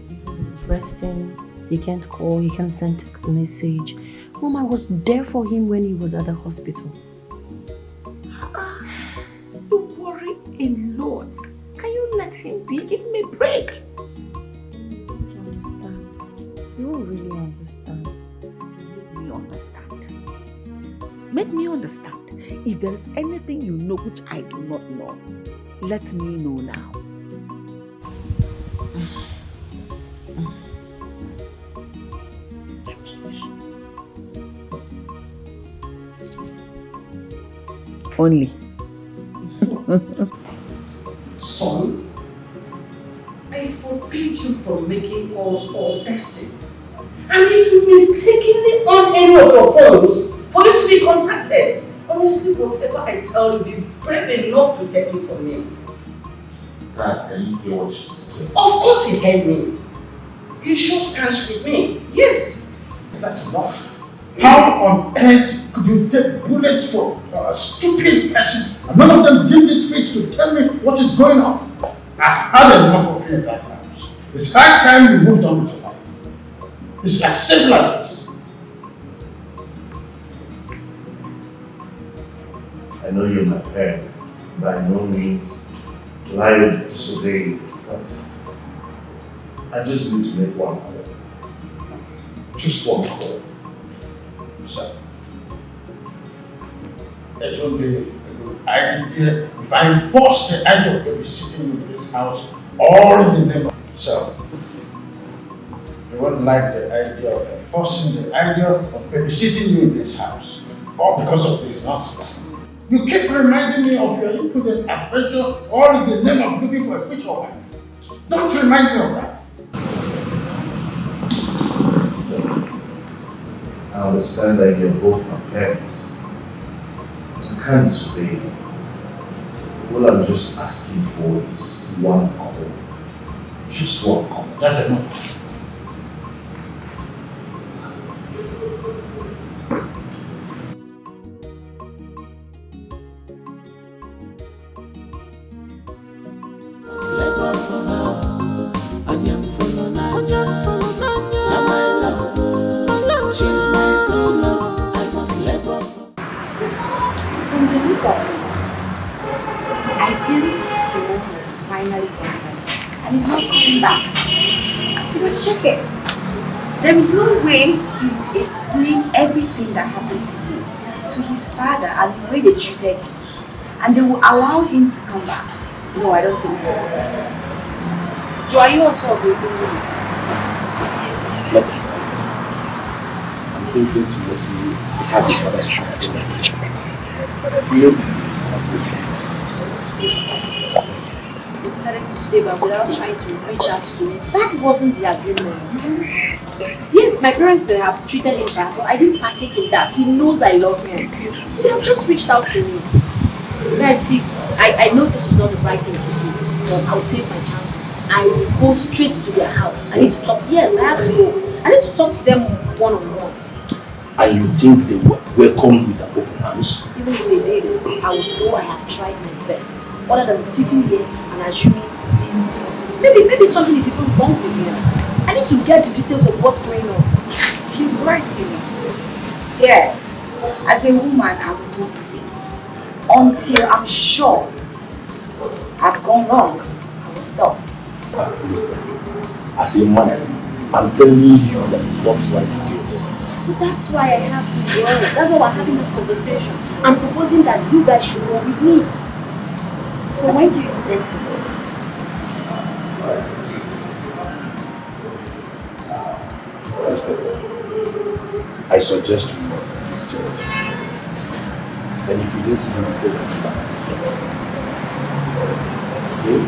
Because he's resting, he can't call, he can't send text message. Mama was there for him when he was at the hospital. You worry a lot. Can you let him be? Give him a break. You don't understand. You won't really understand. Make me understand. Make me understand. If there is anything you know which I do not know, let me know now. Only. Son, I forbid you from making calls or texting. And if you mistakenly on any of your phones for you to be contacted, honestly, whatever I tell you, be brave enough to take it from me. Dad, can you hear what she's saying? Of course he heard me. He sure stands with me. Yes. That's enough. How on earth could you take bullets for a stupid person and none of them deemed it fit to tell me what is going on? I've had enough of you in that house. It's high time you moved on with your life. It's as simple as this. I know you're my parent. By no means will I disobey you, but I just need to make one call. Just one call. So, it would be a good idea if I enforce the idea of babysitting in this house or in the name of itself. You wouldn't like the idea of enforcing the idea of babysitting you in this house, all because of this nonsense. You keep reminding me of your imprudent adventure all in the name of looking for a future wife. Don't remind me of that. I understand that you're both my parents. I can't disobey you. All I'm just asking for is one call. Just one call. That's enough. And he's not coming back. Because check it. There is no way he will explain everything that happened to him to his father and the way they treated him. And they will allow him to come back. No, I don't think so. Joe, are you also agreeing with me? Look, I'm thinking to what you have his father's trying to manage. But I believe They decided to stay back without trying to reach out to me. That wasn't the agreement. Yes, my parents may have treated him bad, but I didn't partake in that. He knows I love him. They have just reached out to me. Guys, see, I know this is not the right thing to do, but I'll take my chances. I will go straight to their house. I need to talk. Yes, I have to go. I need to talk to them one-on-one. And you think they will welcome with an open arms? Even if they did, I would know I have tried my best. Other than sitting here and assuming this. Maybe something is even wrong with me. I need to get the details of what's going on. She's right, you know. Yes. As a woman, I will do the same. Until I'm sure I've gone wrong, I will stop. Listen, as a man, I'm telling you that it's not right to do. But that's why I have to work. That's why we're having this conversation. I'm proposing that you guys should go with me. So when do you intend to go? Listen, I suggest you leave church. And if you didn't see me, take it back. Okay?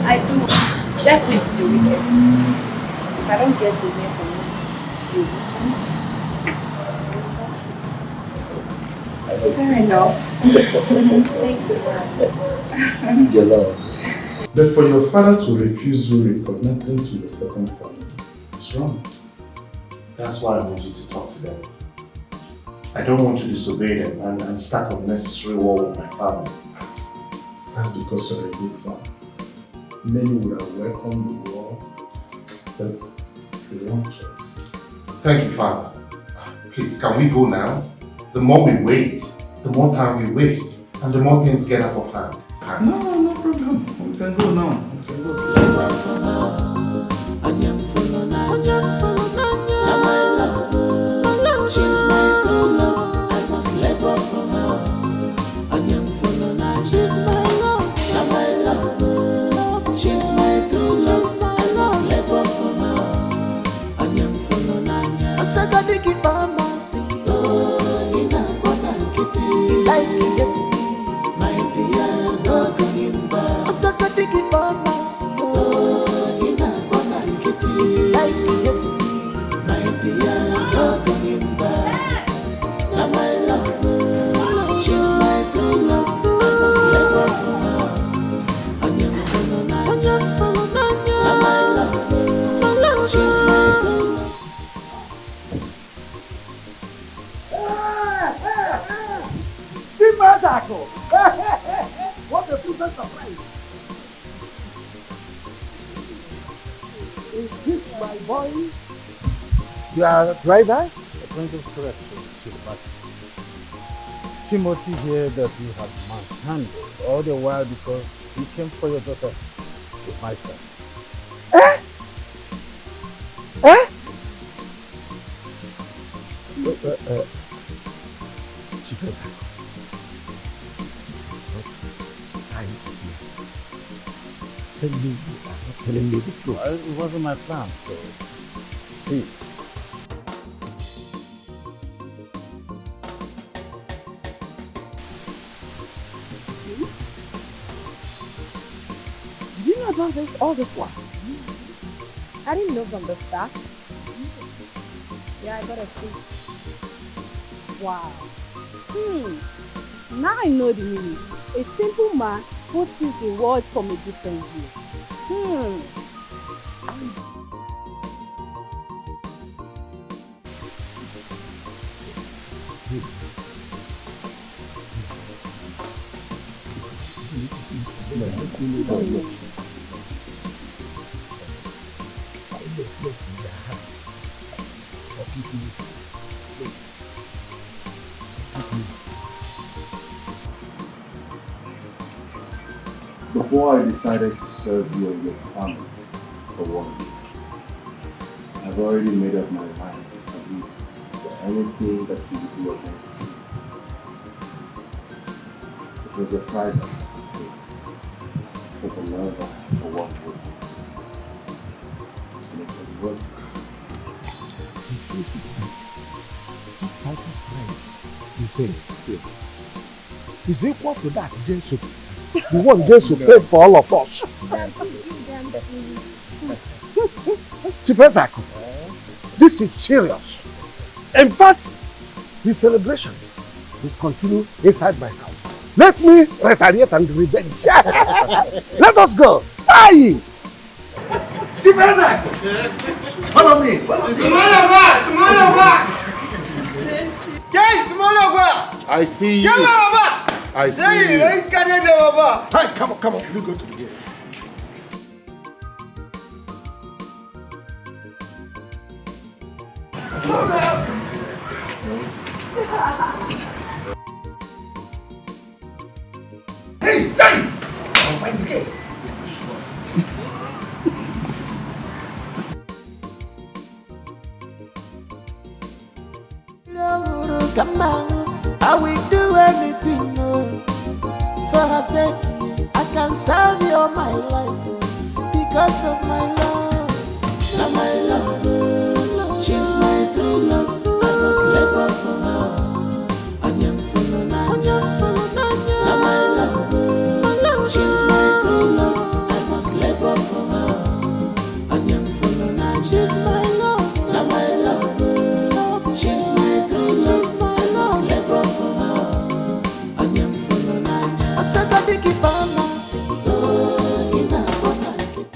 I do. Let's wait till weekend. If I don't get to hear from you till weekend. Fair enough. Thank you. Your love. But for your father to refuse you reconnecting to your second family, it's wrong. That's why I want you to talk to them. I don't want to disobey them and start unnecessary war with my family. That's because you're a good son. Many would have welcomed the war, but it's a wrong choice. Thank you, Father. Please, can we go now? The more we wait, the more time we waste, and the more things get out of hand. No problem. We can go now. We can go She's my true love. I must let go from her. She's my love. Now my love. She's my true love. I must let go from her. I said I dig it on my sea. Oh, in a one and kitty. Like you get me, my dear, no going back. I said I dig it on my sea. Oh, in a one and kitty. Like you get me, my dear, no going back. Now my love, she's my true love. I must let go from her. Now my love, she's my true love. What a pleasant surprise! Is this my boy? You are a driver? The point of correction, Timothy here that you have manhandled all the while because he came for your daughter with my son. Eh? Tell me you are not telling me the truth. Well, it wasn't my plan, so please. Did you know about this all this while? I didn't know from the start. Yeah, I got a clue. Wow. Now I know the meaning. A simple man who sees the world from a different view. Before I decided to serve you and your family for 1 week, I've already made up my mind to do for anything that you do against me. It was a private thing, for the love I have for one woman. To make it work. This type of price you pay is equal to that Jesus. The one Jesus paid for all of us. Chief Ezako, this is serious. In fact, the celebration will continue inside my house. Let me retaliate and revenge. Let us go. Aye! Chief Ezako! Follow me! I see you. I see you. Hey, come on. You go to the gate. Hey, time! I'll find the gate. Come on, I will do anything for her sake. I can serve you all my life because of my love. Now my love, she's my true love. I must let go for her.